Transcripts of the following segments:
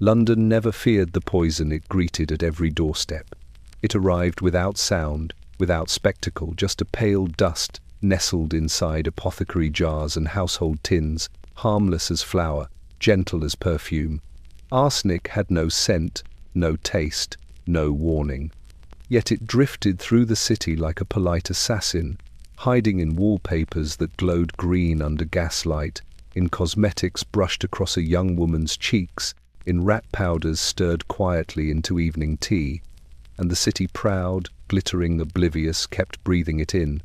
London never feared the poison it greeted at every doorstep. It arrived without sound, without spectacle, just a pale dust nestled inside apothecary jars and household tins, harmless as flour, gentle as perfume. Arsenic had no scent, no taste, no warning. Yet it drifted through the city like a polite assassin, hiding in wallpapers that glowed green under gaslight, in cosmetics brushed across a young woman's cheeks, in rat powders stirred quietly into evening tea, and the city, proud, glittering, oblivious, kept breathing it in.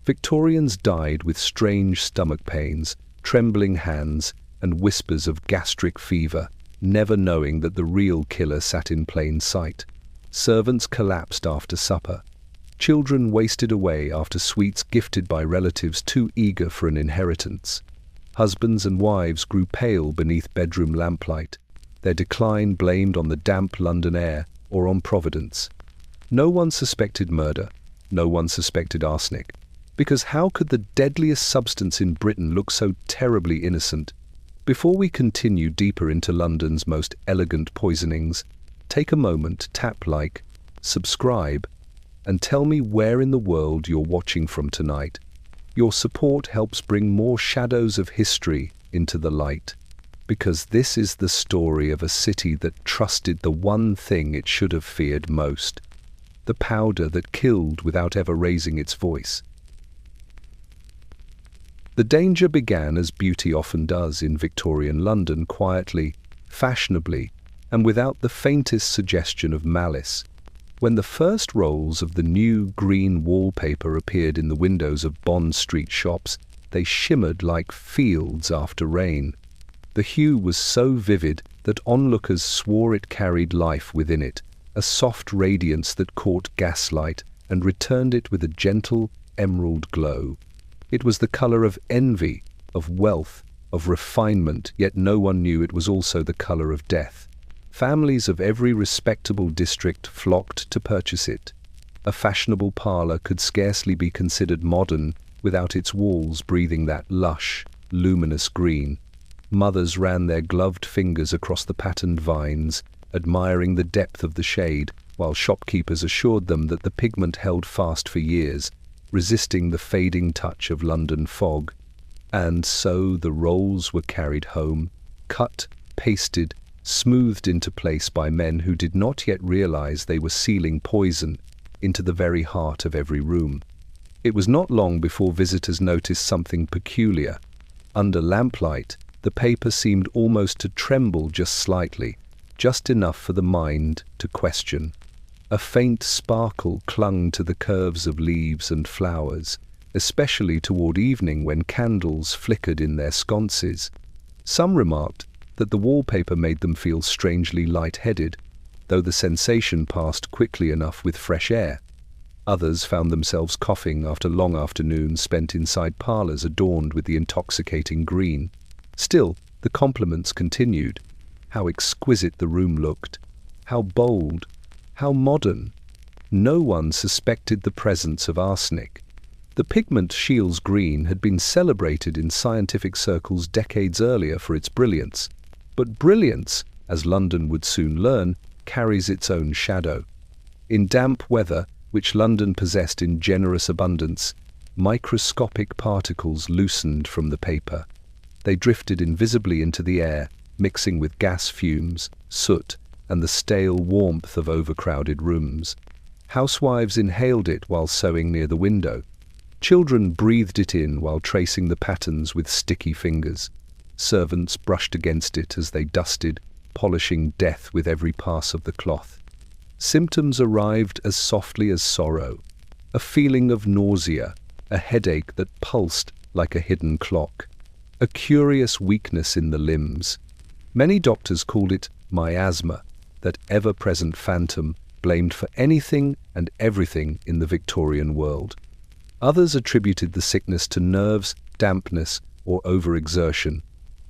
Victorians died with strange stomach pains, trembling hands, and whispers of gastric fever, never knowing that the real killer sat in plain sight. Servants collapsed after supper. Children wasted away after sweets gifted by relatives too eager for an inheritance. Husbands and wives grew pale beneath bedroom lamplight, their decline blamed on the damp London air or on Providence. No one suspected murder, no one suspected arsenic, because how could the deadliest substance in Britain look so terribly innocent? Before we continue deeper into London's most elegant poisonings, take a moment, tap like, subscribe, and tell me where in the world you're watching from tonight. Your support helps bring more shadows of history into the light, because this is the story of a city that trusted the one thing it should have feared most, the powder that killed without ever raising its voice. The danger began as beauty often does in Victorian London, quietly, fashionably, and without the faintest suggestion of malice. When the first rolls of the new green wallpaper appeared in the windows of Bond Street shops, they shimmered like fields after rain. The hue was so vivid that onlookers swore it carried life within it, a soft radiance that caught gaslight and returned it with a gentle emerald glow. It was the color of envy, of wealth, of refinement, yet no one knew it was also the color of death. Families of every respectable district flocked to purchase it. A fashionable parlor could scarcely be considered modern without its walls breathing that lush, luminous green. Mothers ran their gloved fingers across the patterned vines, admiring the depth of the shade, while shopkeepers assured them that the pigment held fast for years, resisting the fading touch of London fog. And so the rolls were carried home, cut, pasted, smoothed into place by men who did not yet realize they were sealing poison into the very heart of every room. It was not long before visitors noticed something peculiar. Under lamplight, the paper seemed almost to tremble just slightly, just enough for the mind to question. A faint sparkle clung to the curves of leaves and flowers, especially toward evening when candles flickered in their sconces. Some remarked that the wallpaper made them feel strangely light-headed, though the sensation passed quickly enough with fresh air. Others found themselves coughing after long afternoons spent inside parlors adorned with the intoxicating green. Still, the compliments continued. How exquisite the room looked, how bold, how modern. No one suspected the presence of arsenic. The pigment Shields green had been celebrated in scientific circles decades earlier for its brilliance. But brilliance, as London would soon learn, carries its own shadow. In damp weather, which London possessed in generous abundance, microscopic particles loosened from the paper. They drifted invisibly into the air, mixing with gas fumes, soot, and the stale warmth of overcrowded rooms. Housewives inhaled it while sewing near the window. Children breathed it in while tracing the patterns with sticky fingers. Servants brushed against it as they dusted, polishing death with every pass of the cloth. Symptoms arrived as softly as sorrow, a feeling of nausea, a headache that pulsed like a hidden clock, a curious weakness in the limbs. Many doctors called it miasma, that ever-present phantom blamed for anything and everything in the Victorian world. Others attributed the sickness to nerves, dampness, or overexertion.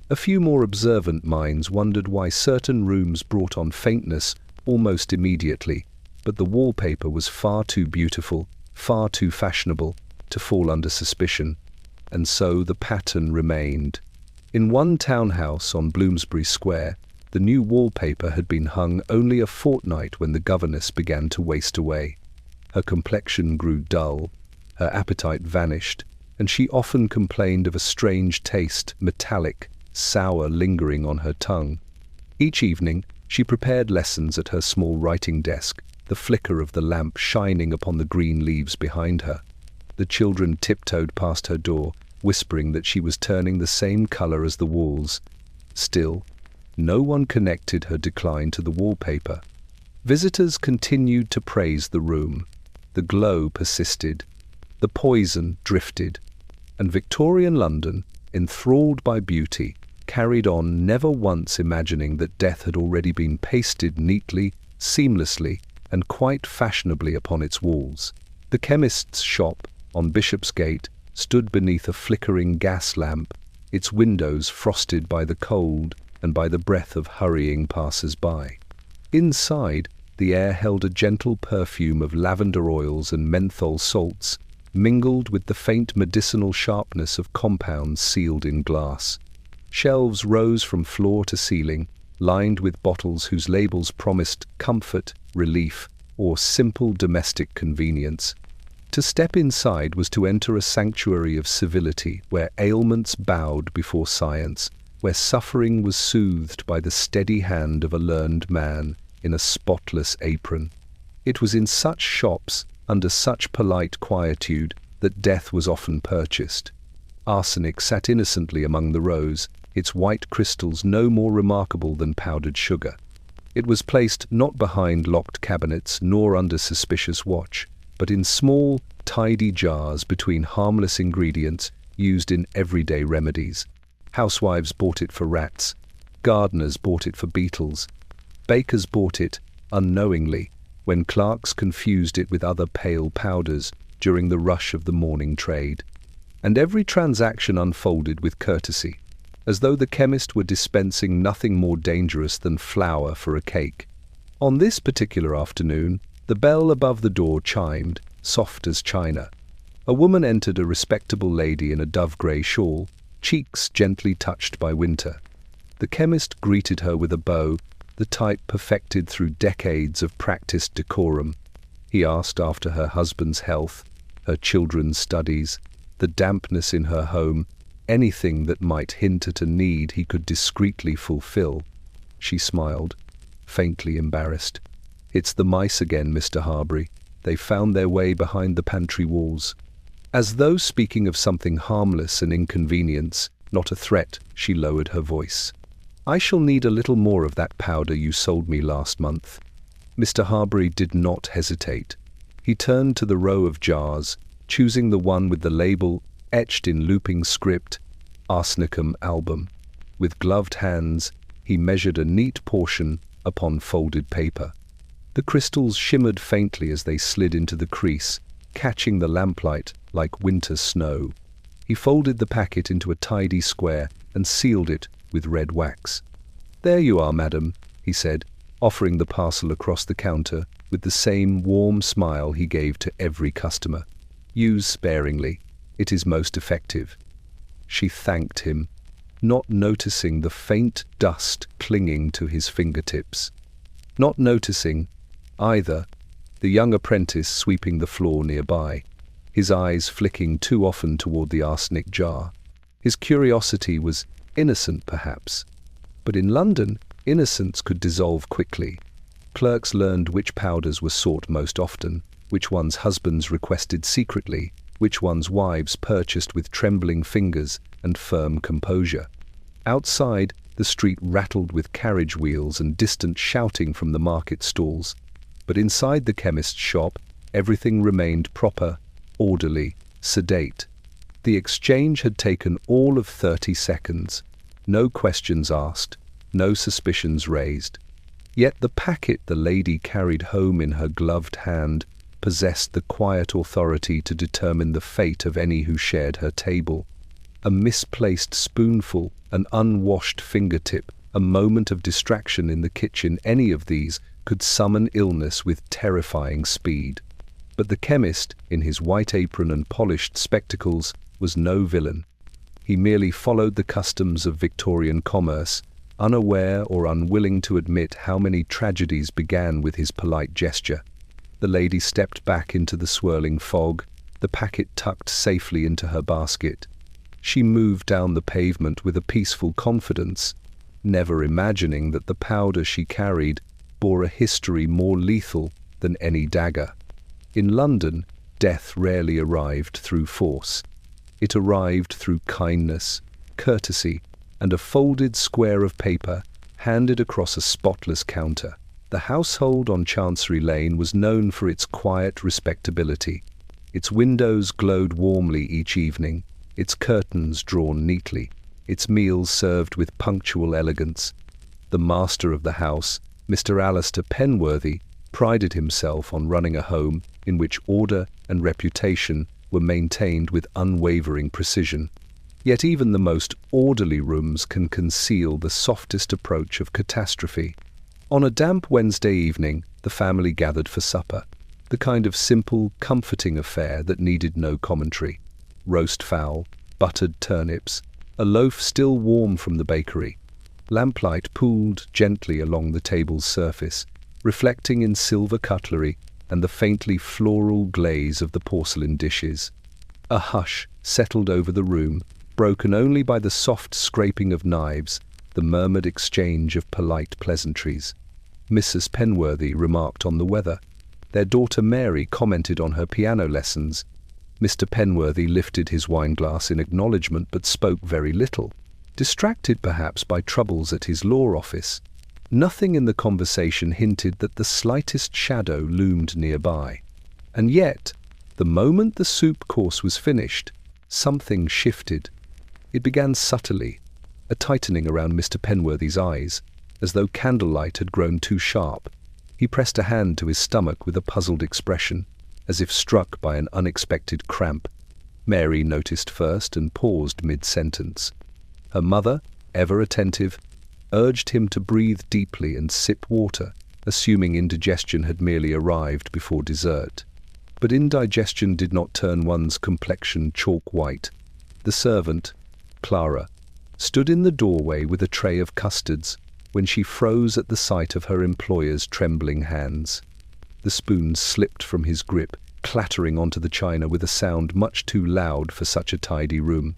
A few more observant minds wondered why certain rooms brought on faintness almost immediately, but the wallpaper was far too beautiful, far too fashionable, to fall under suspicion, and so the pattern remained. In one townhouse on Bloomsbury Square, The new wallpaper had been hung only a fortnight when the governess began to waste away. Her complexion grew dull, her appetite vanished, and she often complained of a strange taste, metallic, sour, lingering on her tongue. Each evening, she prepared lessons at her small writing desk, the flicker of the lamp shining upon the green leaves behind her. The children tiptoed past her door, whispering that she was turning the same color as the walls. Still, no one connected her decline to the wallpaper. Visitors continued to praise the room. The glow persisted. The poison drifted. And Victorian London, enthralled by beauty, carried on, never once imagining that death had already been pasted neatly, seamlessly, and quite fashionably upon its walls. The chemist's shop, on Bishopsgate, stood beneath a flickering gas lamp, its windows frosted by the cold and by the breath of hurrying passers-by. Inside, the air held a gentle perfume of lavender oils and menthol salts, mingled with the faint medicinal sharpness of compounds sealed in glass. Shelves rose from floor to ceiling, lined with bottles whose labels promised comfort, relief, or simple domestic convenience. To step inside was to enter a sanctuary of civility, where ailments bowed before science, where suffering was soothed by the steady hand of a learned man in a spotless apron. It was in such shops, under such polite quietude, that death was often purchased. Arsenic sat innocently among the rows, its white crystals no more remarkable than powdered sugar. It was placed not behind locked cabinets nor under suspicious watch, but in small, tidy jars between harmless ingredients used in everyday remedies. Housewives bought it for rats, gardeners bought it for beetles, bakers bought it, unknowingly, when clerks confused it with other pale powders during the rush of the morning trade. And every transaction unfolded with courtesy, as though the chemist were dispensing nothing more dangerous than flour for a cake. On this particular afternoon, the bell above the door chimed, soft as china. A woman entered, a respectable lady in a dove-grey shawl, cheeks gently touched by winter. The chemist greeted her with a bow, the type perfected through decades of practiced decorum. He asked after her husband's health, her children's studies, the dampness in her home, anything that might hint at a need he could discreetly fulfill. She smiled, faintly embarrassed. "It's the mice again, Mr. Harbury. They found their way behind the pantry walls." As though speaking of something harmless and inconvenience, not a threat, she lowered her voice. "I shall need a little more of that powder you sold me last month." Mr. Harbury did not hesitate. He turned to the row of jars, choosing the one with the label etched in looping script, Arsenicum album. With gloved hands, he measured a neat portion upon folded paper. The crystals shimmered faintly as they slid into the crease, catching the lamplight like winter snow. He folded the packet into a tidy square and sealed it with red wax. "There you are, madam," he said, offering the parcel across the counter with the same warm smile he gave to every customer. "Use sparingly. It is most effective." She thanked him, not noticing the faint dust clinging to his fingertips. Not noticing, either, the young apprentice sweeping the floor nearby, his eyes flicking too often toward the arsenic jar. His curiosity was innocent, perhaps, but in London, innocence could dissolve quickly. Clerks learned which powders were sought most often, which ones husbands requested secretly, which ones wives purchased with trembling fingers and firm composure. Outside, the street rattled with carriage wheels and distant shouting from the market stalls. But inside the chemist's shop, everything remained proper, orderly, sedate. The exchange had taken all of 30 seconds. No questions asked, no suspicions raised. Yet the packet the lady carried home in her gloved hand possessed the quiet authority to determine the fate of any who shared her table. A misplaced spoonful, an unwashed fingertip, a moment of distraction in the kitchen, any of these could summon illness with terrifying speed. But the chemist, in his white apron and polished spectacles, was no villain. He merely followed the customs of Victorian commerce, unaware or unwilling to admit how many tragedies began with his polite gesture. The lady stepped back into the swirling fog, the packet tucked safely into her basket. She moved down the pavement with a peaceful confidence, never imagining that the powder she carried bore a history more lethal than any dagger. In London, death rarely arrived through force. It arrived through kindness, courtesy, and a folded square of paper handed across a spotless counter. The household on Chancery Lane was known for its quiet respectability. Its windows glowed warmly each evening, its curtains drawn neatly, its meals served with punctual elegance. The master of the house, Mr. Alistair Penworthy, prided himself on running a home in which order and reputation were maintained with unwavering precision. Yet even the most orderly rooms can conceal the softest approach of catastrophe. On a damp Wednesday evening, the family gathered for supper, the kind of simple, comforting affair that needed no commentary. Roast fowl, buttered turnips, a loaf still warm from the bakery. Lamplight pooled gently along the table's surface, reflecting in silver cutlery and the faintly floral glaze of the porcelain dishes. A hush settled over the room, broken only by the soft scraping of knives, the murmured exchange of polite pleasantries. Mrs. Penworthy remarked on the weather. Their daughter Mary commented on her piano lessons. Mr. Penworthy lifted his wineglass in acknowledgment but spoke very little, distracted perhaps by troubles at his law office. Nothing in the conversation hinted that the slightest shadow loomed nearby. And yet, the moment the soup course was finished, something shifted. It began subtly, a tightening around Mr. Penworthy's eyes, as though candlelight had grown too sharp. He pressed a hand to his stomach with a puzzled expression, as if struck by an unexpected cramp. Mary noticed first and paused mid-sentence. Her mother, ever attentive, urged him to breathe deeply and sip water, assuming indigestion had merely arrived before dessert. But indigestion did not turn one's complexion chalk white. The servant, Clara, stood in the doorway with a tray of custards when she froze at the sight of her employer's trembling hands. The spoon slipped from his grip, clattering onto the china with a sound much too loud for such a tidy room.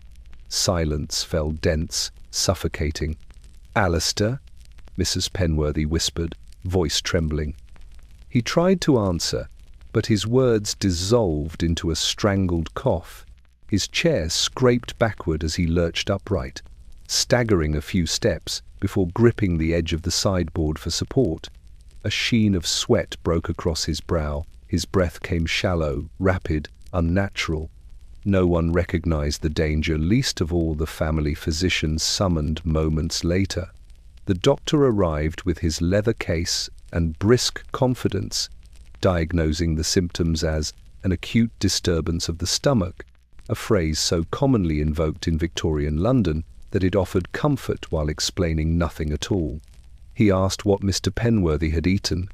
Silence fell dense, suffocating. "Alistair?" Mrs. Penworthy whispered, voice trembling. He tried to answer, but his words dissolved into a strangled cough. His chair scraped backward as he lurched upright, staggering a few steps before gripping the edge of the sideboard for support. A sheen of sweat broke across his brow. His breath came shallow, rapid, unnatural. No one recognized the danger, least of all the family physician summoned moments later. The doctor arrived with his leather case and brisk confidence, diagnosing the symptoms as an acute disturbance of the stomach, a phrase so commonly invoked in Victorian London that it offered comfort while explaining nothing at all. He asked what Mr. Penworthy had eaten.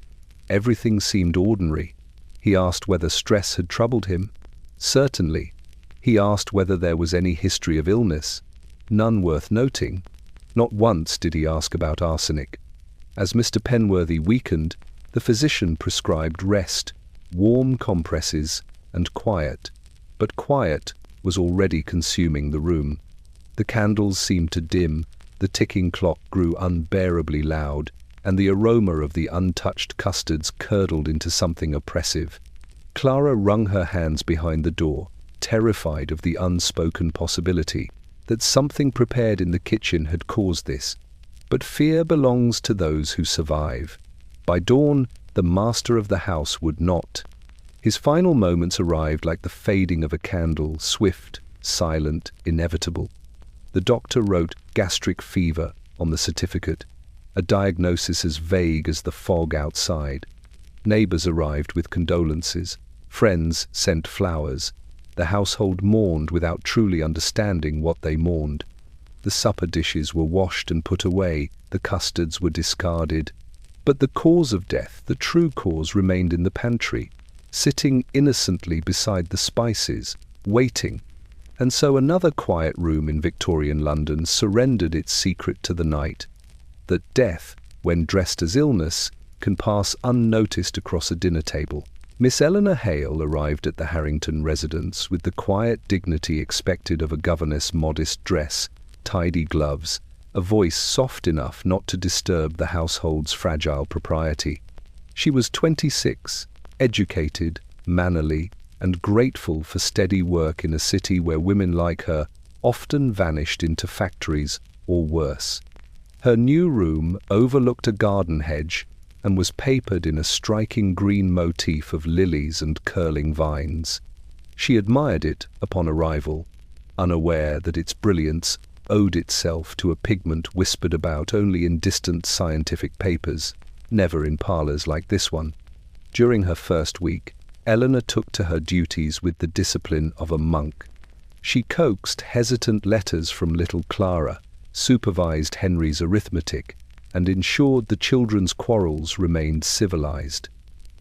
Everything seemed ordinary. He asked whether stress had troubled him. Certainly. He asked whether there was any history of illness. None worth noting. Not once did he ask about arsenic. As Mr. Penworthy weakened, the physician prescribed rest, warm compresses, and quiet. But quiet was already consuming the room. The candles seemed to dim, the ticking clock grew unbearably loud, and the aroma of the untouched custards curdled into something oppressive. Clara wrung her hands behind the door, terrified of the unspoken possibility that something prepared in the kitchen had caused this. But fear belongs to those who survive. By dawn, the master of the house would not. His final moments arrived like the fading of a candle, swift, silent, inevitable. The doctor wrote gastric fever on the certificate, a diagnosis as vague as the fog outside. Neighbors arrived with condolences. Friends sent flowers. The household mourned without truly understanding what they mourned. The supper dishes were washed and put away. The custards were discarded. But the cause of death, the true cause, remained in the pantry, sitting innocently beside the spices, waiting. And so another quiet room in Victorian London surrendered its secret to the night. that death, when dressed as illness, can pass unnoticed across a dinner table. Miss Eleanor Hale arrived at the Harrington residence with the quiet dignity expected of a governess: modest dress, tidy gloves, a voice soft enough not to disturb the household's fragile propriety. She was 26, educated, mannerly, and grateful for steady work in a city where women like her often vanished into factories or worse. Her new room overlooked a garden hedge and was papered in a striking green motif of lilies and curling vines. She admired it upon arrival, unaware that its brilliance owed itself to a pigment whispered about only in distant scientific papers, never in parlours like this one. During her first week, Eleanor took to her duties with the discipline of a monk. She coaxed hesitant letters from little Clara, supervised Henry's arithmetic, and ensured the children's quarrels remained civilized.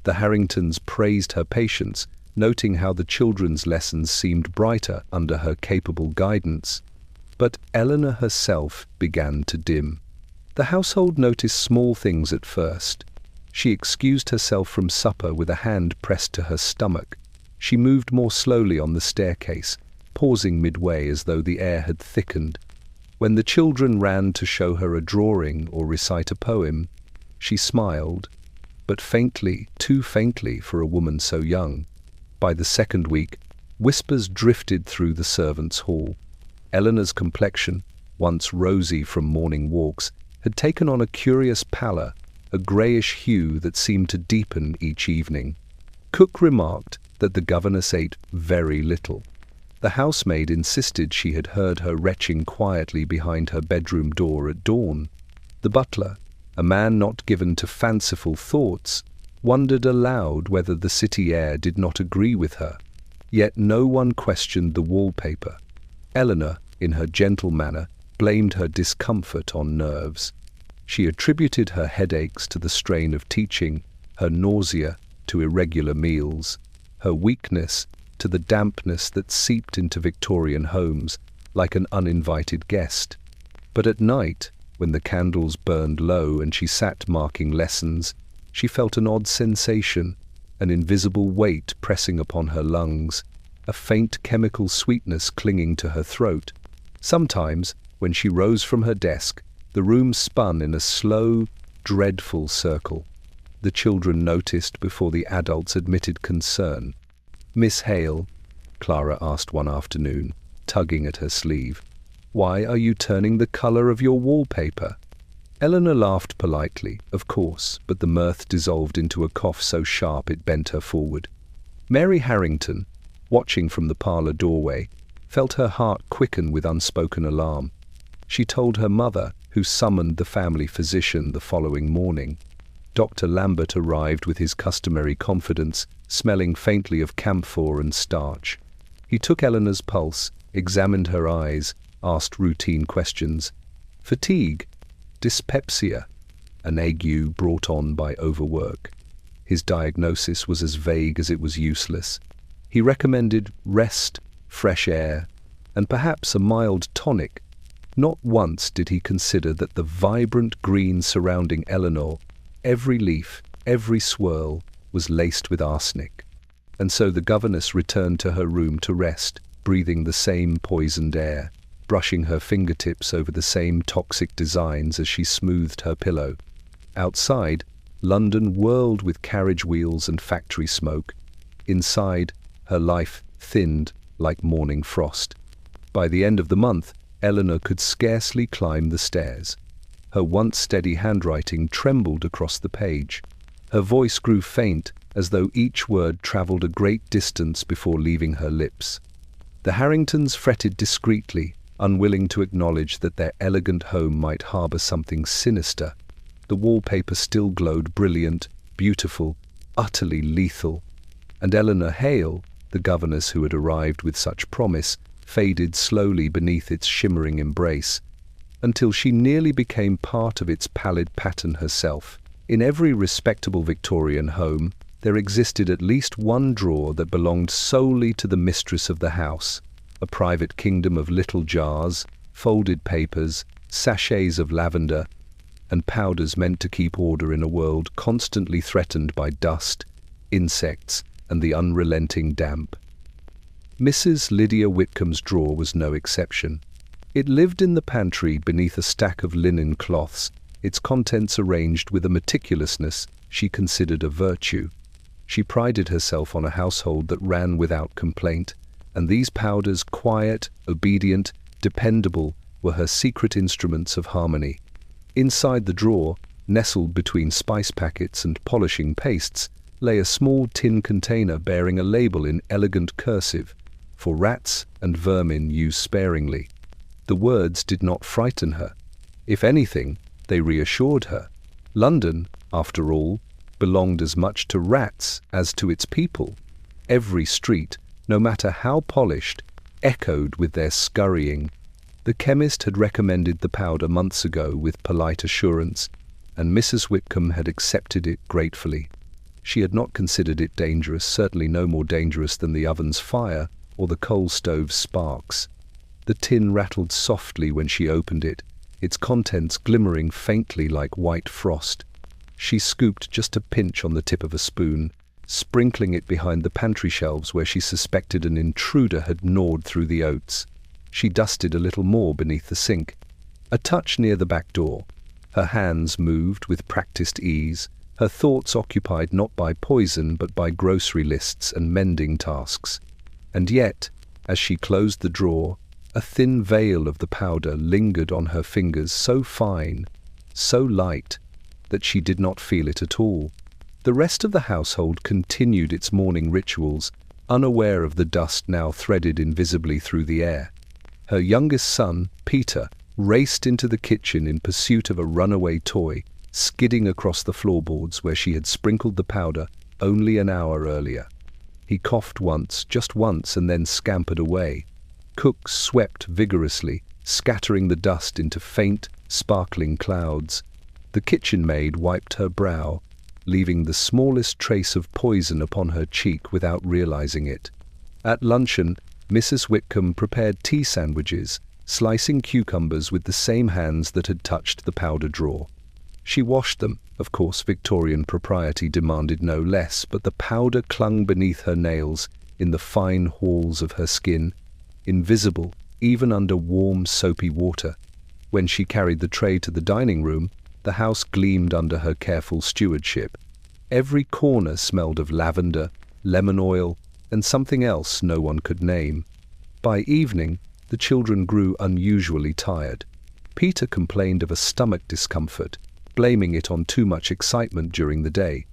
The Harringtons praised her patience, noting how the children's lessons seemed brighter under her capable guidance. But Eleanor herself began to dim. The household noticed small things at first. She excused herself from supper with a hand pressed to her stomach. She moved more slowly on the staircase, pausing midway as though the air had thickened. When the children ran to show her a drawing or recite a poem, she smiled, but faintly, too faintly for a woman so young. By the second week, whispers drifted through the servants' hall. Eleanor's complexion, once rosy from morning walks, had taken on a curious pallor, a greyish hue that seemed to deepen each evening. Cook remarked that the governess ate very little. The housemaid insisted she had heard her retching quietly behind her bedroom door at dawn. The butler, a man not given to fanciful thoughts, wondered aloud whether the city air did not agree with her. Yet no one questioned the wallpaper. Eleanor, in her gentle manner, blamed her discomfort on nerves. She attributed her headaches to the strain of teaching, her nausea to irregular meals, her weakness to the dampness that seeped into Victorian homes like an uninvited guest. But at night, when the candles burned low and she sat marking lessons, she felt an odd sensation, an invisible weight pressing upon her lungs, a faint chemical sweetness clinging to her throat. Sometimes, when she rose from her desk, the room spun in a slow, dreadful circle. The children noticed before the adults admitted concern. "Miss Hale," Clara asked one afternoon, tugging at her sleeve, "why are you turning the colour of your wallpaper?" Eleanor laughed politely, of course, but the mirth dissolved into a cough so sharp it bent her forward. Mary Harrington, watching from the parlour doorway, felt her heart quicken with unspoken alarm. She told her mother, who summoned the family physician the following morning. Dr. Lambert arrived with his customary confidence, smelling faintly of camphor and starch. He took Eleanor's pulse, examined her eyes, asked routine questions. Fatigue, dyspepsia, an ague brought on by overwork. His diagnosis was as vague as it was useless. He recommended rest, fresh air, and perhaps a mild tonic. Not once did he consider that the vibrant green surrounding Eleanor, every leaf, every swirl, was laced with arsenic. And so the governess returned to her room to rest, breathing the same poisoned air, brushing her fingertips over the same toxic designs as she smoothed her pillow. Outside, London whirled with carriage wheels and factory smoke. Inside, her life thinned like morning frost. By the end of the month, Eleanor could scarcely climb the stairs. Her once steady handwriting trembled across the page. Her voice grew faint, as though each word travelled a great distance before leaving her lips. The Harringtons fretted discreetly, unwilling to acknowledge that their elegant home might harbour something sinister. The wallpaper still glowed brilliant, beautiful, utterly lethal. And Eleanor Hale, the governess who had arrived with such promise, faded slowly beneath its shimmering embrace, until she nearly became part of its pallid pattern herself. In every respectable Victorian home, there existed at least one drawer that belonged solely to the mistress of the house, a private kingdom of little jars, folded papers, sachets of lavender, and powders meant to keep order in a world constantly threatened by dust, insects, and the unrelenting damp. Mrs. Lydia Whitcomb's drawer was no exception. It lived in the pantry beneath a stack of linen cloths, its contents arranged with a meticulousness she considered a virtue. She prided herself on a household that ran without complaint, and these powders, quiet, obedient, dependable, were her secret instruments of harmony. Inside the drawer, nestled between spice packets and polishing pastes, lay a small tin container bearing a label in elegant cursive, "For rats and vermin use sparingly." The words did not frighten her. If anything, they reassured her. London, after all, belonged as much to rats as to its people. Every street, no matter how polished, echoed with their scurrying. The chemist had recommended the powder months ago with polite assurance, and Mrs. Whitcomb had accepted it gratefully. She had not considered it dangerous, certainly no more dangerous than the oven's fire or the coal stove's sparks. The tin rattled softly when she opened it, its contents glimmering faintly like white frost. She scooped just a pinch on the tip of a spoon, sprinkling it behind the pantry shelves where she suspected an intruder had gnawed through the oats. She dusted a little more beneath the sink. A touch near the back door. Her hands moved with practiced ease, her thoughts occupied not by poison but by grocery lists and mending tasks. And yet, as she closed the drawer, a thin veil of the powder lingered on her fingers, so fine, so light, that she did not feel it at all. The rest of the household continued its morning rituals, unaware of the dust now threaded invisibly through the air. Her youngest son, Peter, raced into the kitchen in pursuit of a runaway toy, skidding across the floorboards where she had sprinkled the powder only an hour earlier. He coughed once, just once, and then scampered away. Cooks swept vigorously, scattering the dust into faint, sparkling clouds. The kitchen maid wiped her brow, leaving the smallest trace of poison upon her cheek without realizing it. At luncheon, Mrs. Whitcomb prepared tea sandwiches, slicing cucumbers with the same hands that had touched the powder drawer. She washed them. Of course, Victorian propriety demanded no less, but the powder clung beneath her nails, in the fine halls of her skin, invisible even under warm, soapy water. When she carried the tray to the dining room, the house gleamed under her careful stewardship. Every corner smelled of lavender, lemon oil, and something else no one could name. By evening, the children grew unusually tired. Peter complained of a stomach discomfort, blaming it on too much excitement during the day.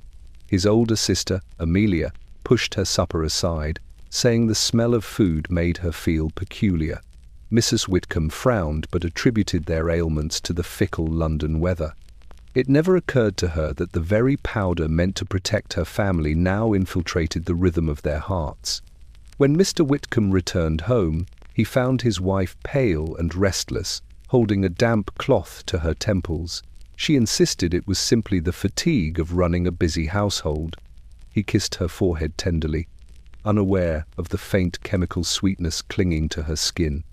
His older sister, Amelia, pushed her supper aside, saying the smell of food made her feel peculiar. Mrs. Whitcomb frowned but attributed their ailments to the fickle London weather. It never occurred to her that the very powder meant to protect her family now infiltrated the rhythm of their hearts. When Mr. Whitcomb returned home, he found his wife pale and restless, holding a damp cloth to her temples. She insisted it was simply the fatigue of running a busy household. He kissed her forehead tenderly, unaware of the faint chemical sweetness clinging to her skin.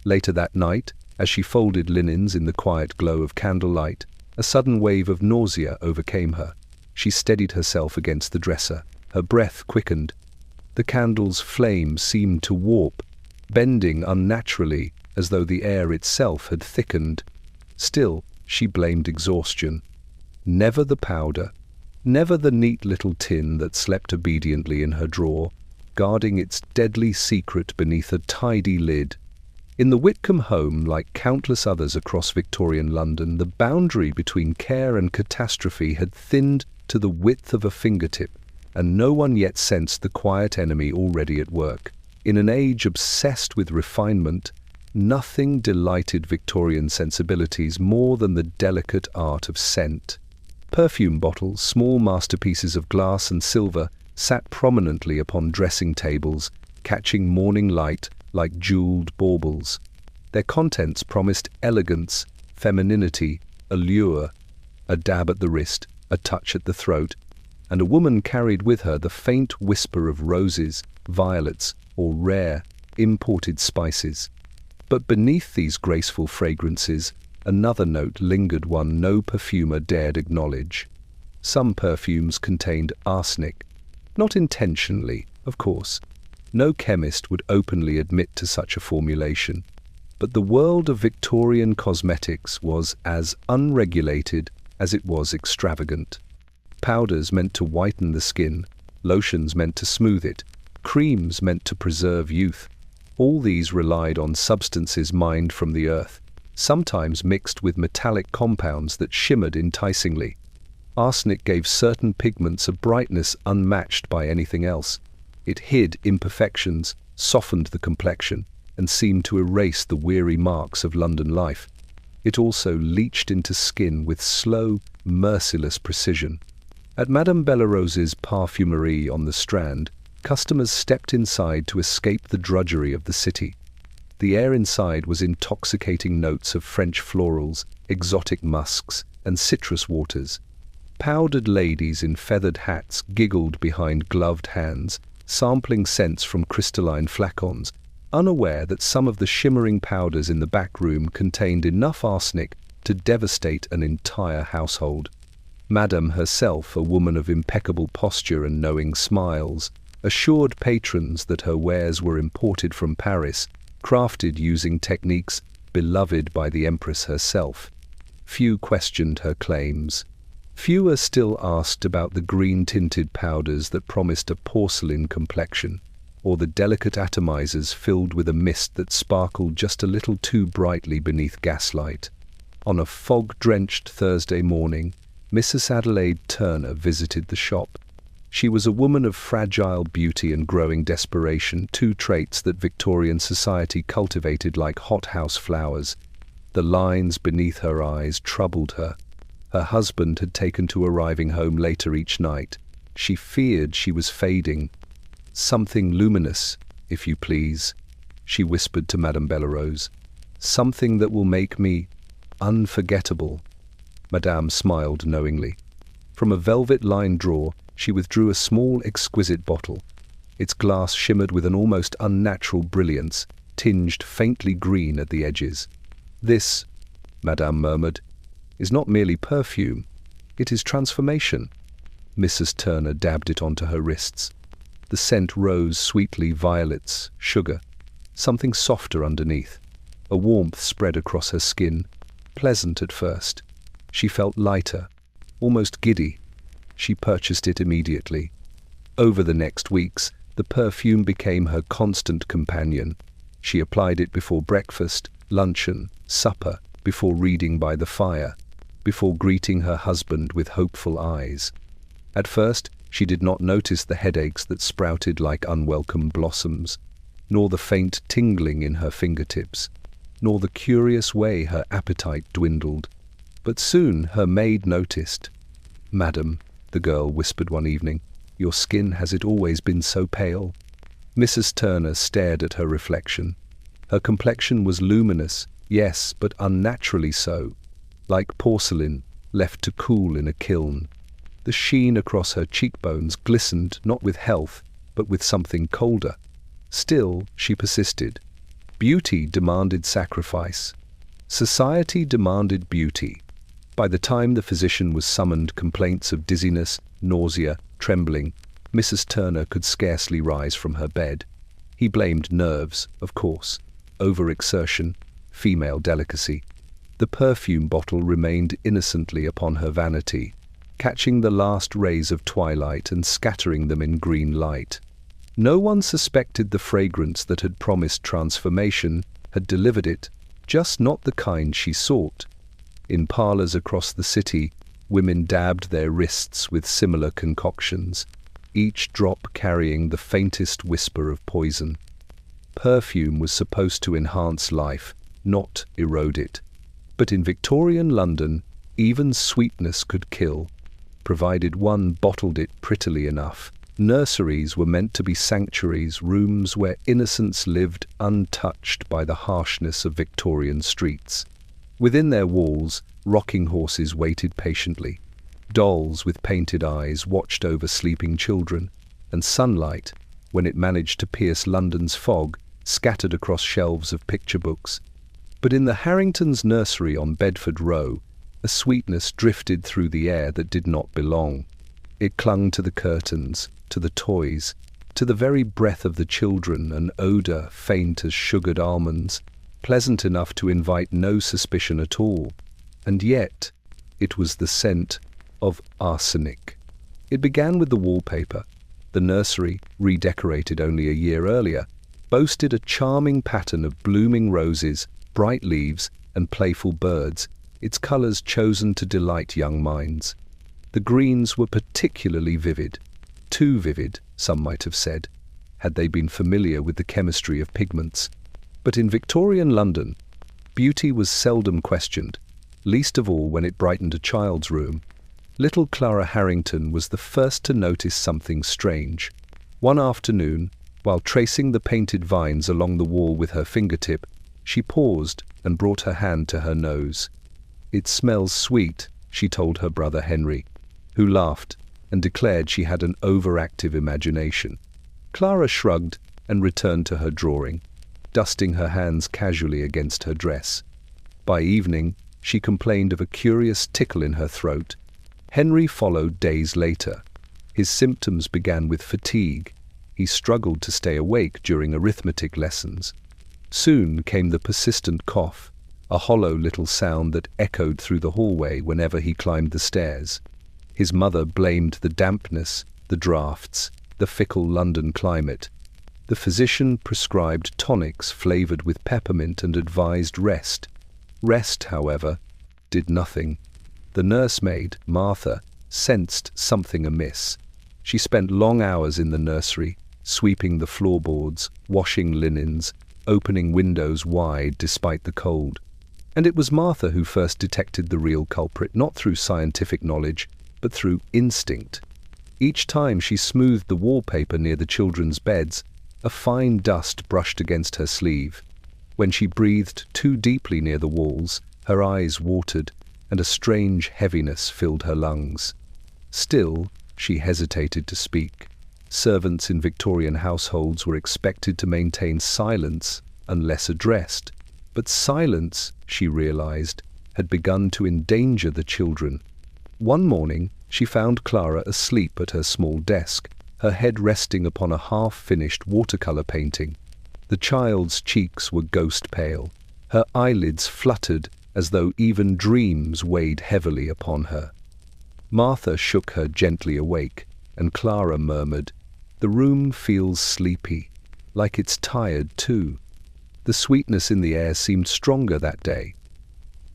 Later that night, as she folded linens in the quiet glow of candlelight, a sudden wave of nausea overcame her. She steadied herself against the dresser. Her breath quickened. The candle's flame seemed to warp, bending unnaturally as though the air itself had thickened. Still, she blamed exhaustion. Never the powder, never the neat little tin that slept obediently in her drawer, guarding its deadly secret beneath a tidy lid. In the Whitcomb home, like countless others across Victorian London, the boundary between care and catastrophe had thinned to the width of a fingertip, and no one yet sensed the quiet enemy already at work. In an age obsessed with refinement, nothing delighted Victorian sensibilities more than the delicate art of scent. Perfume bottles, small masterpieces of glass and silver, sat prominently upon dressing tables, catching morning light like jeweled baubles. Their contents promised elegance, femininity, allure, a dab at the wrist, a touch at the throat, and a woman carried with her the faint whisper of roses, violets, or rare, imported spices. But beneath these graceful fragrances, Another note lingered, one no perfumer dared acknowledge. Some perfumes contained arsenic, not intentionally, of course. No chemist would openly admit to such a formulation. But the world of Victorian cosmetics was as unregulated as it was extravagant. Powders meant to whiten the skin, lotions meant to smooth it, creams meant to preserve youth. All these relied on substances mined from the earth, sometimes mixed with metallic compounds that shimmered enticingly. Arsenic gave certain pigments a brightness unmatched by anything else. It hid imperfections, softened the complexion, and seemed to erase the weary marks of London life. It also leached into skin with slow, merciless precision. At Madame Bellerose's parfumerie on the Strand, customers stepped inside to escape the drudgery of the city. The air inside was intoxicating notes of French florals, exotic musks, and citrus waters. Powdered ladies in feathered hats giggled behind gloved hands, sampling scents from crystalline flacons, unaware that some of the shimmering powders in the back room contained enough arsenic to devastate an entire household. Madame herself, a woman of impeccable posture and knowing smiles, assured patrons that her wares were imported from Paris, crafted using techniques beloved by the Empress herself. Few questioned her claims. Fewer still asked about the green-tinted powders that promised a porcelain complexion, or the delicate atomizers filled with a mist that sparkled just a little too brightly beneath gaslight. On a fog-drenched Thursday morning, Mrs. Adelaide Turner visited the shop. She was a woman of fragile beauty and growing desperation, two traits that Victorian society cultivated like hothouse flowers. The lines beneath her eyes troubled her. Her husband had taken to arriving home later each night. She feared she was fading. "Something luminous, if you please," she whispered to Madame Bellerose. "Something that will make me unforgettable." Madame smiled knowingly. From a velvet-lined drawer, she withdrew a small, exquisite bottle. Its glass shimmered with an almost unnatural brilliance, tinged faintly green at the edges. "This," Madame murmured, "is not merely perfume. It is transformation." Mrs. Turner dabbed it onto her wrists. The scent rose sweetly, violets, sugar, something softer underneath. A warmth spread across her skin, pleasant at first. She felt lighter, almost giddy. She purchased it immediately. Over the next weeks, the perfume became her constant companion. She applied it before breakfast, luncheon, supper, before reading by the fire, before greeting her husband with hopeful eyes. At first, she did not notice the headaches that sprouted like unwelcome blossoms, nor the faint tingling in her fingertips, nor the curious way her appetite dwindled. But soon her maid noticed. "Madam," the girl whispered one evening, "your skin, has it always been so pale?" Mrs. Turner stared at her reflection. Her complexion was luminous, yes, but unnaturally so, like porcelain left to cool in a kiln. The sheen across her cheekbones glistened not with health, but with something colder. Still, she persisted. Beauty demanded sacrifice. Society demanded beauty. By the time the physician was summoned, complaints of dizziness, nausea, trembling, Mrs. Turner could scarcely rise from her bed. He blamed nerves, of course, overexertion, female delicacy. The perfume bottle remained innocently upon her vanity, catching the last rays of twilight and scattering them in green light. No one suspected the fragrance that had promised transformation had delivered it, just not the kind she sought. In parlours across the city, women dabbed their wrists with similar concoctions, each drop carrying the faintest whisper of poison. Perfume was supposed to enhance life, not erode it. But in Victorian London, even sweetness could kill, provided one bottled it prettily enough. Nurseries were meant to be sanctuaries, rooms where innocence lived untouched by the harshness of Victorian streets. Within their walls, rocking horses waited patiently. Dolls with painted eyes watched over sleeping children, and sunlight, when it managed to pierce London's fog, scattered across shelves of picture books. But in the Harringtons' nursery on Bedford Row, a sweetness drifted through the air that did not belong. It clung to the curtains, to the toys, to the very breath of the children, an odour faint as sugared almonds, pleasant enough to invite no suspicion at all. And yet, it was the scent of arsenic. It began with the wallpaper. The nursery, redecorated only a year earlier, boasted a charming pattern of blooming roses, bright leaves, and playful birds, its colours chosen to delight young minds. The greens were particularly vivid. Too vivid, some might have said, had they been familiar with the chemistry of pigments. But in Victorian London, beauty was seldom questioned, least of all when it brightened a child's room. Little Clara Harrington was the first to notice something strange. One afternoon, while tracing the painted vines along the wall with her fingertip, she paused and brought her hand to her nose. "It smells sweet," she told her brother Henry, who laughed and declared she had an overactive imagination. Clara shrugged and returned to her drawing, dusting her hands casually against her dress. By evening, she complained of a curious tickle in her throat. Henry followed days later. His symptoms began with fatigue. He struggled to stay awake during arithmetic lessons. Soon came the persistent cough, a hollow little sound that echoed through the hallway whenever he climbed the stairs. His mother blamed the dampness, the draughts, the fickle London climate. The physician prescribed tonics flavoured with peppermint and advised rest. Rest, however, did nothing. The nursemaid, Martha, sensed something amiss. She spent long hours in the nursery, sweeping the floorboards, washing linens, opening windows wide despite the cold. And it was Martha who first detected the real culprit, not through scientific knowledge, but through instinct. Each time she smoothed the wallpaper near the children's beds, a fine dust brushed against her sleeve. When she breathed too deeply near the walls, her eyes watered, and a strange heaviness filled her lungs. Still, she hesitated to speak. Servants in Victorian households were expected to maintain silence unless addressed. But silence, she realized, had begun to endanger the children. One morning, she found Clara asleep at her small desk, her head resting upon a half-finished watercolor painting. The child's cheeks were ghost pale. Her eyelids fluttered as though even dreams weighed heavily upon her. Martha shook her gently awake, and Clara murmured, "The room feels sleepy, like it's tired too." The sweetness in the air seemed stronger that day.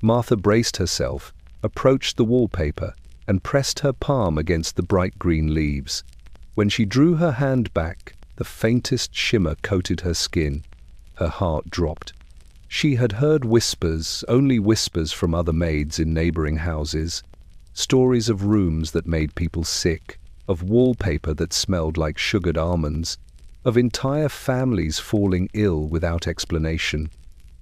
Martha braced herself, approached the wallpaper, and pressed her palm against the bright green leaves. When she drew her hand back, the faintest shimmer coated her skin. Her heart dropped. She had heard whispers, only whispers from other maids in neighbouring houses. Stories of rooms that made people sick, of wallpaper that smelled like sugared almonds, of entire families falling ill without explanation.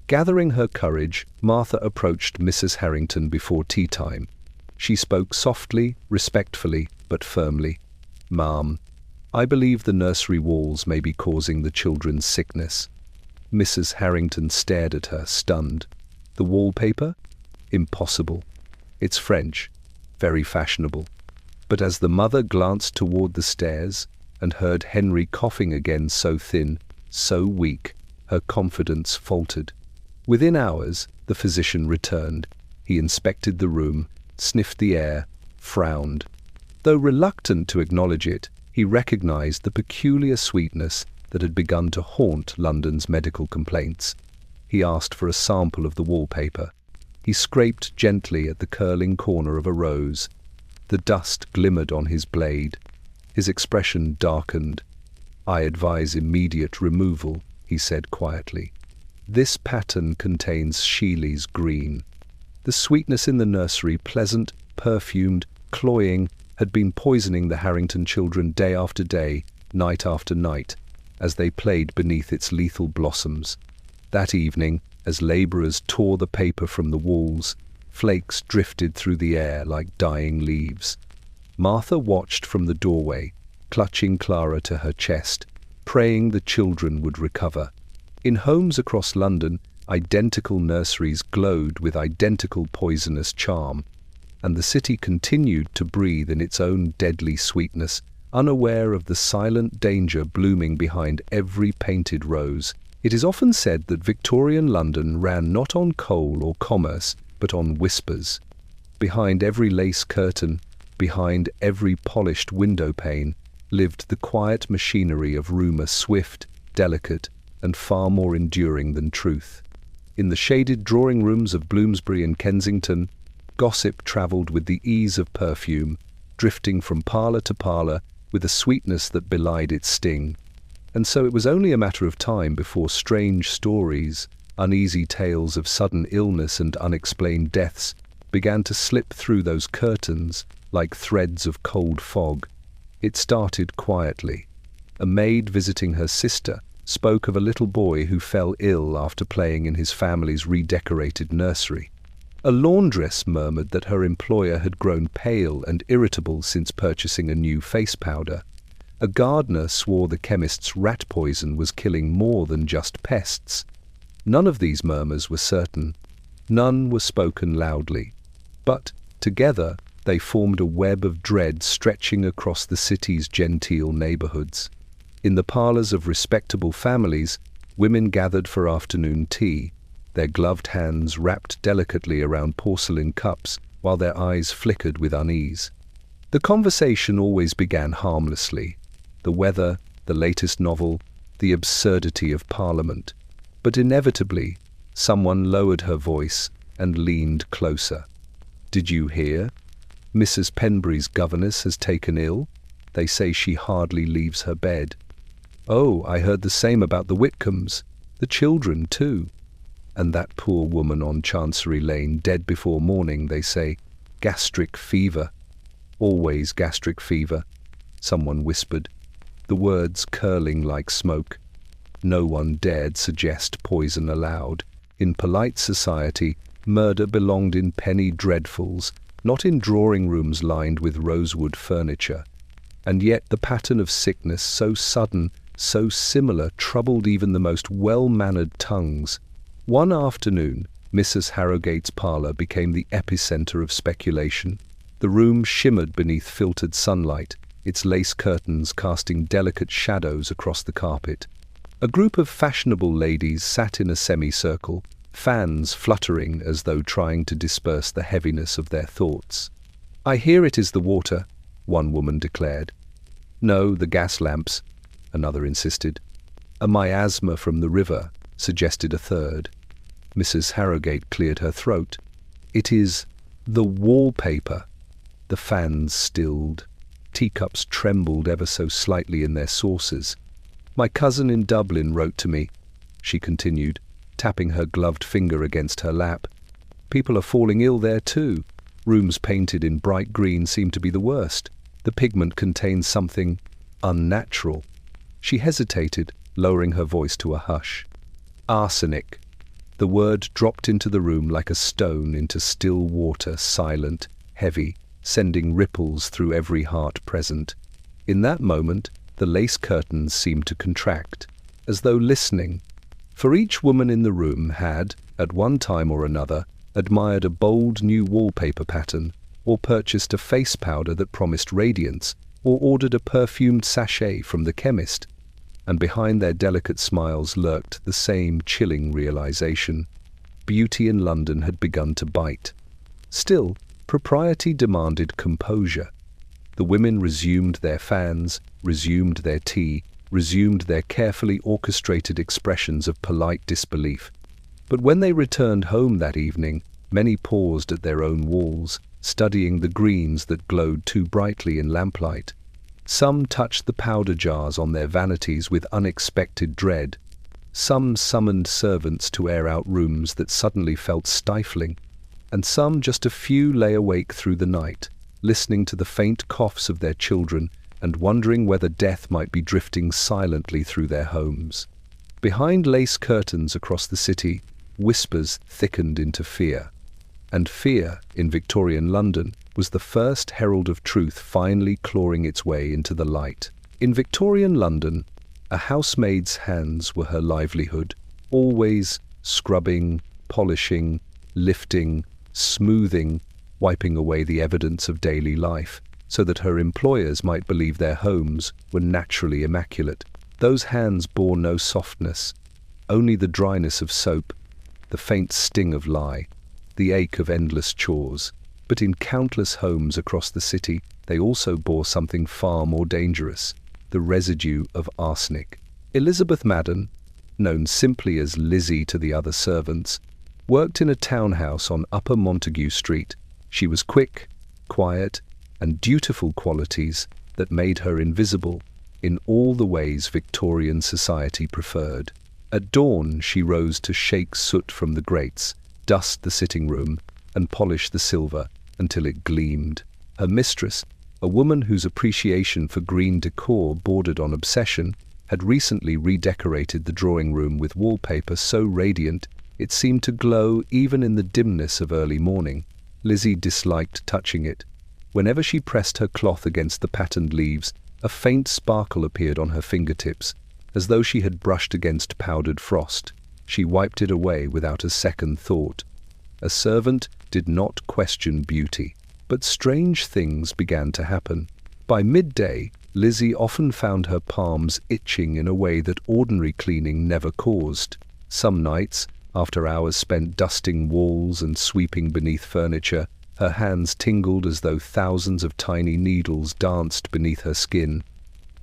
Gathering her courage, Martha approached Mrs. Harrington before tea time. She spoke softly, respectfully, but firmly. "Ma'am, I believe the nursery walls may be causing the children's sickness." Mrs. Harrington stared at her, stunned. "The wallpaper? Impossible. It's French, very fashionable." But as the mother glanced toward the stairs and heard Henry coughing again, so thin, so weak, her confidence faltered. Within hours, the physician returned. He inspected the room, sniffed the air, frowned. Though reluctant to acknowledge it, he recognized the peculiar sweetness that had begun to haunt London's medical complaints. He asked for a sample of the wallpaper. He scraped gently at the curling corner of a rose. The dust glimmered on his blade. His expression darkened. "I advise immediate removal," he said quietly. "This pattern contains Sheely's green." The sweetness in the nursery, pleasant, perfumed, cloying, had been poisoning the Harrington children day after day, night after night, as they played beneath its lethal blossoms. That evening, as labourers tore the paper from the walls, flakes drifted through the air like dying leaves. Martha watched from the doorway, clutching Clara to her chest, praying the children would recover. In homes across London, Identical nurseries glowed with identical poisonous charm, and the city continued to breathe in its own deadly sweetness, unaware of the silent danger blooming behind every painted rose. It is often said that Victorian London ran not on coal or commerce, but on whispers. Behind every lace curtain, behind every polished window pane, lived the quiet machinery of rumour, swift, delicate, and far more enduring than truth. In the shaded drawing rooms of Bloomsbury and Kensington, gossip travelled with the ease of perfume, drifting from parlour to parlour with a sweetness that belied its sting. And so it was only a matter of time before strange stories, uneasy tales of sudden illness and unexplained deaths began to slip through those curtains like threads of cold fog. It started quietly. A maid visiting her sister spoke of a little boy who fell ill after playing in his family's redecorated nursery. A laundress murmured that her employer had grown pale and irritable since purchasing a new face powder. A gardener swore the chemist's rat poison was killing more than just pests. None of these murmurs were certain. None were spoken loudly. But, together, they formed a web of dread stretching across the city's genteel neighbourhoods. In the parlours of respectable families, women gathered for afternoon tea, their gloved hands wrapped delicately around porcelain cups while their eyes flickered with unease. The conversation always began harmlessly. The weather, the latest novel, the absurdity of Parliament. But inevitably, someone lowered her voice and leaned closer. "Did you hear? Mrs. Penbury's governess has taken ill. They say she hardly leaves her bed." "Oh, I heard the same about the Whitcombes. The children, too. And that poor woman on Chancery Lane, dead before morning, they say. Gastric fever. Always gastric fever," someone whispered, the words curling like smoke. No one dared suggest poison aloud. In polite society, murder belonged in penny dreadfuls, not in drawing rooms lined with rosewood furniture. And yet the pattern of sickness, so sudden, so similar, troubled even the most well-mannered tongues. One afternoon, Mrs. Harrogate's parlour became the epicentre of speculation. The room shimmered beneath filtered sunlight, its lace curtains casting delicate shadows across the carpet. A group of fashionable ladies sat in a semicircle, fans fluttering as though trying to disperse the heaviness of their thoughts. "I hear it is the water," one woman declared. "No, the gas lamps," another insisted. "A miasma from the river," suggested a third. Mrs. Harrogate cleared her throat. "It is the wallpaper." The fans stilled. Teacups trembled ever so slightly in their saucers. "My cousin in Dublin wrote to me," she continued, tapping her gloved finger against her lap. "People are falling ill there too. Rooms painted in bright green seem to be the worst. The pigment contains something unnatural." She hesitated, lowering her voice to a hush. "Arsenic." The word dropped into the room like a stone into still water, silent, heavy, sending ripples through every heart present. In that moment, the lace curtains seemed to contract, as though listening. For each woman in the room had, at one time or another, admired a bold new wallpaper pattern, or purchased a face powder that promised radiance, or ordered a perfumed sachet from the chemist. And behind their delicate smiles lurked the same chilling realization. Beauty in London had begun to bite. Still, propriety demanded composure. The women resumed their fans, resumed their tea, resumed their carefully orchestrated expressions of polite disbelief. But when they returned home that evening, many paused at their own walls, studying the greens that glowed too brightly in lamplight. Some touched the powder jars on their vanities with unexpected dread. Some summoned servants to air out rooms that suddenly felt stifling. And some, just a few, lay awake through the night, listening to the faint coughs of their children and wondering whether death might be drifting silently through their homes. Behind lace curtains across the city, whispers thickened into fear. And fear, in Victorian London, was the first herald of truth finally clawing its way into the light. In Victorian London, a housemaid's hands were her livelihood, always scrubbing, polishing, lifting, smoothing, wiping away the evidence of daily life, so that her employers might believe their homes were naturally immaculate. Those hands bore no softness, only the dryness of soap, the faint sting of lye, the ache of endless chores. But in countless homes across the city, they also bore something far more dangerous, the residue of arsenic. Elizabeth Madden, known simply as Lizzie to the other servants, worked in a townhouse on Upper Montague Street. She was quick, quiet, and dutiful, qualities that made her invisible in all the ways Victorian society preferred. At dawn, she rose to shake soot from the grates, dust the sitting room, and polish the silver until it gleamed. Her mistress, a woman whose appreciation for green decor bordered on obsession, had recently redecorated the drawing room with wallpaper so radiant it seemed to glow even in the dimness of early morning. Lizzie disliked touching it. Whenever she pressed her cloth against the patterned leaves, a faint sparkle appeared on her fingertips, as though she had brushed against powdered frost. She wiped it away without a second thought. A servant did not question beauty, but strange things began to happen. By midday, Lizzie often found her palms itching in a way that ordinary cleaning never caused. Some nights, after hours spent dusting walls and sweeping beneath furniture, her hands tingled as though thousands of tiny needles danced beneath her skin.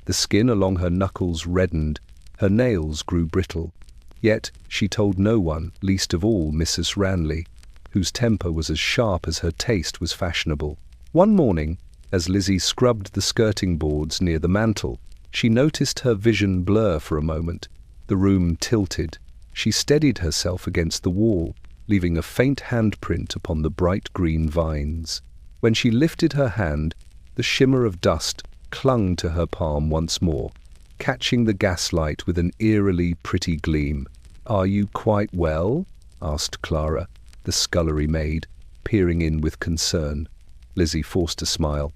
The skin along her knuckles reddened, her nails grew brittle. Yet she told no one, least of all Mrs. Ranley, whose temper was as sharp as her taste was fashionable. One morning, as Lizzie scrubbed the skirting boards near the mantel, she noticed her vision blur for a moment. The room tilted. She steadied herself against the wall, leaving a faint handprint upon the bright green vines. When she lifted her hand, the shimmer of dust clung to her palm once more, catching the gaslight with an eerily pretty gleam. "Are you quite well?" asked Clara, the scullery maid, peering in with concern. Lizzie forced a smile.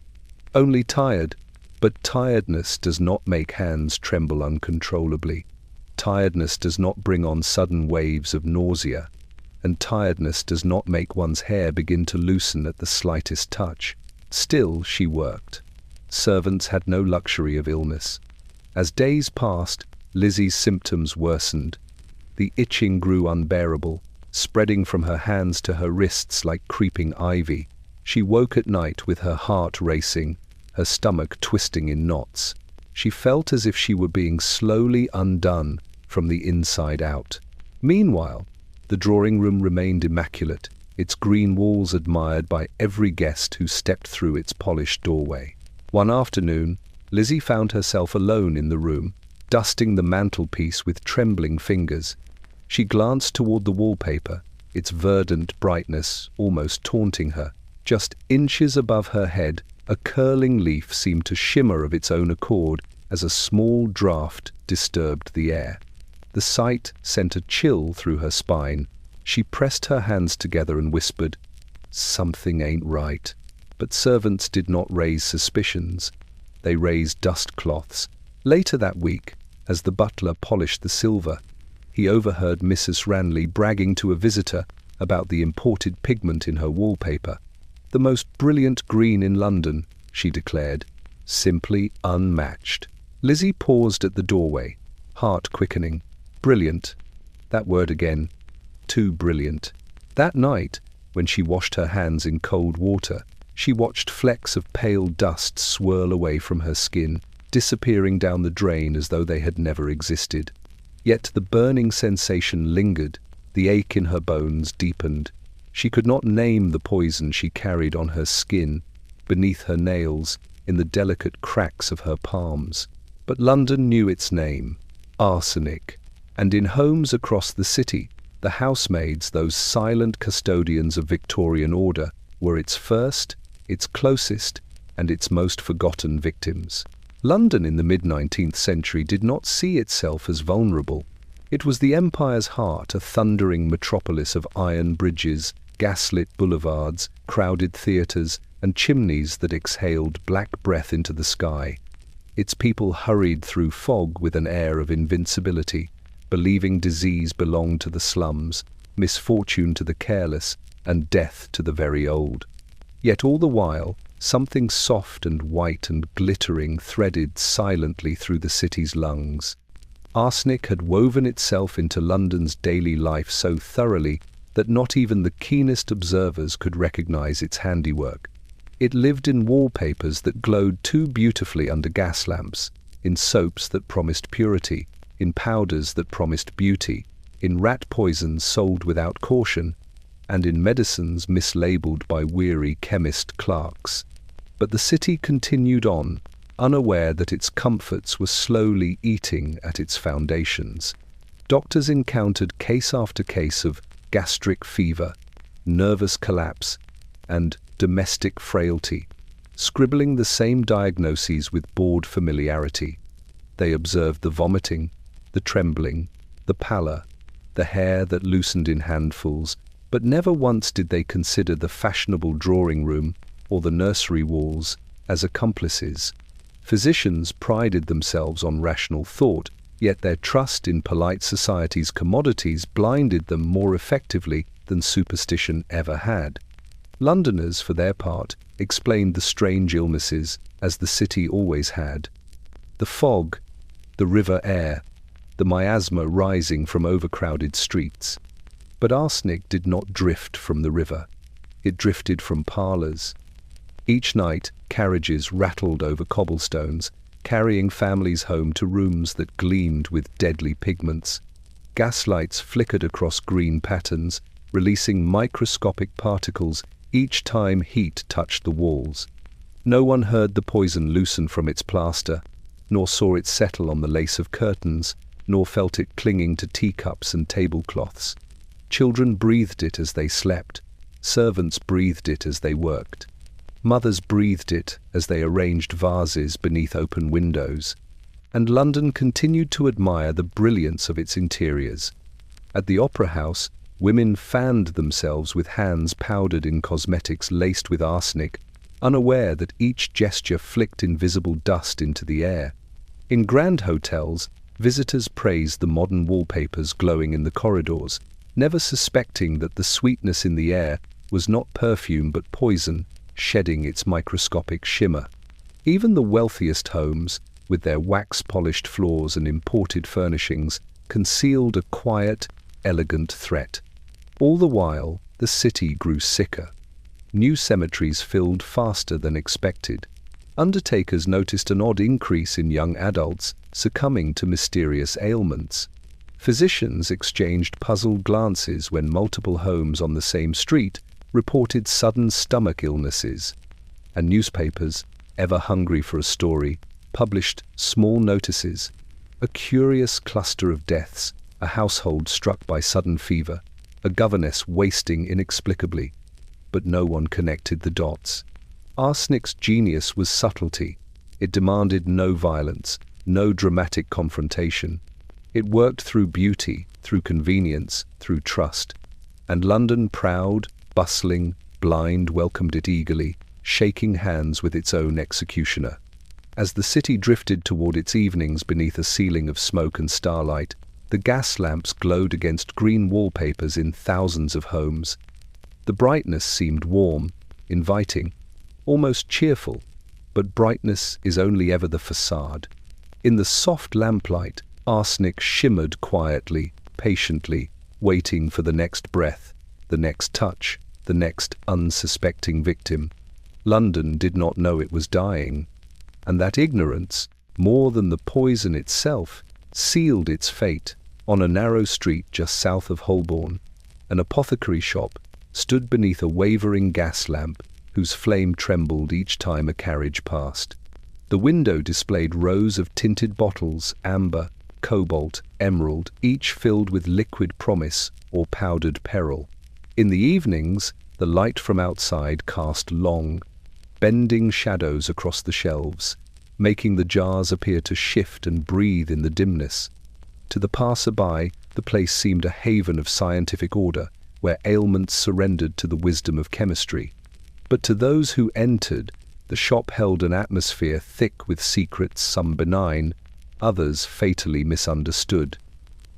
"Only tired, but tiredness does not make hands tremble uncontrollably. Tiredness does not bring on sudden waves of nausea, and tiredness does not make one's hair begin to loosen at the slightest touch." Still, she worked. Servants had no luxury of illness. As days passed, Lizzie's symptoms worsened. The itching grew unbearable, spreading from her hands to her wrists like creeping ivy. She woke at night with her heart racing, her stomach twisting in knots. She felt as if she were being slowly undone from the inside out. Meanwhile, the drawing room remained immaculate, its green walls admired by every guest who stepped through its polished doorway. One afternoon, Lizzie found herself alone in the room, dusting the mantelpiece with trembling fingers. She glanced toward the wallpaper, its verdant brightness almost taunting her. Just inches above her head, a curling leaf seemed to shimmer of its own accord as a small draught disturbed the air. The sight sent a chill through her spine. She pressed her hands together and whispered, "Something ain't right." But servants did not raise suspicions. They raised dust cloths. Later that week, as the butler polished the silver, he overheard Mrs. Ranley bragging to a visitor about the imported pigment in her wallpaper. "The most brilliant green in London," she declared, "simply unmatched." Lizzie paused at the doorway, heart quickening. Brilliant. That word again. Too brilliant. That night, when she washed her hands in cold water, she watched flecks of pale dust swirl away from her skin, disappearing down the drain as though they had never existed. Yet the burning sensation lingered, the ache in her bones deepened. She could not name the poison she carried on her skin, beneath her nails, in the delicate cracks of her palms. But London knew its name, arsenic, and in homes across the city, the housemaids, those silent custodians of Victorian order, were its first, its closest, and its most forgotten victims. London in the mid-19th century did not see itself as vulnerable. It was the empire's heart, a thundering metropolis of iron bridges, gaslit boulevards, crowded theatres, and chimneys that exhaled black breath into the sky. Its people hurried through fog with an air of invincibility, believing disease belonged to the slums, misfortune to the careless, and death to the very old. Yet all the while, something soft and white and glittering threaded silently through the city's lungs. Arsenic had woven itself into London's daily life so thoroughly that not even the keenest observers could recognize its handiwork. It lived in wallpapers that glowed too beautifully under gas lamps, in soaps that promised purity, in powders that promised beauty, in rat poisons sold without caution, and in medicines mislabeled by weary chemist clerks. But the city continued on, unaware that its comforts were slowly eating at its foundations. Doctors encountered case after case of gastric fever, nervous collapse, and domestic frailty, scribbling the same diagnoses with bored familiarity. They observed the vomiting, the trembling, the pallor, the hair that loosened in handfuls, but never once did they consider the fashionable drawing room or the nursery walls as accomplices. Physicians prided themselves on rational thought, yet their trust in polite society's commodities blinded them more effectively than superstition ever had. Londoners, for their part, explained the strange illnesses as the city always had. The fog, the river air, the miasma rising from overcrowded streets. But arsenic did not drift from the river. It drifted from parlours. Each night, carriages rattled over cobblestones, carrying families home to rooms that gleamed with deadly pigments. Gaslights flickered across green patterns, releasing microscopic particles each time heat touched the walls. No one heard the poison loosen from its plaster, nor saw it settle on the lace of curtains, nor felt it clinging to teacups and tablecloths. Children breathed it as they slept. Servants breathed it as they worked. Mothers breathed it as they arranged vases beneath open windows. And London continued to admire the brilliance of its interiors. At the Opera House, women fanned themselves with hands powdered in cosmetics laced with arsenic, unaware that each gesture flicked invisible dust into the air. In grand hotels, visitors praised the modern wallpapers glowing in the corridors, never suspecting that the sweetness in the air was not perfume but poison, shedding its microscopic shimmer. Even the wealthiest homes, with their wax-polished floors and imported furnishings, concealed a quiet, elegant threat. All the while, the city grew sicker. New cemeteries filled faster than expected. Undertakers noticed an odd increase in young adults succumbing to mysterious ailments. Physicians exchanged puzzled glances when multiple homes on the same street reported sudden stomach illnesses. And newspapers, ever hungry for a story, published small notices. A curious cluster of deaths, a household struck by sudden fever, a governess wasting inexplicably. But no one connected the dots. Arsenic's genius was subtlety. It demanded no violence, no dramatic confrontation. It worked through beauty, through convenience, through trust. And London, proud, bustling, blind, welcomed it eagerly, shaking hands with its own executioner. As the city drifted toward its evenings beneath a ceiling of smoke and starlight, the gas lamps glowed against green wallpapers in thousands of homes. The brightness seemed warm, inviting, almost cheerful, but brightness is only ever the façade. In the soft lamplight, arsenic shimmered quietly, patiently, waiting for the next breath, the next touch, the next unsuspecting victim. London did not know it was dying, and that ignorance, more than the poison itself, sealed its fate. On a narrow street just south of Holborn, an apothecary shop stood beneath a wavering gas lamp whose flame trembled each time a carriage passed. The window displayed rows of tinted bottles, amber, cobalt, emerald, each filled with liquid promise or powdered peril. In the evenings, the light from outside cast long, bending shadows across the shelves, making the jars appear to shift and breathe in the dimness. To the passer-by, the place seemed a haven of scientific order, where ailments surrendered to the wisdom of chemistry. But to those who entered, the shop held an atmosphere thick with secrets, some benign, others fatally misunderstood.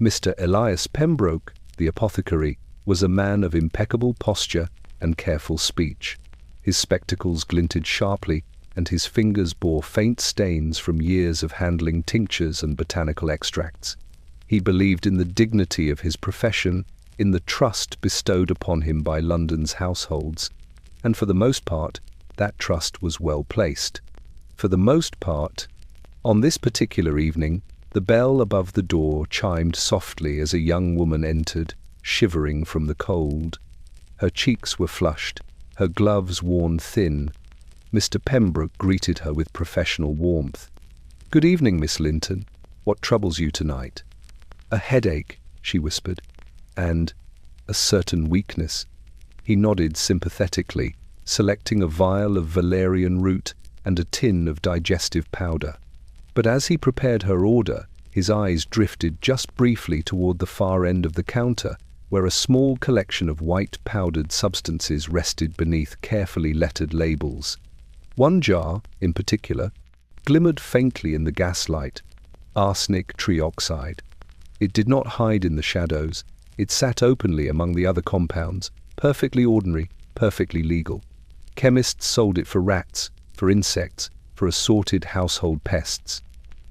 Mr. Elias Pembroke, the apothecary, was a man of impeccable posture and careful speech. His spectacles glinted sharply, and his fingers bore faint stains from years of handling tinctures and botanical extracts. He believed in the dignity of his profession, in the trust bestowed upon him by London's households, and for the most part, that trust was well placed. For the most part, on this particular evening, the bell above the door chimed softly as a young woman entered, shivering from the cold. Her cheeks were flushed, her gloves worn thin. Mr. Pembroke greeted her with professional warmth. "Good evening, Miss Linton. What troubles you tonight?" "A headache," she whispered, "and a certain weakness." He nodded sympathetically, selecting a vial of valerian root and a tin of digestive powder. But as he prepared her order, his eyes drifted just briefly toward the far end of the counter, where a small collection of white powdered substances rested beneath carefully lettered labels. One jar, in particular, glimmered faintly in the gaslight: arsenic trioxide. It did not hide in the shadows. It sat openly among the other compounds, perfectly ordinary, perfectly legal. Chemists sold it for rats, for insects, for assorted household pests.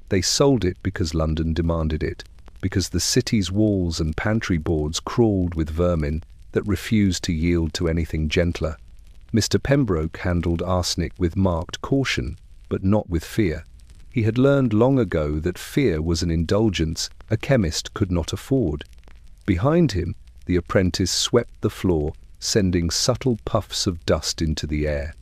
They sold it because London demanded it, because the city's walls and pantry boards crawled with vermin that refused to yield to anything gentler. Mr. Pembroke handled arsenic with marked caution, but not with fear. He had learned long ago that fear was an indulgence a chemist could not afford. Behind him, the apprentice swept the floor, sending subtle puffs of dust into the air.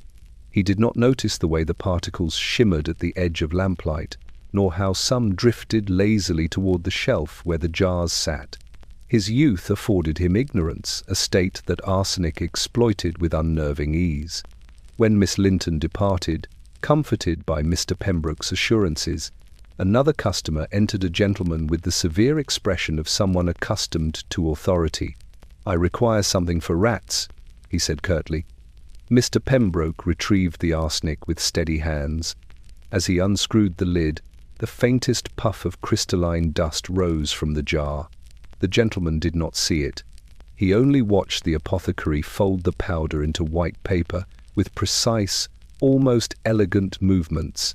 He did not notice the way the particles shimmered at the edge of lamplight, nor how some drifted lazily toward the shelf where the jars sat. His youth afforded him ignorance, a state that arsenic exploited with unnerving ease. When Miss Linton departed, comforted by Mr. Pembroke's assurances, another customer entered, a gentleman with the severe expression of someone accustomed to authority. "I require something for rats," he said curtly. Mr. Pembroke retrieved the arsenic with steady hands. As he unscrewed the lid, the faintest puff of crystalline dust rose from the jar. The gentleman did not see it. He only watched the apothecary fold the powder into white paper with precise, almost elegant movements.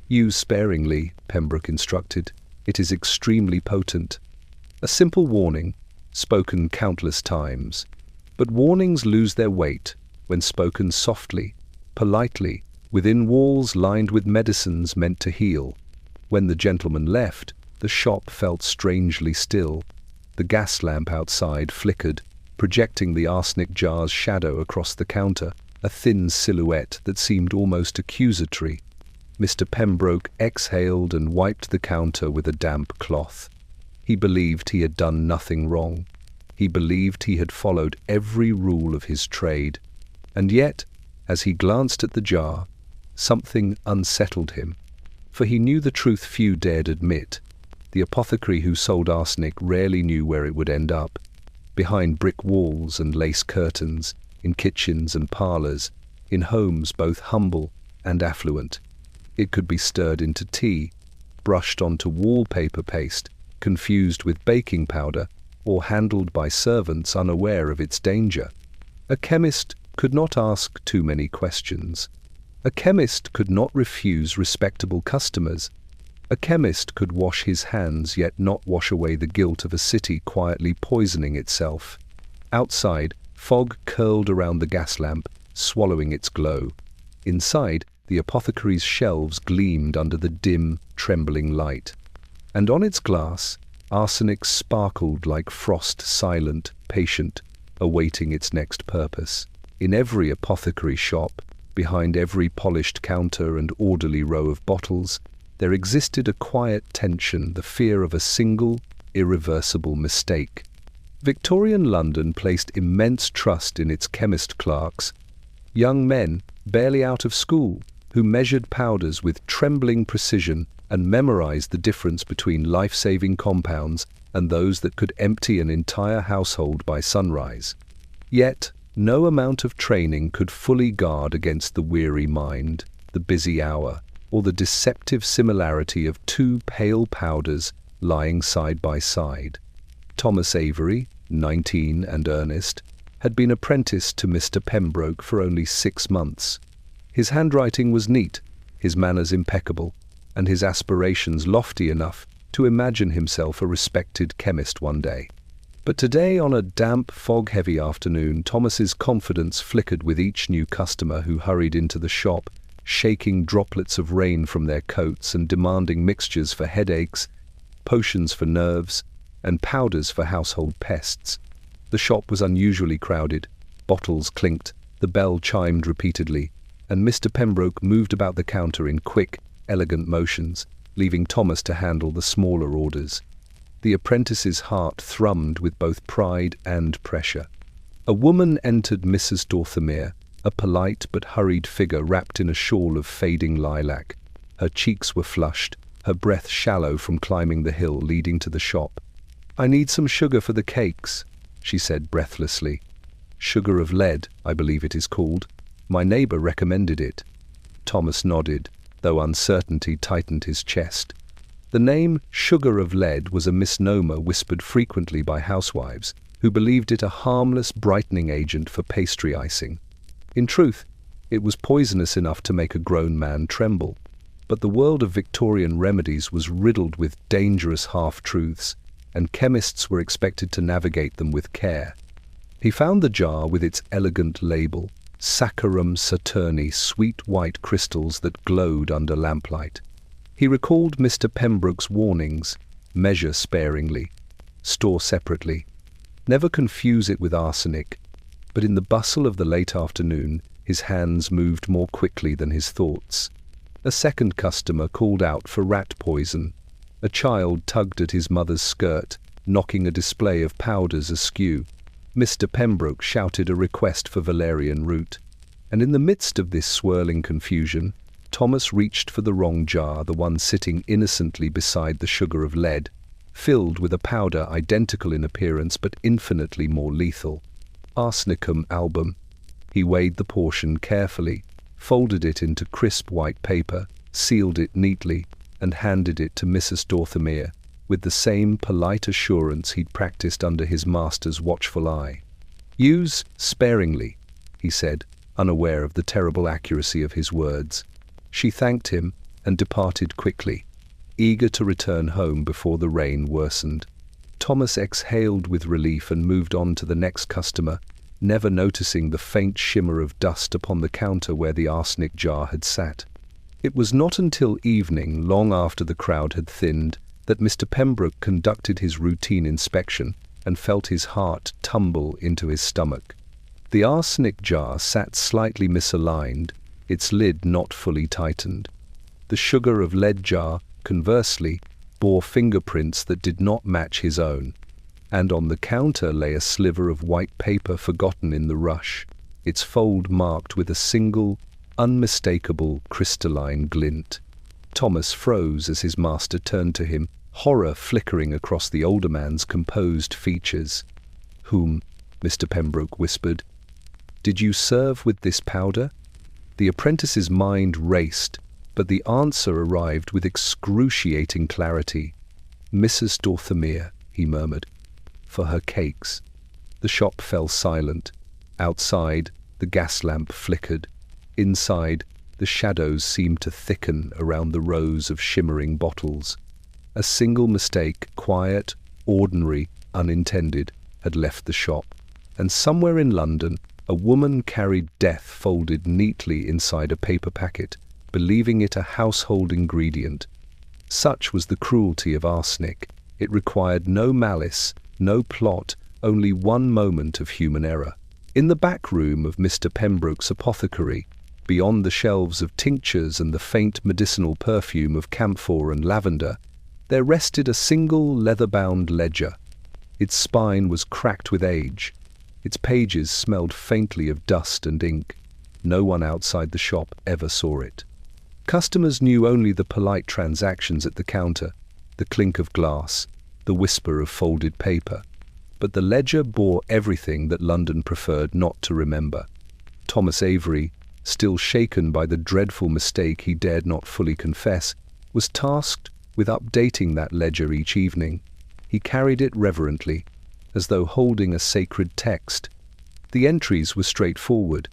"Use sparingly," Pembroke instructed. "It is extremely potent." A simple warning, spoken countless times. But warnings lose their weight when spoken softly, politely, within walls lined with medicines meant to heal. When the gentleman left, the shop felt strangely still. The gas lamp outside flickered, projecting the arsenic jar's shadow across the counter, a thin silhouette that seemed almost accusatory. Mr. Pembroke exhaled and wiped the counter with a damp cloth. He believed he had done nothing wrong. He believed he had followed every rule of his trade. And yet, as he glanced at the jar, something unsettled him. For he knew the truth few dared admit. The apothecary who sold arsenic rarely knew where it would end up. Behind brick walls and lace curtains, in kitchens and parlours, in homes both humble and affluent. It could be stirred into tea, brushed onto wallpaper paste, confused with baking powder, or handled by servants unaware of its danger. A chemist could not ask too many questions. A chemist could not refuse respectable customers. A chemist could wash his hands yet not wash away the guilt of a city quietly poisoning itself. Outside, fog curled around the gas lamp, swallowing its glow. Inside, the apothecary's shelves gleamed under the dim, trembling light. And on its glass, arsenic sparkled like frost, silent, patient, awaiting its next purpose. In every apothecary shop, behind every polished counter and orderly row of bottles, there existed a quiet tension, the fear of a single, irreversible mistake. Victorian London placed immense trust in its chemist clerks, young men barely out of school, who measured powders with trembling precision and memorized the difference between life-saving compounds and those that could empty an entire household by sunrise. Yet, no amount of training could fully guard against the weary mind, the busy hour, or the deceptive similarity of two pale powders lying side by side. Thomas Avery, 19 and earnest, had been apprenticed to Mr. Pembroke for only 6 months. His handwriting was neat, his manners impeccable, and his aspirations lofty enough to imagine himself a respected chemist one day. But today, on a damp, fog-heavy afternoon, Thomas's confidence flickered with each new customer who hurried into the shop, shaking droplets of rain from their coats and demanding mixtures for headaches, potions for nerves, and powders for household pests. The shop was unusually crowded. Bottles clinked, the bell chimed repeatedly, and Mr. Pembroke moved about the counter in quick, elegant motions, leaving Thomas to handle the smaller orders. The apprentice's heart thrummed with both pride and pressure. A woman entered Mrs. Dorthamere, a polite but hurried figure wrapped in a shawl of fading lilac. Her cheeks were flushed, her breath shallow from climbing the hill leading to the shop. "I need some sugar for the cakes," she said breathlessly. "Sugar of lead, I believe it is called. My neighbor recommended it." Thomas nodded, though uncertainty tightened his chest. The name sugar of lead was a misnomer whispered frequently by housewives, who believed it a harmless brightening agent for pastry icing. In truth, it was poisonous enough to make a grown man tremble. But the world of Victorian remedies was riddled with dangerous half-truths, and chemists were expected to navigate them with care. He found the jar with its elegant label, Saccharum Saturni, sweet white crystals that glowed under lamplight. He recalled Mr. Pembroke's warnings: measure sparingly, store separately, never confuse it with arsenic. But in the bustle of the late afternoon, his hands moved more quickly than his thoughts. A second customer called out for rat poison. A child tugged at his mother's skirt, knocking a display of powders askew. Mr. Pembroke shouted a request for valerian root. And in the midst of this swirling confusion, Thomas reached for the wrong jar, the one sitting innocently beside the sugar of lead, filled with a powder identical in appearance but infinitely more lethal. Arsenicum album. He weighed the portion carefully, folded it into crisp white paper, sealed it neatly, and handed it to Mrs. Dorthamere, with the same polite assurance he'd practiced under his master's watchful eye. "Use sparingly," he said, unaware of the terrible accuracy of his words. She thanked him and departed quickly, eager to return home before the rain worsened. Thomas exhaled with relief and moved on to the next customer, never noticing the faint shimmer of dust upon the counter where the arsenic jar had sat. It was not until evening, long after the crowd had thinned, that Mr. Pembroke conducted his routine inspection and felt his heart tumble into his stomach. The arsenic jar sat slightly misaligned, its lid not fully tightened. The sugar of lead jar, conversely, bore fingerprints that did not match his own, and on the counter lay a sliver of white paper forgotten in the rush, its fold marked with a single, unmistakable crystalline glint. Thomas froze as his master turned to him, horror flickering across the older man's composed features. "Whom?" Mr. Pembroke whispered. "Did you serve with this powder?" The apprentice's mind raced, but the answer arrived with excruciating clarity. "Mrs. Dorthamere," he murmured, "for her cakes." The shop fell silent. Outside, the gas lamp flickered. Inside, the shadows seemed to thicken around the rows of shimmering bottles. A single mistake, quiet, ordinary, unintended, had left the shop, and somewhere in London, a woman carried death folded neatly inside a paper packet, believing it a household ingredient. Such was the cruelty of arsenic. It required no malice, no plot, only one moment of human error. In the back room of Mr. Pembroke's apothecary, beyond the shelves of tinctures and the faint medicinal perfume of camphor and lavender, there rested a single leather-bound ledger. Its spine was cracked with age. Its pages smelled faintly of dust and ink. No one outside the shop ever saw it. Customers knew only the polite transactions at the counter, the clink of glass, the whisper of folded paper. But the ledger bore everything that London preferred not to remember. Thomas Avery, still shaken by the dreadful mistake he dared not fully confess, was tasked with updating that ledger each evening. He carried it reverently, as though holding a sacred text. The entries were straightforward: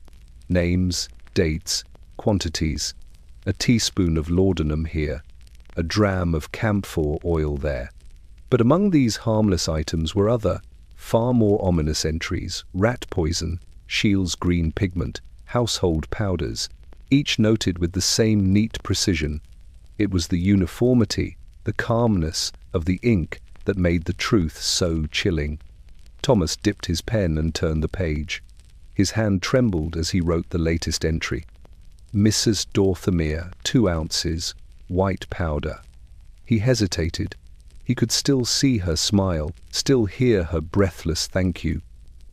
names, dates, quantities. A teaspoon of laudanum here, a dram of camphor oil there. But among these harmless items were other, far more ominous entries: rat poison, Scheele's green pigment, household powders, each noted with the same neat precision. It was the uniformity, the calmness of the ink that made the truth so chilling. Thomas dipped his pen and turned the page. His hand trembled as he wrote the latest entry. Mrs. Dorthamere, 2 ounces, white powder. He hesitated. He could still see her smile, still hear her breathless thank you.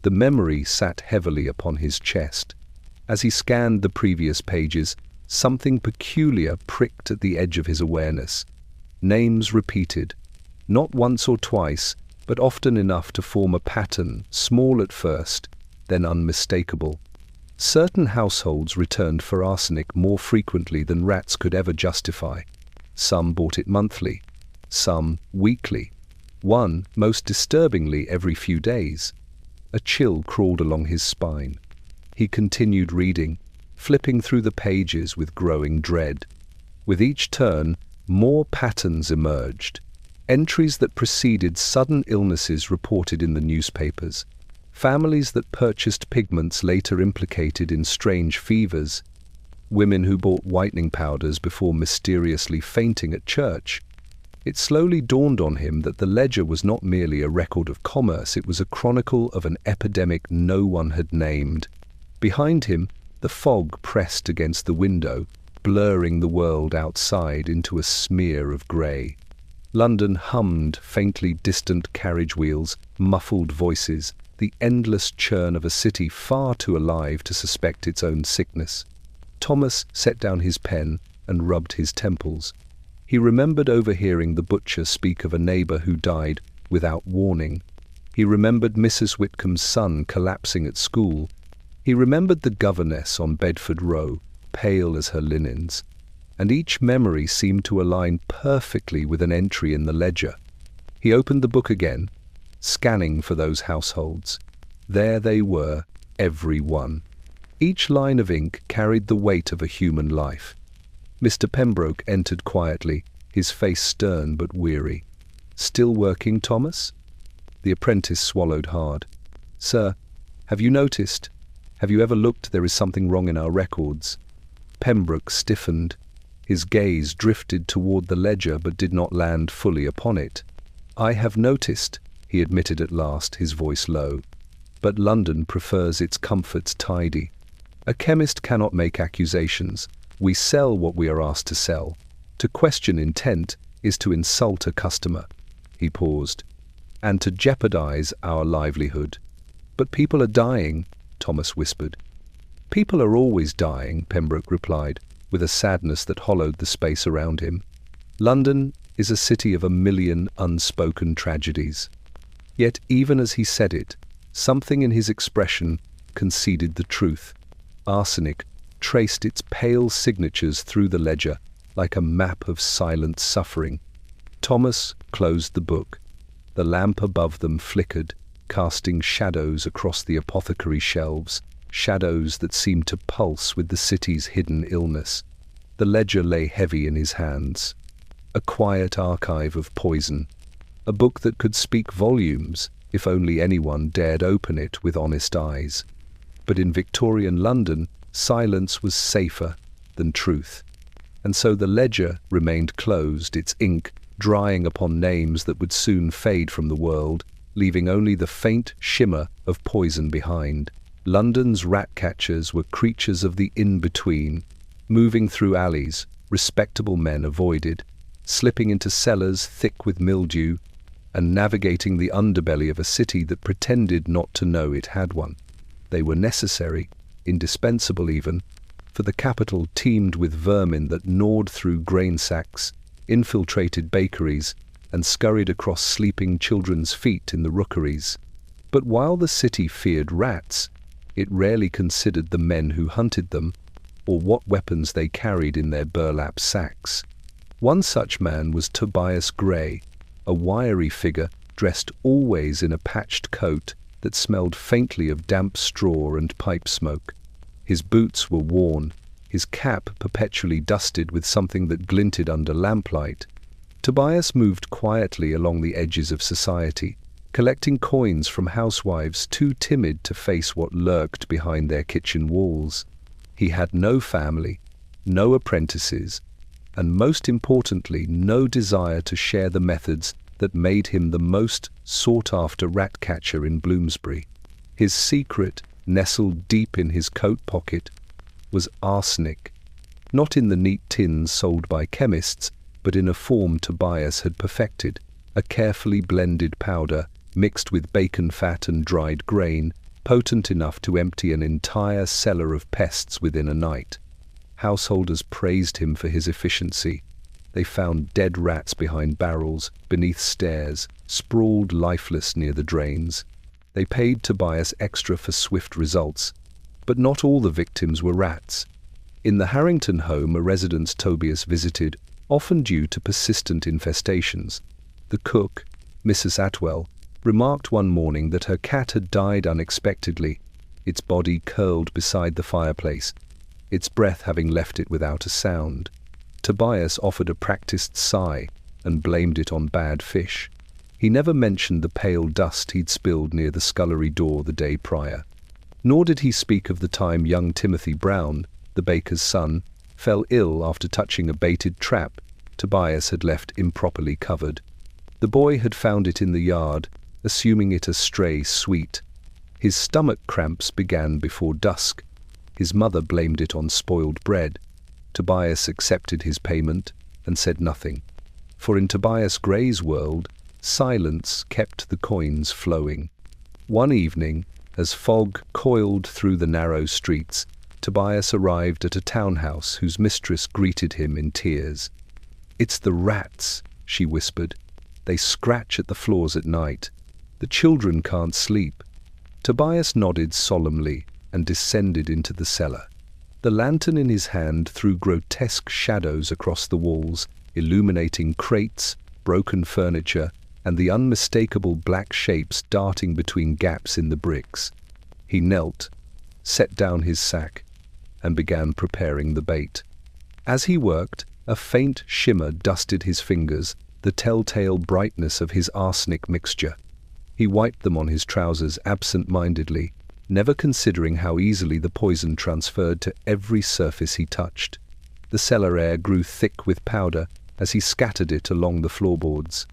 The memory sat heavily upon his chest. As he scanned the previous pages, something peculiar pricked at the edge of his awareness. Names repeated, not once or twice, but often enough to form a pattern, small at first, then unmistakable. Certain households returned for arsenic more frequently than rats could ever justify. Some bought it monthly, some weekly, one, most disturbingly, every few days. A chill crawled along his spine. He continued reading, flipping through the pages with growing dread. With each turn, more patterns emerged. Entries that preceded sudden illnesses reported in the newspapers. Families that purchased pigments later implicated in strange fevers. Women who bought whitening powders before mysteriously fainting at church. It slowly dawned on him that the ledger was not merely a record of commerce, it was a chronicle of an epidemic no one had named. Behind him, the fog pressed against the window, blurring the world outside into a smear of grey. London hummed faintly distant carriage wheels, muffled voices, the endless churn of a city far too alive to suspect its own sickness. Thomas set down his pen and rubbed his temples. He remembered overhearing the butcher speak of a neighbour who died without warning. He remembered Mrs. Whitcomb's son collapsing at school. He remembered the governess on Bedford Row, pale as her linens. And each memory seemed to align perfectly with an entry in the ledger. He opened the book again, scanning for those households. There they were, every one. Each line of ink carried the weight of a human life. Mr. Pembroke entered quietly, his face stern but weary. "Still working, Thomas?" The apprentice swallowed hard. "Sir, have you noticed? Have you ever looked? There is something wrong in our records." Pembroke stiffened. His gaze drifted toward the ledger but did not land fully upon it. "I have noticed," he admitted at last, his voice low. "But London prefers its comforts tidy. A chemist cannot make accusations. We sell what we are asked to sell. To question intent is to insult a customer." He paused. "And to jeopardize our livelihood." "But people are dying," Thomas whispered. "People are always dying," Pembroke replied, with a sadness that hollowed the space around him. "London is a city of 1,000,000 unspoken tragedies." Yet even as he said it, something in his expression conceded the truth. Arsenic traced its pale signatures through the ledger like a map of silent suffering. Thomas closed the book. The lamp above them flickered, casting shadows across the apothecary shelves, shadows that seemed to pulse with the city's hidden illness. The ledger lay heavy in his hands. A quiet archive of poison. A book that could speak volumes if only anyone dared open it with honest eyes. But in Victorian London, silence was safer than truth. And so the ledger remained closed, its ink drying upon names that would soon fade from the world, leaving only the faint shimmer of poison behind. London's rat-catchers were creatures of the in-between, moving through alleys respectable men avoided, slipping into cellars thick with mildew, and navigating the underbelly of a city that pretended not to know it had one. They were necessary, indispensable even, for the capital teemed with vermin that gnawed through grain sacks, infiltrated bakeries, and scurried across sleeping children's feet in the rookeries. But while the city feared rats, it rarely considered the men who hunted them, or what weapons they carried in their burlap sacks. One such man was Tobias Gray, a wiry figure dressed always in a patched coat that smelled faintly of damp straw and pipe smoke. His boots were worn, his cap perpetually dusted with something that glinted under lamplight. Tobias moved quietly along the edges of society, collecting coins from housewives too timid to face what lurked behind their kitchen walls. He had no family, no apprentices, and most importantly, no desire to share the methods that made him the most sought-after rat catcher in Bloomsbury. His secret, nestled deep in his coat pocket, was arsenic, not in the neat tins sold by chemists, but in a form Tobias had perfected, a carefully blended powder mixed with bacon fat and dried grain, potent enough to empty an entire cellar of pests within a night. Householders praised him for his efficiency. They found dead rats behind barrels, beneath stairs, sprawled lifeless near the drains. They paid Tobias extra for swift results, but not all the victims were rats. In the Harrington home a residence Tobias visited, often due to persistent infestations, the cook, Mrs. Atwell, remarked one morning that her cat had died unexpectedly, its body curled beside the fireplace, its breath having left it without a sound. Tobias offered a practiced sigh and blamed it on bad fish. He never mentioned the pale dust he'd spilled near the scullery door the day prior. Nor did he speak of the time young Timothy Brown, the baker's son, fell ill after touching a baited trap Tobias had left improperly covered. The boy had found it in the yard, assuming it a stray sweet. His stomach cramps began before dusk. His mother blamed it on spoiled bread. Tobias accepted his payment and said nothing. For in Tobias Gray's world, silence kept the coins flowing. One evening, as fog coiled through the narrow streets, Tobias arrived at a townhouse whose mistress greeted him in tears. "It's the rats," she whispered. "They scratch at the floors at night. The children can't sleep." Tobias nodded solemnly and descended into the cellar. The lantern in his hand threw grotesque shadows across the walls, illuminating crates, broken furniture, and the unmistakable black shapes darting between gaps in the bricks. He knelt, set down his sack, and began preparing the bait. As he worked, a faint shimmer dusted his fingers, the telltale brightness of his arsenic mixture. He wiped them on his trousers absent-mindedly, never considering how easily the poison transferred to every surface he touched. The cellar air grew thick with powder as he scattered it along the floorboards.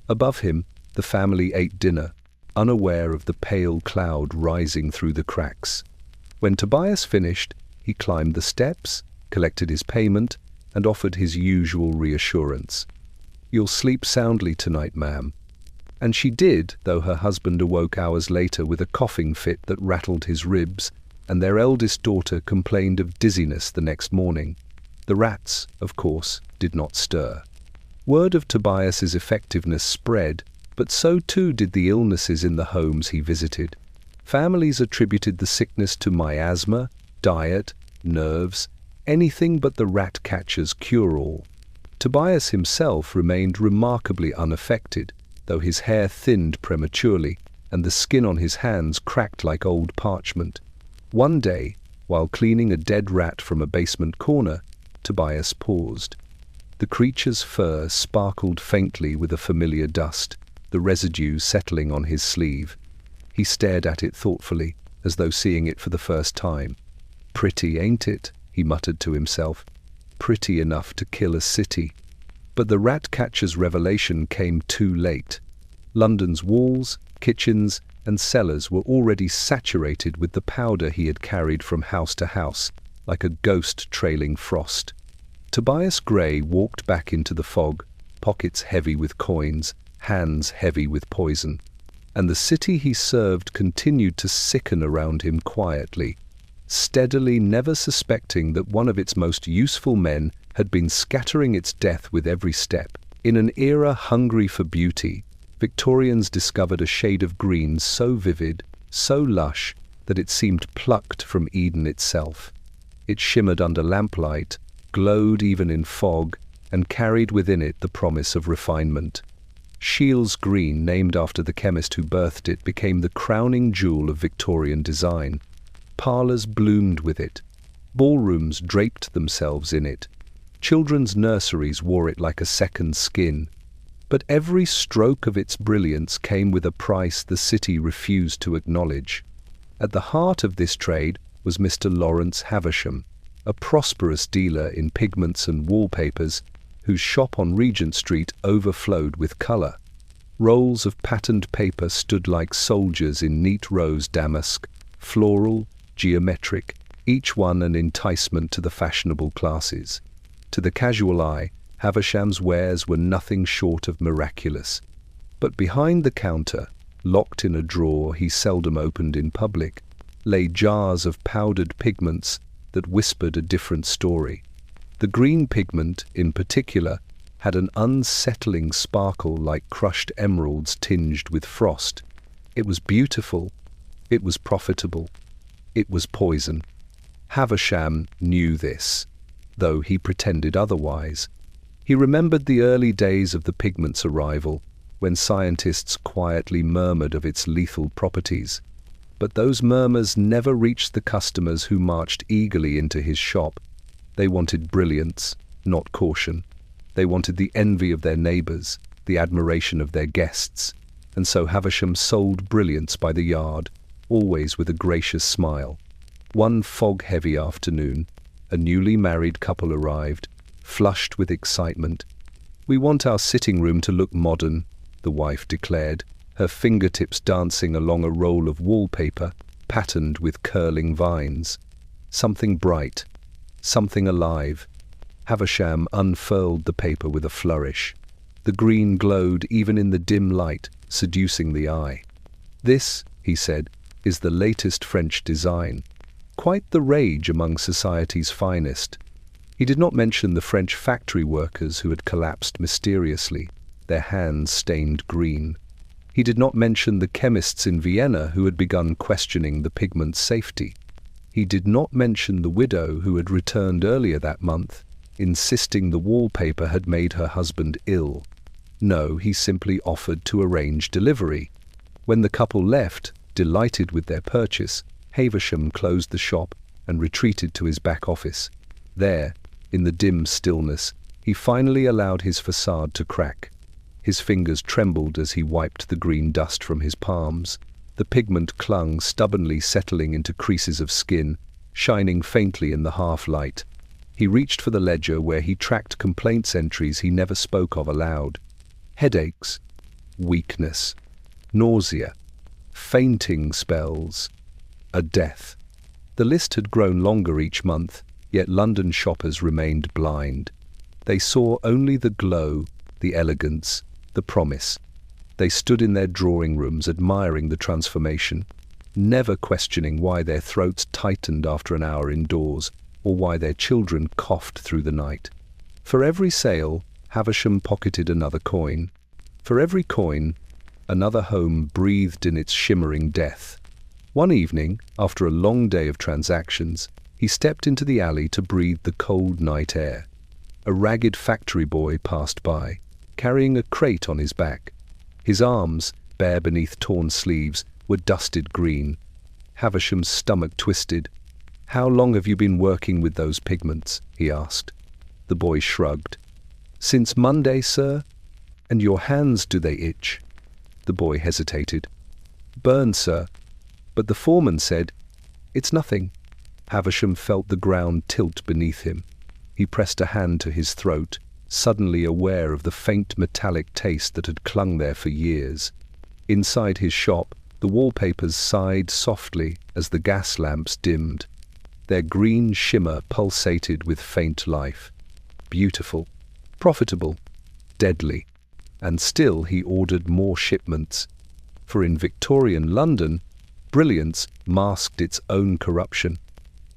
Above him, the family ate dinner, unaware of the pale cloud rising through the cracks. When Tobias finished, he climbed the steps, collected his payment, and offered his usual reassurance. "You'll sleep soundly tonight, ma'am." And she did, though her husband awoke hours later with a coughing fit that rattled his ribs, and their eldest daughter complained of dizziness the next morning. The rats, of course, did not stir. Word of Tobias's effectiveness spread, but so too did the illnesses in the homes he visited. Families attributed the sickness to miasma, diet, nerves, anything but the rat catcher's cure-all. Tobias himself remained remarkably unaffected, though his hair thinned prematurely and the skin on his hands cracked like old parchment. One day, while cleaning a dead rat from a basement corner, Tobias paused. The creature's fur sparkled faintly with a familiar dust, the residue settling on his sleeve. He stared at it thoughtfully, as though seeing it for the first time. "Pretty, ain't it?" he muttered to himself. "Pretty enough to kill a city." But the rat catcher's revelation came too late. London's walls, kitchens, and cellars were already saturated with the powder he had carried from house to house, like a ghost trailing frost. Tobias Gray walked back into the fog, pockets heavy with coins, hands heavy with poison. And the city he served continued to sicken around him quietly, steadily, never suspecting that one of its most useful men had been scattering its death with every step. In an era hungry for beauty, Victorians discovered a shade of green so vivid, so lush, that it seemed plucked from Eden itself. It shimmered under lamplight, glowed even in fog, and carried within it the promise of refinement. Shields Green, named after the chemist who birthed it, became the crowning jewel of Victorian design. Parlours bloomed with it. Ballrooms draped themselves in it. Children's nurseries wore it like a second skin. But every stroke of its brilliance came with a price the city refused to acknowledge. At the heart of this trade was Mr. Lawrence Havisham, a prosperous dealer in pigments and wallpapers, whose shop on Regent Street overflowed with colour. Rolls of patterned paper stood like soldiers in neat rows, damask, floral, geometric, each one an enticement to the fashionable classes. To the casual eye, Havisham's wares were nothing short of miraculous. But behind the counter, locked in a drawer he seldom opened in public, lay jars of powdered pigments that whispered a different story. The green pigment, in particular, had an unsettling sparkle like crushed emeralds tinged with frost. It was beautiful. It was profitable. It was poison. Havisham knew this, though he pretended otherwise. He remembered the early days of the pigment's arrival, when scientists quietly murmured of its lethal properties. But those murmurs never reached the customers who marched eagerly into his shop. They wanted brilliance, not caution. They wanted the envy of their neighbours, the admiration of their guests. And so Havisham sold brilliance by the yard, always with a gracious smile. One fog-heavy afternoon, a newly married couple arrived, flushed with excitement. "We want our sitting room to look modern," the wife declared, her fingertips dancing along a roll of wallpaper patterned with curling vines. Something bright, something alive. Havisham unfurled the paper with a flourish. The green glowed even in the dim light, seducing the eye. "This," he said, "is the latest French design. Quite the rage among society's finest." He did not mention the French factory workers who had collapsed mysteriously, their hands stained green. He did not mention the chemists in Vienna who had begun questioning the pigment's safety. He did not mention the widow who had returned earlier that month, insisting the wallpaper had made her husband ill. No, he simply offered to arrange delivery. When the couple left, delighted with their purchase, Havisham closed the shop and retreated to his back office. There, in the dim stillness, he finally allowed his façade to crack. His fingers trembled as he wiped the green dust from his palms. The pigment clung, stubbornly settling into creases of skin, shining faintly in the half-light. He reached for the ledger where he tracked complaints entries he never spoke of aloud. Headaches, weakness, nausea, fainting spells, a death. The list had grown longer each month, yet London shoppers remained blind. They saw only the glow, the elegance, the promise. They stood in their drawing rooms admiring the transformation, never questioning why their throats tightened after an hour indoors, or why their children coughed through the night. For every sale, Havisham pocketed another coin. For every coin, another home breathed in its shimmering death. One evening, after a long day of transactions, he stepped into the alley to breathe the cold night air. A ragged factory boy passed by, carrying a crate on his back. His arms, bare beneath torn sleeves, were dusted green. Havisham's stomach twisted. "How long have you been working with those pigments?" he asked. The boy shrugged. "Since Monday, sir." "And your hands, do they itch?" The boy hesitated. "Burn, sir." But the foreman said, "It's nothing." Havisham felt the ground tilt beneath him. He pressed a hand to his throat, suddenly aware of the faint metallic taste that had clung there for years. Inside his shop, the wallpapers sighed softly as the gas lamps dimmed. Their green shimmer pulsated with faint life. Beautiful, profitable, deadly. And still he ordered more shipments. For in Victorian London, brilliance masked its own corruption.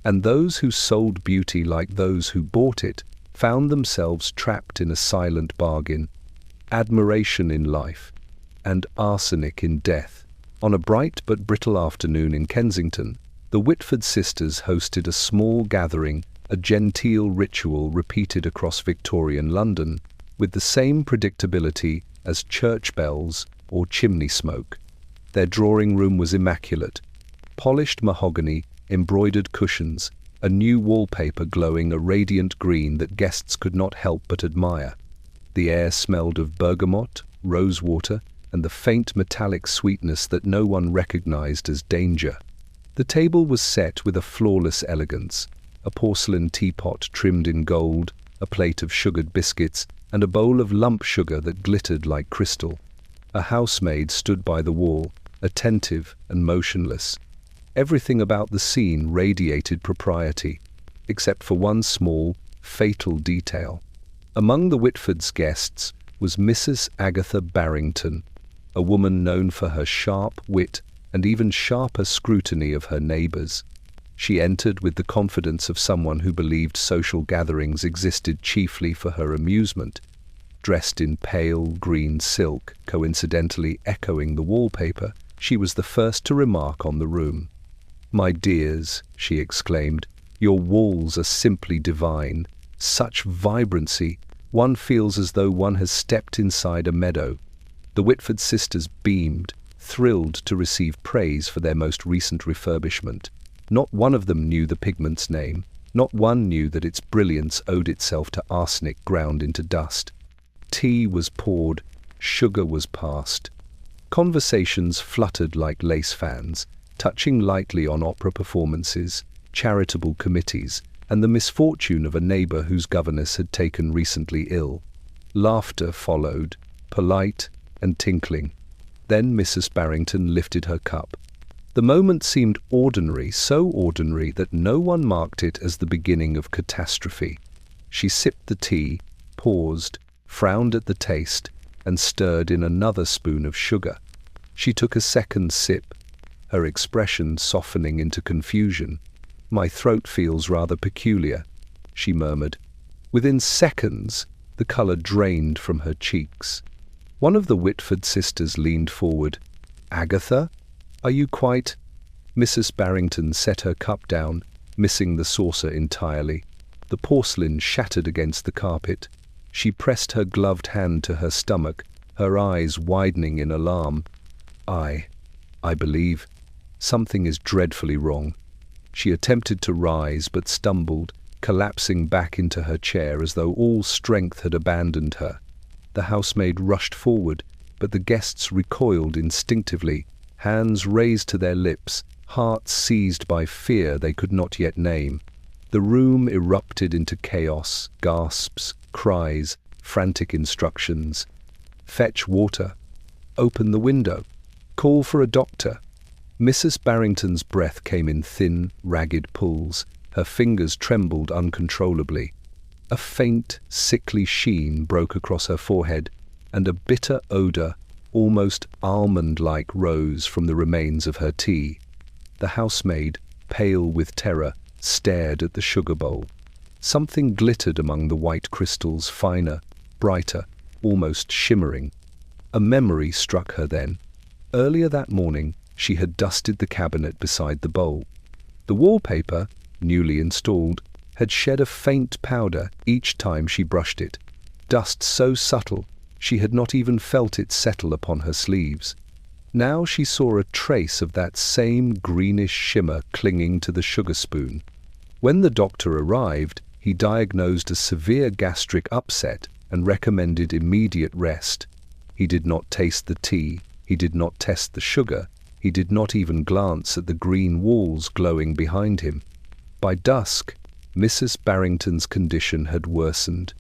And those who sold beauty like those who bought it found themselves trapped in a silent bargain. Admiration in life, and arsenic in death. On a bright but brittle afternoon in Kensington, the Whitford sisters hosted a small gathering, a genteel ritual repeated across Victorian London. with the same predictability as church bells or chimney smoke. Their drawing room was immaculate. Polished mahogany, embroidered cushions, a new wallpaper glowing a radiant green that guests could not help but admire. The air smelled of bergamot, rosewater, and the faint metallic sweetness that no one recognized as danger. The table was set with a flawless elegance, a porcelain teapot trimmed in gold, a plate of sugared biscuits, and a bowl of lump sugar that glittered like crystal. A housemaid stood by the wall, attentive and motionless. Everything about the scene radiated propriety, except for one small, fatal detail. Among the Whitfords' guests was Mrs. Agatha Barrington, a woman known for her sharp wit and even sharper scrutiny of her neighbours. She entered with the confidence of someone who believed social gatherings existed chiefly for her amusement. Dressed in pale green silk, coincidentally echoing the wallpaper, she was the first to remark on the room. "My dears," she exclaimed, "your walls are simply divine. Such vibrancy, one feels as though one has stepped inside a meadow." The Whitford sisters beamed, thrilled to receive praise for their most recent refurbishment. Not one of them knew the pigment's name. Not one knew that its brilliance owed itself to arsenic ground into dust. Tea was poured, sugar was passed. Conversations fluttered like lace fans, touching lightly on opera performances, charitable committees, and the misfortune of a neighbour whose governess had taken recently ill. Laughter followed, polite and tinkling. Then Mrs. Barrington lifted her cup. The moment seemed ordinary, so ordinary that no one marked it as the beginning of catastrophe. She sipped the tea, paused, frowned at the taste, and stirred in another spoon of sugar. She took a second sip, her expression softening into confusion. "My throat feels rather peculiar," she murmured. Within seconds, the colour drained from her cheeks. One of the Whitford sisters leaned forward. "Agatha, are you quite—" Mrs. Barrington set her cup down, missing the saucer entirely. The porcelain shattered against the carpet. She pressed her gloved hand to her stomach, her eyes widening in alarm. I believe something is dreadfully wrong." She attempted to rise but stumbled, collapsing back into her chair as though all strength had abandoned her. The housemaid rushed forward, but the guests recoiled instinctively, hands raised to their lips, hearts seized by fear they could not yet name. The room erupted into chaos, gasps, cries, frantic instructions. "Fetch water. Open the window. Call for a doctor." Mrs. Barrington's breath came in thin, ragged pulls. Her fingers trembled uncontrollably. A faint, sickly sheen broke across her forehead, and a bitter odour, almost almond-like, rose from the remains of her tea. The housemaid, pale with terror, stared at the sugar bowl. Something glittered among the white crystals, finer, brighter, almost shimmering. A memory struck her then. Earlier that morning, she had dusted the cabinet beside the bowl. The wallpaper, newly installed, had shed a faint powder each time she brushed it, dust so subtle she had not even felt it settle upon her sleeves. Now she saw a trace of that same greenish shimmer clinging to the sugar spoon. When the doctor arrived, he diagnosed a severe gastric upset and recommended immediate rest. He did not taste the tea, he did not test the sugar, he did not even glance at the green walls glowing behind him. By dusk, Mrs. Barrington's condition had worsened.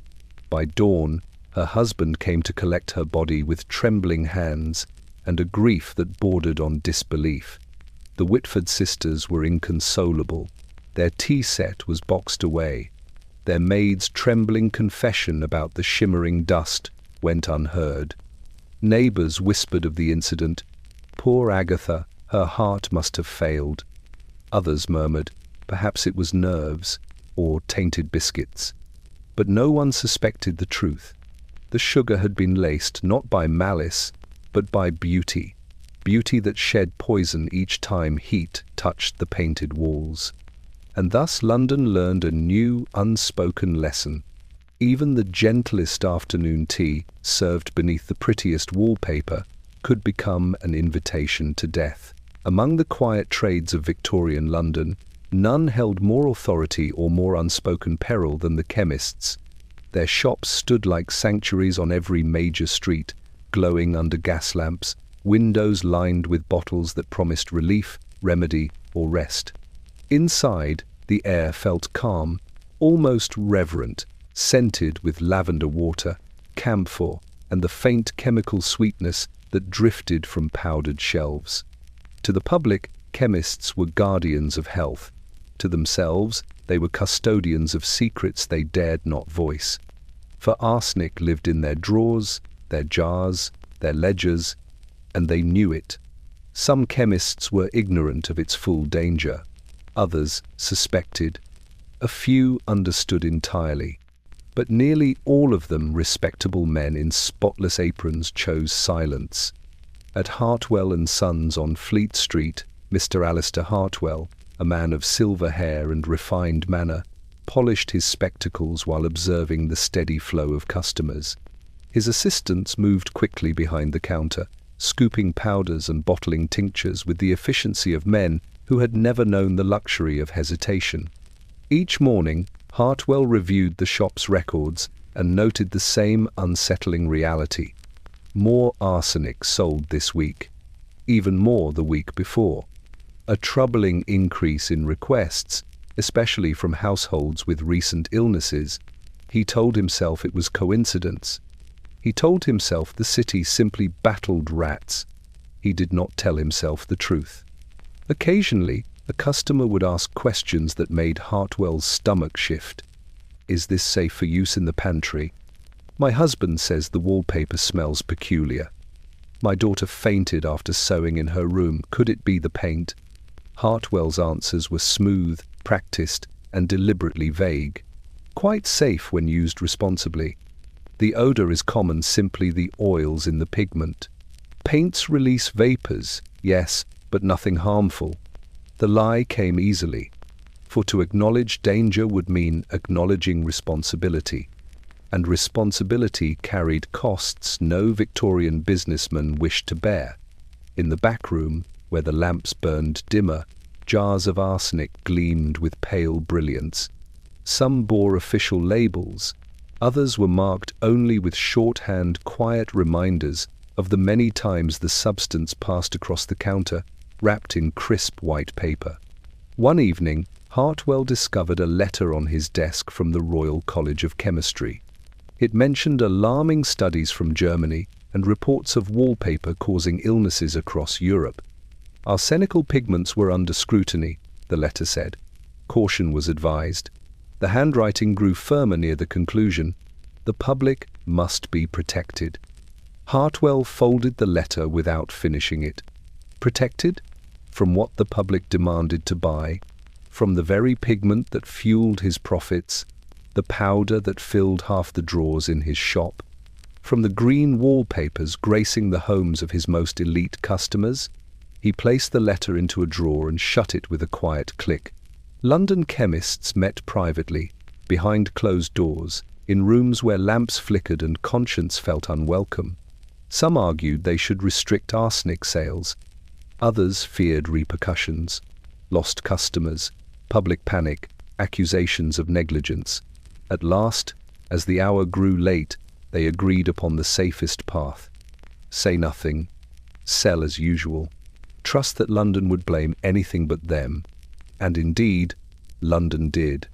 By dawn, her husband came to collect her body with trembling hands and a grief that bordered on disbelief. The Whitford sisters were inconsolable. Their tea set was boxed away. Their maid's trembling confession about the shimmering dust went unheard. Neighbours whispered of the incident. "Poor Agatha, her heart must have failed." Others murmured, perhaps it was nerves or tainted biscuits. But no one suspected the truth. The sugar had been laced not by malice, but by beauty, beauty that shed poison each time heat touched the painted walls. And thus London learned a new, unspoken lesson. Even the gentlest afternoon tea, served beneath the prettiest wallpaper, could become an invitation to death. Among the quiet trades of Victorian London, none held more authority or more unspoken peril than the chemists. Their shops stood like sanctuaries on every major street, glowing under gas lamps, windows lined with bottles that promised relief, remedy, or rest. Inside, the air felt calm, almost reverent, scented with lavender water, camphor, and the faint chemical sweetness that drifted from powdered shelves. To the public, chemists were guardians of health. To themselves, they were custodians of secrets they dared not voice. For arsenic lived in their drawers, their jars, their ledgers, and they knew it. Some chemists were ignorant of its full danger. Others suspected. A few understood entirely. But nearly all of them, respectable men in spotless aprons, chose silence. At Hartwell and Sons on Fleet Street, Mr. Alistair Hartwell, a man of silver hair and refined manner, polished his spectacles while observing the steady flow of customers. His assistants moved quickly behind the counter, scooping powders and bottling tinctures with the efficiency of men who had never known the luxury of hesitation. Each morning, Hartwell reviewed the shop's records and noted the same unsettling reality. More arsenic sold this week, even more the week before. A troubling increase in requests, especially from households with recent illnesses. He told himself it was coincidence. He told himself the city simply battled rats. He did not tell himself the truth. Occasionally, a customer would ask questions that made Hartwell's stomach shift. Is this safe for use in the pantry? My husband says the wallpaper smells peculiar. My daughter fainted after sewing in her room. Could it be the paint? Hartwell's answers were smooth, practiced, and deliberately vague. Quite safe when used responsibly. The odor is common, simply the oils in the pigment. Paints release vapors, yes, but nothing harmful. The lie came easily, for to acknowledge danger would mean acknowledging responsibility, and responsibility carried costs no Victorian businessman wished to bear. In the back room, where the lamps burned dimmer, jars of arsenic gleamed with pale brilliance. Some bore official labels, others were marked only with shorthand, quiet reminders of the many times the substance passed across the counter, wrapped in crisp white paper. One evening, Hartwell discovered a letter on his desk from the Royal College of Chemistry. It mentioned alarming studies from Germany and reports of wallpaper causing illnesses across Europe. Arsenical pigments were under scrutiny, the letter said. Caution was advised. The handwriting grew firmer near the conclusion. The public must be protected. Hartwell folded the letter without finishing it. Protected? From what the public demanded to buy? From the very pigment that fueled his profits? The powder that filled half the drawers in his shop? From the green wallpapers gracing the homes of his most elite customers? He placed the letter into a drawer and shut it with a quiet click. London chemists met privately, behind closed doors, in rooms where lamps flickered and conscience felt unwelcome. Some argued they should restrict arsenic sales. Others feared repercussions. Lost customers, public panic, accusations of negligence. At last, as the hour grew late, they agreed upon the safest path. Say nothing. Sell as usual. Trust that London would blame anything but them. And indeed, London did.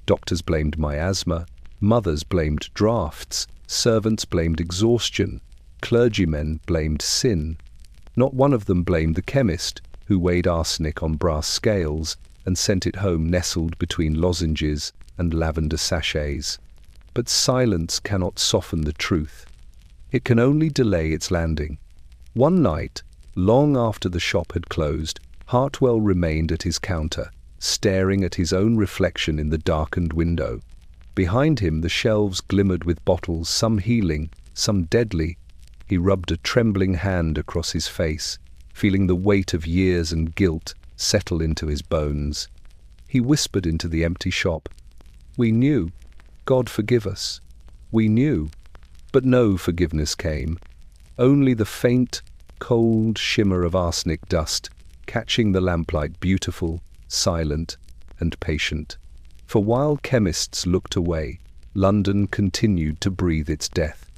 Doctors blamed miasma, mothers blamed drafts, servants blamed exhaustion, clergymen blamed sin. Not one of them blamed the chemist, who weighed arsenic on brass scales and sent it home nestled between lozenges and lavender sachets. But silence cannot soften the truth. It can only delay its landing. One night, long after the shop had closed, Hartwell remained at his counter, staring at his own reflection in the darkened window. Behind him the shelves glimmered with bottles, some healing, some deadly. He rubbed a trembling hand across his face, feeling the weight of years and guilt settle into his bones. He whispered into the empty shop, "We knew. God forgive us." We knew. But no forgiveness came. Only the faint, cold shimmer of arsenic dust, catching the lamplight beautiful, silent, and patient. For while chemists looked away, London continued to breathe its death.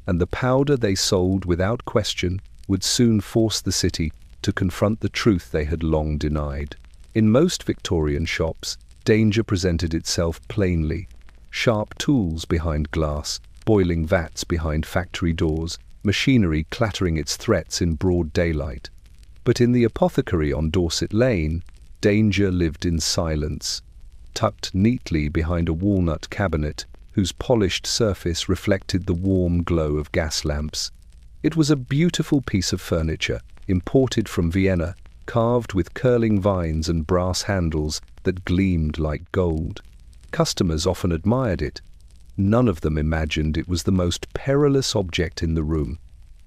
And the powder they sold without question would soon force the city to confront the truth they had long denied. In most Victorian shops, danger presented itself plainly. Sharp tools behind glass, boiling vats behind factory doors, machinery clattering its threats in broad daylight. But in the apothecary on Dorset Lane, danger lived in silence, tucked neatly behind a walnut cabinet whose polished surface reflected the warm glow of gas lamps. It was a beautiful piece of furniture, imported from Vienna, carved with curling vines and brass handles that gleamed like gold. Customers often admired it. None of them imagined it was the most perilous object in the room.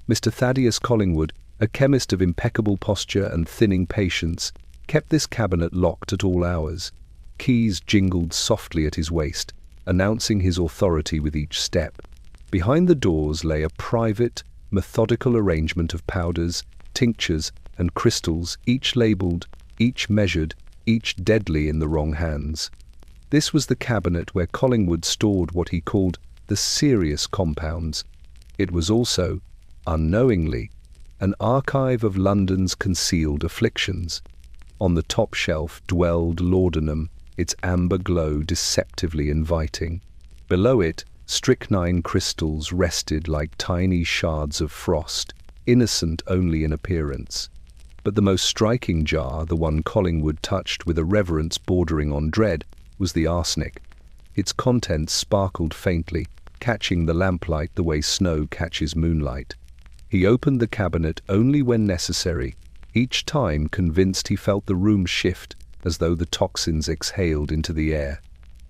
Mr. Thaddeus Collingwood, a chemist of impeccable posture and thinning patience, kept this cabinet locked at all hours. Keys jingled softly at his waist, announcing his authority with each step. Behind the doors lay a private, methodical arrangement of powders, tinctures, and crystals, each labelled, each measured, each deadly in the wrong hands. This was the cabinet where Collingwood stored what he called the serious compounds. It was also, unknowingly, an archive of London's concealed afflictions. On the top shelf dwelled laudanum, its amber glow deceptively inviting. Below it, strychnine crystals rested like tiny shards of frost, innocent only in appearance. But the most striking jar, the one Collingwood touched with a reverence bordering on dread, was the arsenic. Its contents sparkled faintly, catching the lamplight the way snow catches moonlight. He opened the cabinet only when necessary, each time convinced he felt the room shift as though the toxins exhaled into the air.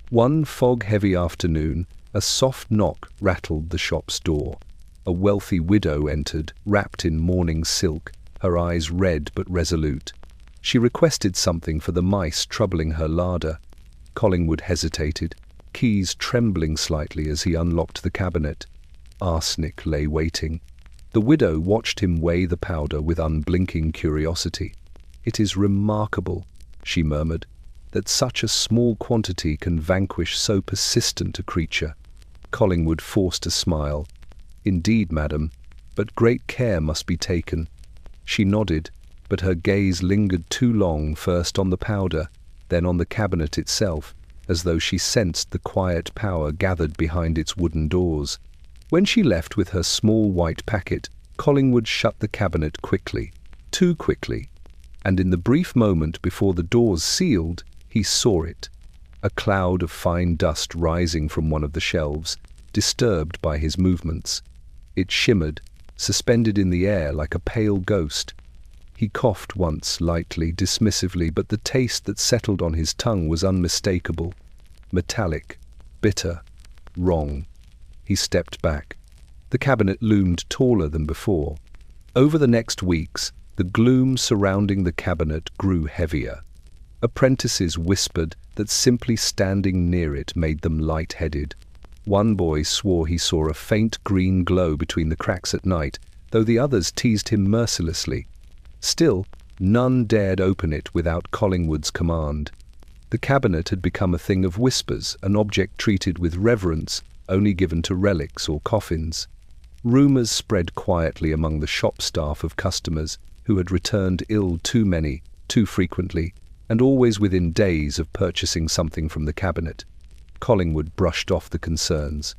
One fog-heavy afternoon, a soft knock rattled the shop's door. A wealthy widow entered, wrapped in mourning silk, her eyes red but resolute. She requested something for the mice troubling her larder. Collingwood hesitated, keys trembling slightly as he unlocked the cabinet. Arsenic lay waiting. The widow watched him weigh the powder with unblinking curiosity. "It is remarkable," she murmured, "that such a small quantity can vanquish so persistent a creature." Collingwood forced a smile. "Indeed, madam, but great care must be taken." She nodded, but her gaze lingered too long, first on the powder, then on the cabinet itself, as though she sensed the quiet power gathered behind its wooden doors. When she left with her small white packet, Collingwood shut the cabinet quickly, too quickly, and in the brief moment before the doors sealed, he saw it, a cloud of fine dust rising from one of the shelves, disturbed by his movements. It shimmered, suspended in the air like a pale ghost. He coughed once, lightly, dismissively, but the taste that settled on his tongue was unmistakable. Metallic, bitter, wrong. He stepped back. The cabinet loomed taller than before. Over the next weeks, the gloom surrounding the cabinet grew heavier. Apprentices whispered that simply standing near it made them light-headed. One boy swore he saw a faint green glow between the cracks at night, though the others teased him mercilessly. Still, none dared open it without Collingwood's command. The cabinet had become a thing of whispers, an object treated with reverence only given to relics or coffins. Rumours spread quietly among the shop staff of customers who had returned ill too frequently, and always within days of purchasing something from the cabinet. Collingwood brushed off the concerns.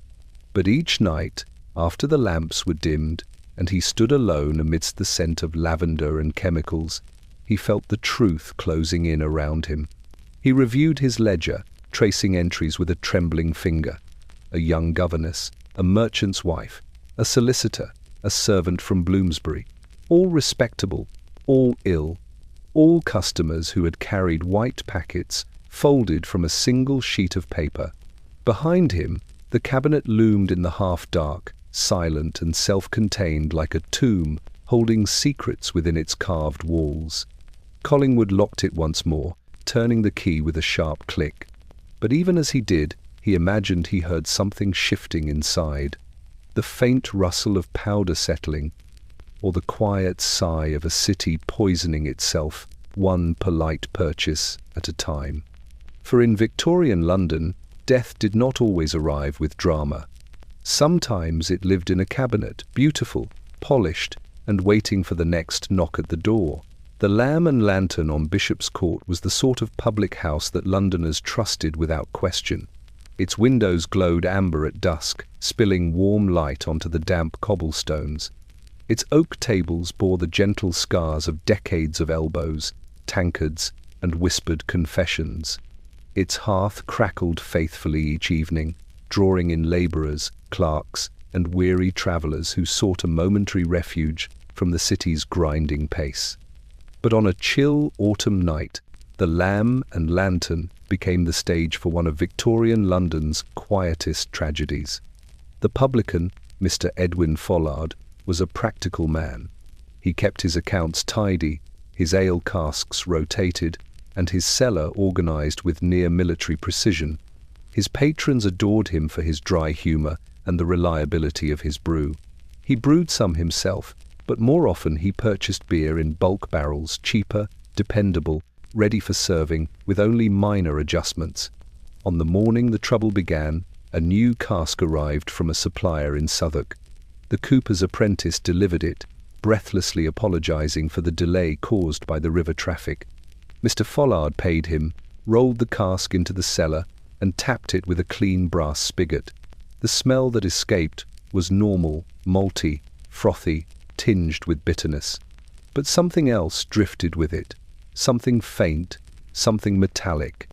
But each night, after the lamps were dimmed, and he stood alone amidst the scent of lavender and chemicals, he felt the truth closing in around him. He reviewed his ledger, tracing entries with a trembling finger. A young governess, a merchant's wife, a solicitor, a servant from Bloomsbury, all respectable, all ill, all customers who had carried white packets folded from a single sheet of paper. Behind him, the cabinet loomed in the half-dark, silent and self-contained like a tomb holding secrets within its carved walls. Collingwood locked it once more, turning the key with a sharp click. But even as he did, He imagined he heard something shifting inside, the faint rustle of powder settling, or the quiet sigh of a city poisoning itself, one polite purchase at a time. For in Victorian London, death did not always arrive with drama. Sometimes it lived in a cabinet, beautiful, polished, and waiting for the next knock at the door. The Lamb and Lantern on Bishop's Court was the sort of public house that Londoners trusted without question. Its windows glowed amber at dusk, spilling warm light onto the damp cobblestones. Its oak tables bore the gentle scars of decades of elbows, tankards, and whispered confessions. Its hearth crackled faithfully each evening, drawing in labourers, clerks, and weary travellers who sought a momentary refuge from the city's grinding pace. But on a chill autumn night, the Lamb and Lantern became the stage for one of Victorian London's quietest tragedies. The publican, Mr. Edwin Follard, was a practical man. He kept his accounts tidy, his ale casks rotated, and his cellar organised with near-military precision. His patrons adored him for his dry humour and the reliability of his brew. He brewed some himself, but more often he purchased beer in bulk barrels, cheaper, dependable, ready for serving, with only minor adjustments. On the morning the trouble began, a new cask arrived from a supplier in Southwark. The cooper's apprentice delivered it, breathlessly apologising for the delay caused by the river traffic. Mr. Follard paid him, rolled the cask into the cellar, and tapped it with a clean brass spigot. The smell that escaped was normal, malty, frothy, tinged with bitterness. But something else drifted with it, something faint, something metallic.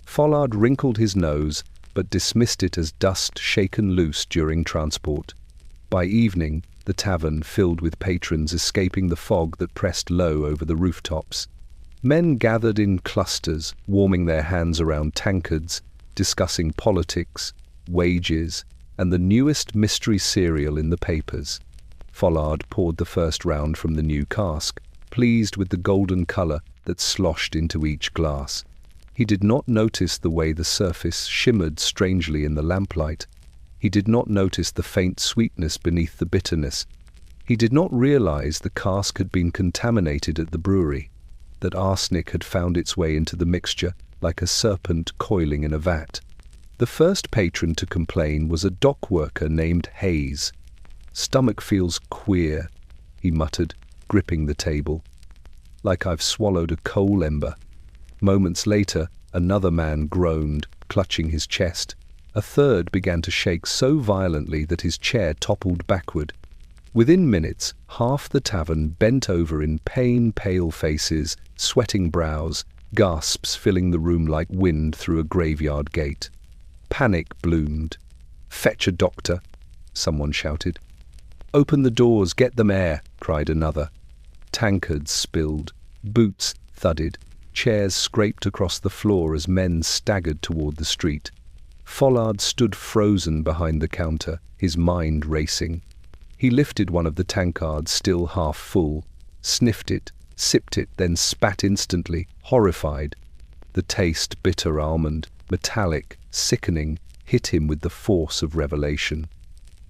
Follard wrinkled his nose, but dismissed it as dust shaken loose during transport. By evening, the tavern filled with patrons escaping the fog that pressed low over the rooftops. Men gathered in clusters, warming their hands around tankards, discussing politics, wages, and the newest mystery serial in the papers. Follard poured the first round from the new cask, pleased with the golden colour that sloshed into each glass. He did not notice the way the surface shimmered strangely in the lamplight. He did not notice the faint sweetness beneath the bitterness. He did not realize the cask had been contaminated at the brewery, that arsenic had found its way into the mixture like a serpent coiling in a vat. The first patron to complain was a dock worker named Hayes. "Stomach feels queer," he muttered, gripping the table. "Like I've swallowed a coal ember." Moments later, another man groaned, clutching his chest. A third began to shake so violently that his chair toppled backward. Within minutes, half the tavern bent over in pain, pale faces, sweating brows, gasps filling the room like wind through a graveyard gate. Panic bloomed. "Fetch a doctor," someone shouted. "Open the doors, get them air," cried another. Tankards spilled, boots thudded, chairs scraped across the floor as men staggered toward the street. Follard stood frozen behind the counter, his mind racing. He lifted one of the tankards still half full, sniffed it, sipped it, then spat instantly, horrified. The taste, bitter almond, metallic, sickening, hit him with the force of revelation.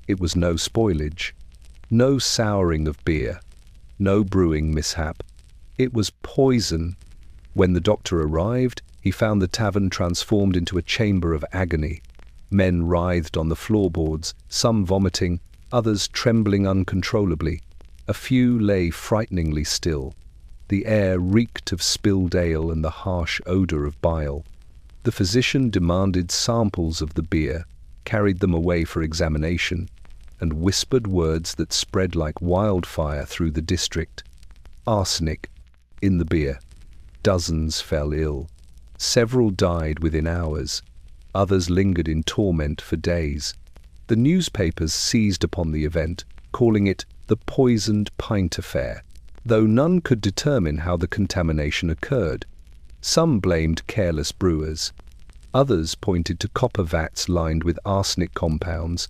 It was no spoilage, no souring of beer, no brewing mishap. It was poison. When the doctor arrived, he found the tavern transformed into a chamber of agony. Men writhed on the floorboards, some vomiting, others trembling uncontrollably. A few lay frighteningly still. The air reeked of spilled ale and the harsh odour of bile. The physician demanded samples of the beer, carried them away for examination, and whispered words that spread like wildfire through the district. Arsenic in the beer. Dozens fell ill. Several died within hours. Others lingered in torment for days. The newspapers seized upon the event, calling it the poisoned pint affair, though none could determine how the contamination occurred. Some blamed careless brewers. Others pointed to copper vats lined with arsenic compounds.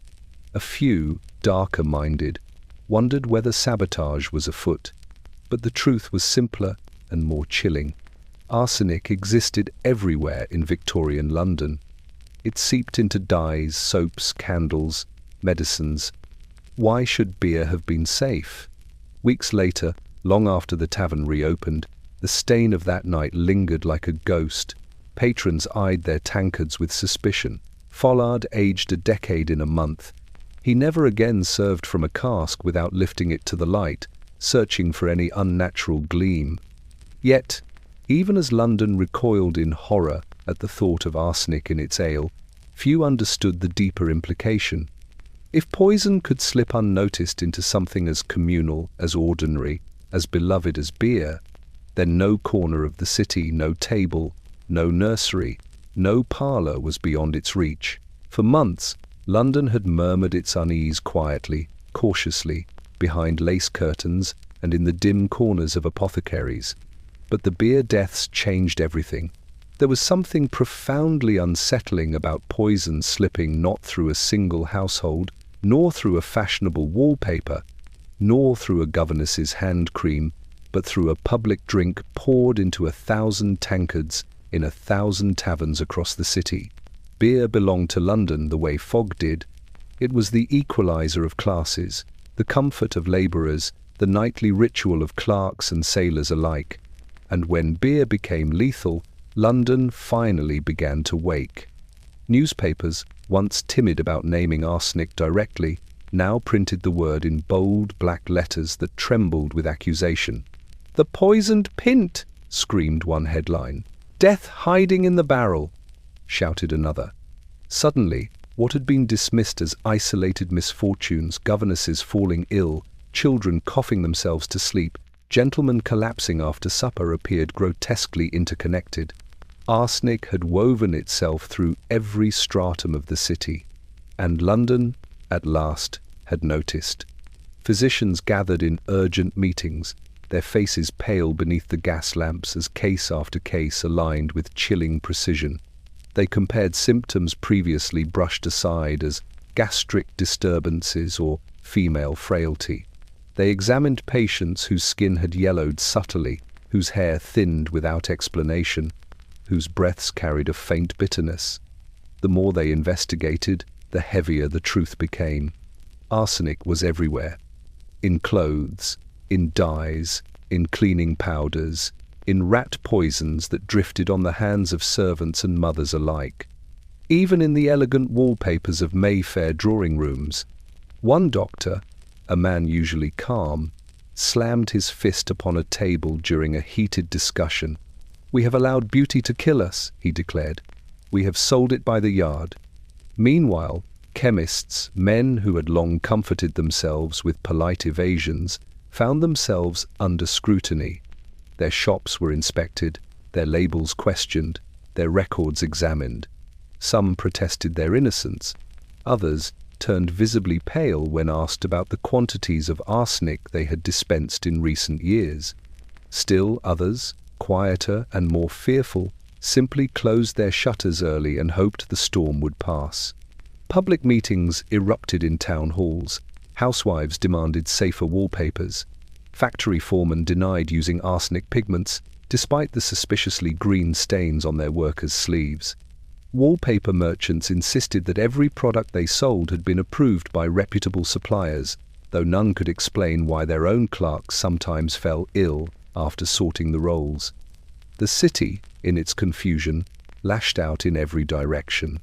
A few, darker-minded, wondered whether sabotage was afoot. But the truth was simpler and more chilling. Arsenic existed everywhere in Victorian London. It seeped into dyes, soaps, candles, medicines. Why should beer have been safe? Weeks later, long after the tavern reopened, the stain of that night lingered like a ghost. Patrons eyed their tankards with suspicion. Follard aged a decade in a month. He never again served from a cask without lifting it to the light, searching for any unnatural gleam. Yet, even as London recoiled in horror at the thought of arsenic in its ale, few understood the deeper implication. If poison could slip unnoticed into something as communal, as ordinary, as beloved as beer, then no corner of the city, no table, no nursery, no parlour was beyond its reach. For months, London had murmured its unease quietly, cautiously, behind lace curtains and in the dim corners of apothecaries. But the beer deaths changed everything. There was something profoundly unsettling about poison slipping not through a single household, nor through a fashionable wallpaper, nor through a governess's hand cream, but through a public drink poured into 1,000 tankards in 1,000 taverns across the city. Beer belonged to London the way fog did. It was the equalizer of classes, the comfort of labourers, the nightly ritual of clerks and sailors alike. And when beer became lethal, London finally began to wake. Newspapers, once timid about naming arsenic directly, now printed the word in bold black letters that trembled with accusation. "The poisoned pint!" screamed one headline. "Death hiding in the barrel!" shouted another. Suddenly, what had been dismissed as isolated misfortunes, governesses falling ill, children coughing themselves to sleep, gentlemen collapsing after supper, appeared grotesquely interconnected. Arsenic had woven itself through every stratum of the city, and London, at last, had noticed. Physicians gathered in urgent meetings, their faces pale beneath the gas lamps as case after case aligned with chilling precision. They compared symptoms previously brushed aside as gastric disturbances or female frailty. They examined patients whose skin had yellowed subtly, whose hair thinned without explanation, whose breaths carried a faint bitterness. The more they investigated, the heavier the truth became. Arsenic was everywhere. In clothes, in dyes, in cleaning powders, in rat poisons that drifted on the hands of servants and mothers alike. Even in the elegant wallpapers of Mayfair drawing rooms. One doctor, a man usually calm, slammed his fist upon a table during a heated discussion. "We have allowed beauty to kill us," he declared. "We have sold it by the yard." Meanwhile, chemists, men who had long comforted themselves with polite evasions, found themselves under scrutiny. Their shops were inspected, their labels questioned, their records examined. Some protested their innocence. Others turned visibly pale when asked about the quantities of arsenic they had dispensed in recent years. Still others, quieter and more fearful, simply closed their shutters early and hoped the storm would pass. Public meetings erupted in town halls. Housewives demanded safer wallpapers. Factory foremen denied using arsenic pigments, despite the suspiciously green stains on their workers' sleeves. Wallpaper merchants insisted that every product they sold had been approved by reputable suppliers, though none could explain why their own clerks sometimes fell ill after sorting the rolls. The city, in its confusion, lashed out in every direction.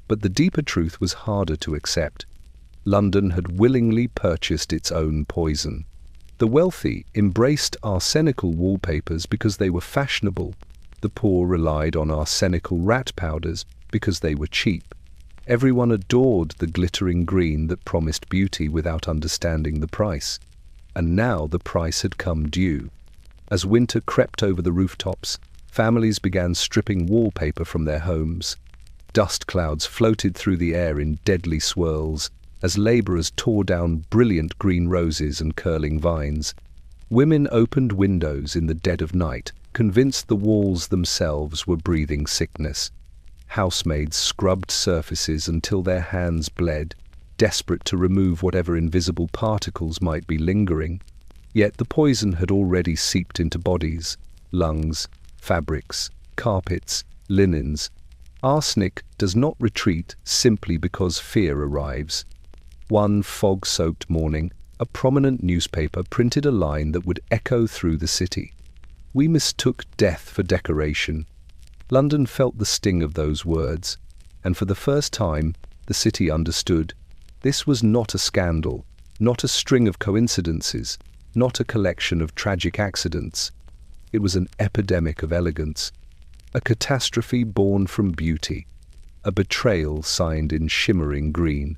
But the deeper truth was harder to accept. London had willingly purchased its own poison. The wealthy embraced arsenical wallpapers because they were fashionable. The poor relied on arsenical rat powders because they were cheap. Everyone adored the glittering green that promised beauty without understanding the price. And now the price had come due. As winter crept over the rooftops, families began stripping wallpaper from their homes. Dust clouds floated through the air in deadly swirls as labourers tore down brilliant green roses and curling vines. Women opened windows in the dead of night, convinced the walls themselves were breathing sickness. Housemaids scrubbed surfaces until their hands bled, desperate to remove whatever invisible particles might be lingering. Yet the poison had already seeped into bodies, lungs, fabrics, carpets, linens. Arsenic does not retreat simply because fear arrives. One fog-soaked morning, a prominent newspaper printed a line that would echo through the city. "We mistook death for decoration." London felt the sting of those words, and for the first time, the city understood. This was not a scandal, not a string of coincidences, not a collection of tragic accidents. It was an epidemic of elegance, a catastrophe born from beauty, a betrayal signed in shimmering green.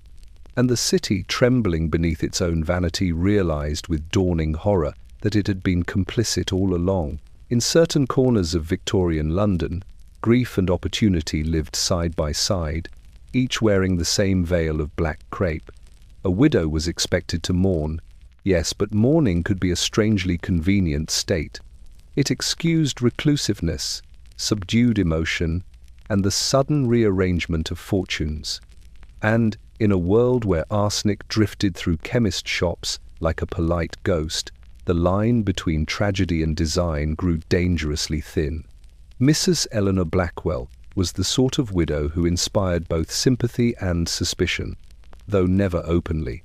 And the city, trembling beneath its own vanity, realized with dawning horror that it had been complicit all along. In certain corners of Victorian London, grief and opportunity lived side by side, each wearing the same veil of black crepe. A widow was expected to mourn. Yes, but mourning could be a strangely convenient state. It excused reclusiveness, subdued emotion, and the sudden rearrangement of fortunes. And, in a world where arsenic drifted through chemist shops like a polite ghost, the line between tragedy and design grew dangerously thin. Mrs. Eleanor Blackwell was the sort of widow who inspired both sympathy and suspicion, though never openly.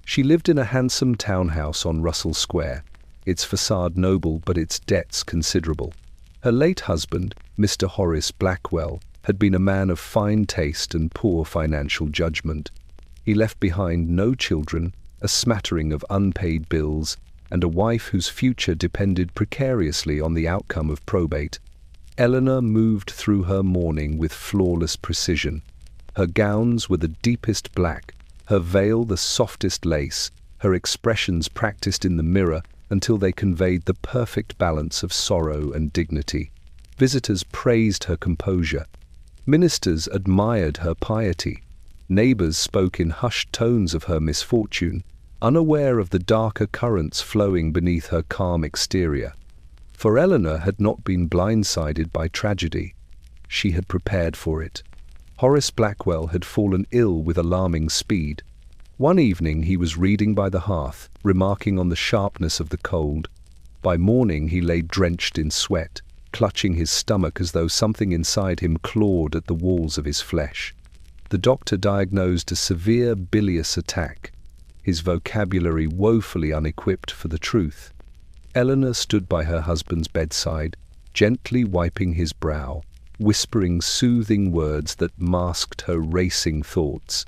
She lived in a handsome townhouse on Russell Square, its facade noble but its debts considerable. Her late husband, Mr. Horace Blackwell, had been a man of fine taste and poor financial judgment. He left behind no children, a smattering of unpaid bills, and a wife whose future depended precariously on the outcome of probate. Eleanor moved through her mourning with flawless precision. Her gowns were the deepest black, her veil the softest lace, her expressions practiced in the mirror until they conveyed the perfect balance of sorrow and dignity. Visitors praised her composure. Ministers admired her piety. Neighbors spoke in hushed tones of her misfortune, unaware of the darker currents flowing beneath her calm exterior. For Eleanor had not been blindsided by tragedy. She had prepared for it. Horace Blackwell had fallen ill with alarming speed. One evening he was reading by the hearth, remarking on the sharpness of the cold. By morning he lay drenched in sweat, clutching his stomach as though something inside him clawed at the walls of his flesh. The doctor diagnosed a severe bilious attack, his vocabulary woefully unequipped for the truth. Eleanor stood by her husband's bedside, gently wiping his brow, whispering soothing words that masked her racing thoughts.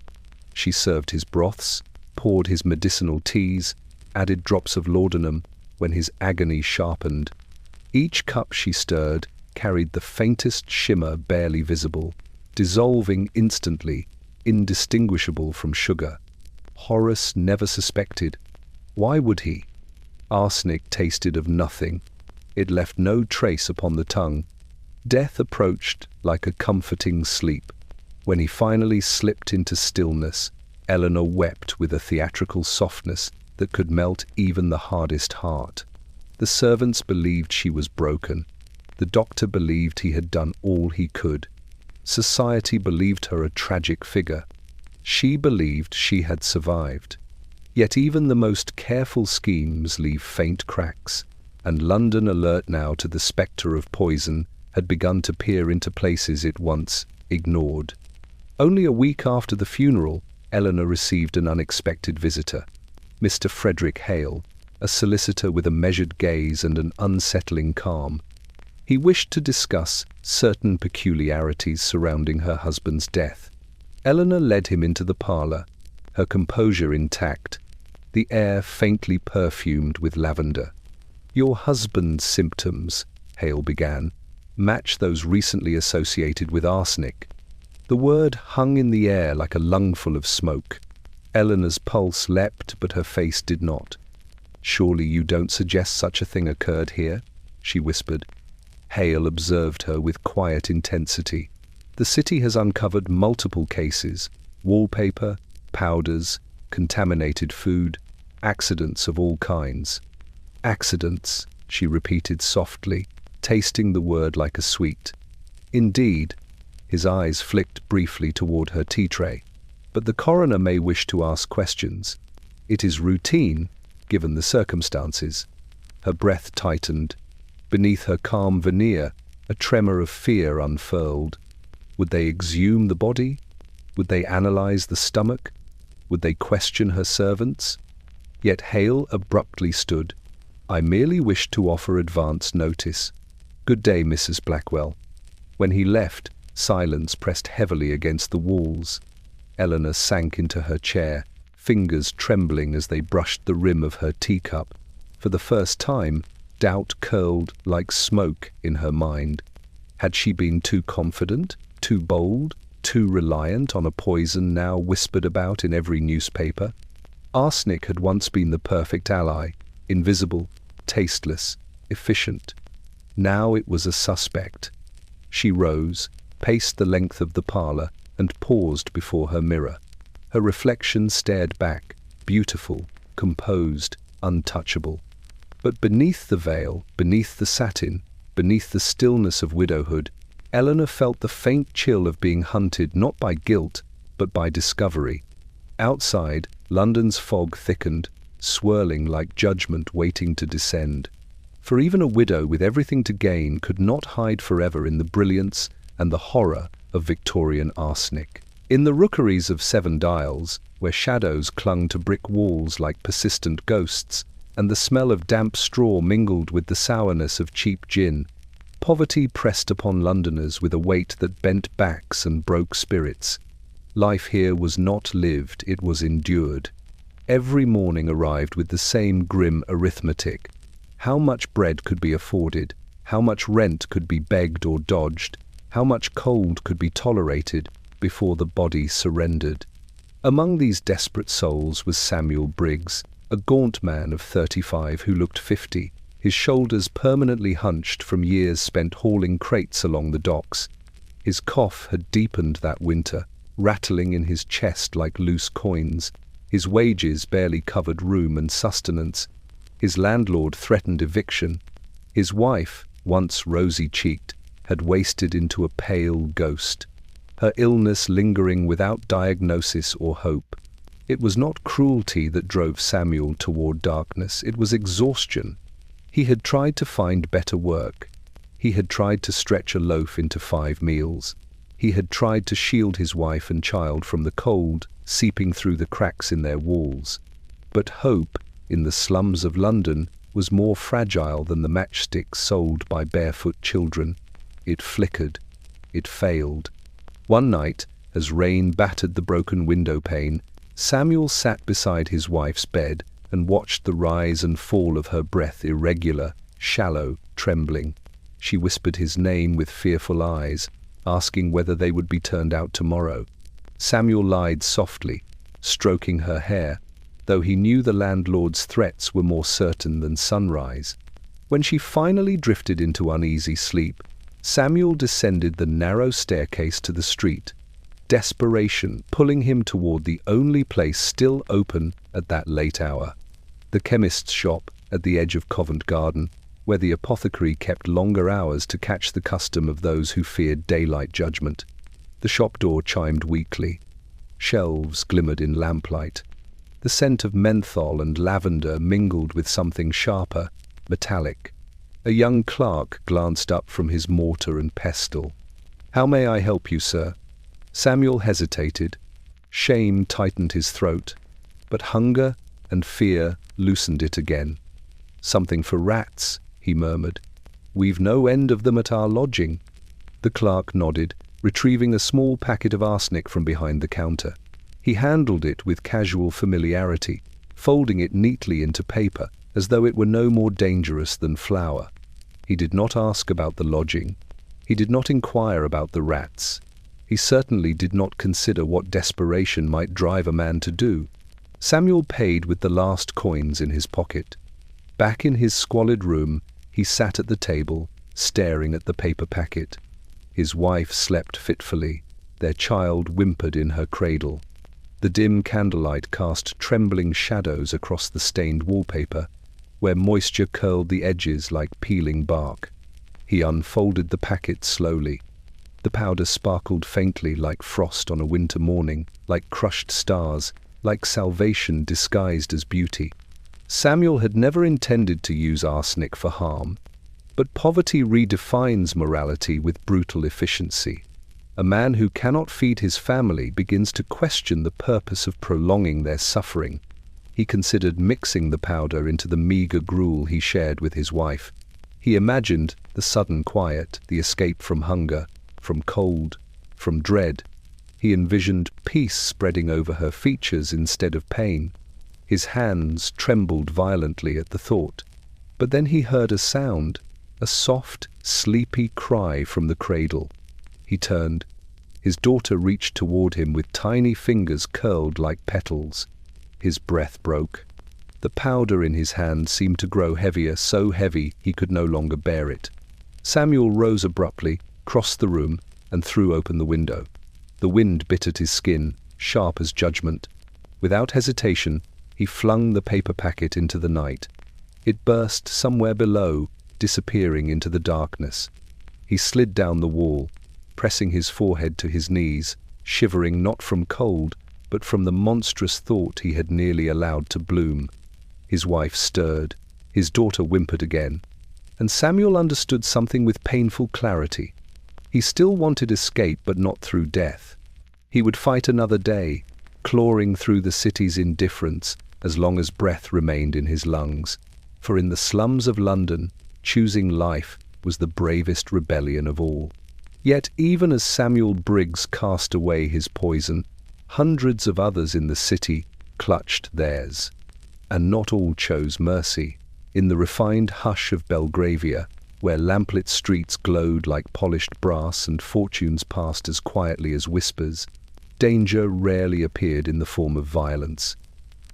She served his broths, poured his medicinal teas, added drops of laudanum when his agony sharpened. Each cup she stirred carried the faintest shimmer barely visible, dissolving instantly, indistinguishable from sugar. Horace never suspected. Why would he? Arsenic tasted of nothing. It left no trace upon the tongue. Death approached like a comforting sleep. When he finally slipped into stillness, Eleanor wept with a theatrical softness that could melt even the hardest heart. The servants believed she was broken. The doctor believed he had done all he could. Society believed her a tragic figure. She believed she had survived. Yet even the most careful schemes leave faint cracks, and London, alert now to the spectre of poison, had begun to peer into places it once ignored. Only a week after the funeral, Eleanor received an unexpected visitor. Mr. Frederick Hale, a solicitor with a measured gaze and an unsettling calm. He wished to discuss certain peculiarities surrounding her husband's death. Eleanor led him into the parlour, her composure intact, the air faintly perfumed with lavender. "Your husband's symptoms," Hale began, "match those recently associated with arsenic." The word hung in the air like a lungful of smoke. Eleanor's pulse leapt, but her face did not. "Surely you don't suggest such a thing occurred here?" she whispered. Hale observed her with quiet intensity. "The city has uncovered multiple cases: wallpaper, powders, contaminated food, accidents of all kinds." "Accidents," she repeated softly, tasting the word like a sweet. "Indeed." His eyes flicked briefly toward her tea tray. "But the coroner may wish to ask questions. It is routine, given the circumstances." Her breath tightened. Beneath her calm veneer, a tremor of fear unfurled. Would they exhume the body? Would they analyze the stomach? Would they question her servants? Yet Hale abruptly stood. "I merely wished to offer advance notice. Good day, Mrs. Blackwell." When he left, silence pressed heavily against the walls. Eleanor sank into her chair, fingers trembling as they brushed the rim of her teacup. For the first time, doubt curled like smoke in her mind. Had she been too confident, too bold, too reliant on a poison now whispered about in every newspaper? Arsenic had once been the perfect ally, invisible, tasteless, efficient. Now it was a suspect. She rose, paced the length of the parlor, and paused before her mirror. Her reflection stared back, beautiful, composed, untouchable. But beneath the veil, beneath the satin, beneath the stillness of widowhood, Eleanor felt the faint chill of being hunted not by guilt, but by discovery. Outside, London's fog thickened, swirling like judgment waiting to descend. For even a widow with everything to gain could not hide forever in the brilliance and the horror of Victorian arsenic. In the rookeries of Seven Dials, where shadows clung to brick walls like persistent ghosts, and the smell of damp straw mingled with the sourness of cheap gin, poverty pressed upon Londoners with a weight that bent backs and broke spirits. Life here was not lived, it was endured. Every morning arrived with the same grim arithmetic. How much bread could be afforded? How much rent could be begged or dodged? How much cold could be tolerated before the body surrendered? Among these desperate souls was Samuel Briggs, a gaunt man of 35 who looked 50, his shoulders permanently hunched from years spent hauling crates along the docks. His cough had deepened that winter, rattling in his chest like loose coins. His wages barely covered room and sustenance. His landlord threatened eviction. His wife, once rosy-cheeked, had wasted into a pale ghost, her illness lingering without diagnosis or hope. It was not cruelty that drove Samuel toward darkness, it was exhaustion. He had tried to find better work. He had tried to stretch a loaf into 5 meals. He had tried to shield his wife and child from the cold seeping through the cracks in their walls. But hope, in the slums of London, was more fragile than the matchsticks sold by barefoot children. It flickered. It failed. One night, as rain battered the broken window pane, Samuel sat beside his wife's bed and watched the rise and fall of her breath, irregular, shallow, trembling. She whispered his name with fearful eyes, asking whether they would be turned out tomorrow. Samuel lied softly, stroking her hair, though he knew the landlord's threats were more certain than sunrise. When she finally drifted into uneasy sleep, Samuel descended the narrow staircase to the street, desperation pulling him toward the only place still open at that late hour, the chemist's shop at the edge of Covent Garden, where the apothecary kept longer hours to catch the custom of those who feared daylight judgment. The shop door chimed weakly. Shelves glimmered in lamplight. The scent of menthol and lavender mingled with something sharper, metallic. A young clerk glanced up from his mortar and pestle. "How may I help you, sir?" Samuel hesitated. Shame tightened his throat, but hunger and fear loosened it again. "Something for rats," he murmured. "We've no end of them at our lodging." The clerk nodded, retrieving a small packet of arsenic from behind the counter. He handled it with casual familiarity, folding it neatly into paper, as though it were no more dangerous than flour. He did not ask about the lodging. He did not inquire about the rats. He certainly did not consider what desperation might drive a man to do. Samuel paid with the last coins in his pocket. Back in his squalid room, he sat at the table, staring at the paper packet. His wife slept fitfully. Their child whimpered in her cradle. The dim candlelight cast trembling shadows across the stained wallpaper, where moisture curled the edges like peeling bark. He unfolded the packet slowly. The powder sparkled faintly like frost on a winter morning, like crushed stars, like salvation disguised as beauty. Samuel had never intended to use arsenic for harm, but poverty redefines morality with brutal efficiency. A man who cannot feed his family begins to question the purpose of prolonging their suffering. He considered mixing the powder into the meager gruel he shared with his wife. He imagined the sudden quiet, the escape from hunger, from cold, from dread. He envisioned peace spreading over her features instead of pain. His hands trembled violently at the thought. But then he heard a sound, a soft, sleepy cry from the cradle. He turned. His daughter reached toward him with tiny fingers curled like petals. His breath broke. The powder in his hand seemed to grow heavier, so heavy he could no longer bear it. Samuel rose abruptly, crossed the room, and threw open the window. The wind bit at his skin, sharp as judgment. Without hesitation, he flung the paper packet into the night. It burst somewhere below, disappearing into the darkness. He slid down the wall, pressing his forehead to his knees, shivering not from cold, but from the monstrous thought he had nearly allowed to bloom. His wife stirred, his daughter whimpered again, and Samuel understood something with painful clarity. He still wanted escape, but not through death. He would fight another day, clawing through the city's indifference as long as breath remained in his lungs. For in the slums of London, choosing life was the bravest rebellion of all. Yet even as Samuel Briggs cast away his poison, hundreds of others in the city clutched theirs. And not all chose mercy. In the refined hush of Belgravia, where lamplit streets glowed like polished brass and fortunes passed as quietly as whispers, danger rarely appeared in the form of violence.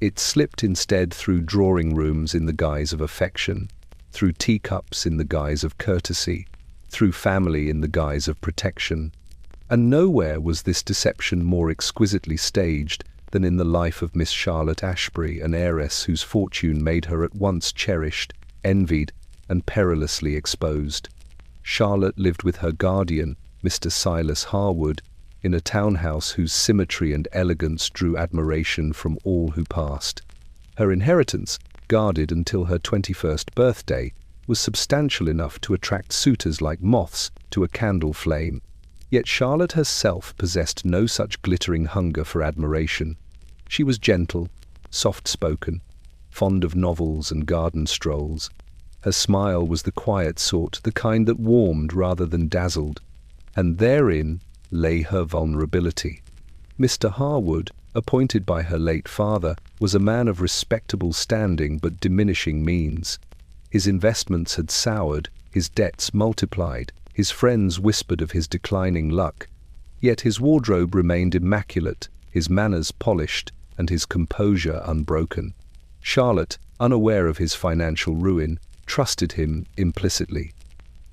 It slipped instead through drawing rooms in the guise of affection, through teacups in the guise of courtesy, through family in the guise of protection. And nowhere was this deception more exquisitely staged than in the life of Miss Charlotte Ashbury, an heiress whose fortune made her at once cherished, envied, and perilously exposed. Charlotte lived with her guardian, Mr. Silas Harwood, in a townhouse whose symmetry and elegance drew admiration from all who passed. Her inheritance, guarded until her 21st birthday, was substantial enough to attract suitors like moths to a candle flame. Yet Charlotte herself possessed no such glittering hunger for admiration. She was gentle, soft-spoken, fond of novels and garden strolls. Her smile was the quiet sort, the kind that warmed rather than dazzled, and therein lay her vulnerability. Mr. Harwood, appointed by her late father, was a man of respectable standing but diminishing means. His investments had soured, his debts multiplied, his friends whispered of his declining luck, yet his wardrobe remained immaculate, his manners polished, and his composure unbroken. Charlotte, unaware of his financial ruin, trusted him implicitly.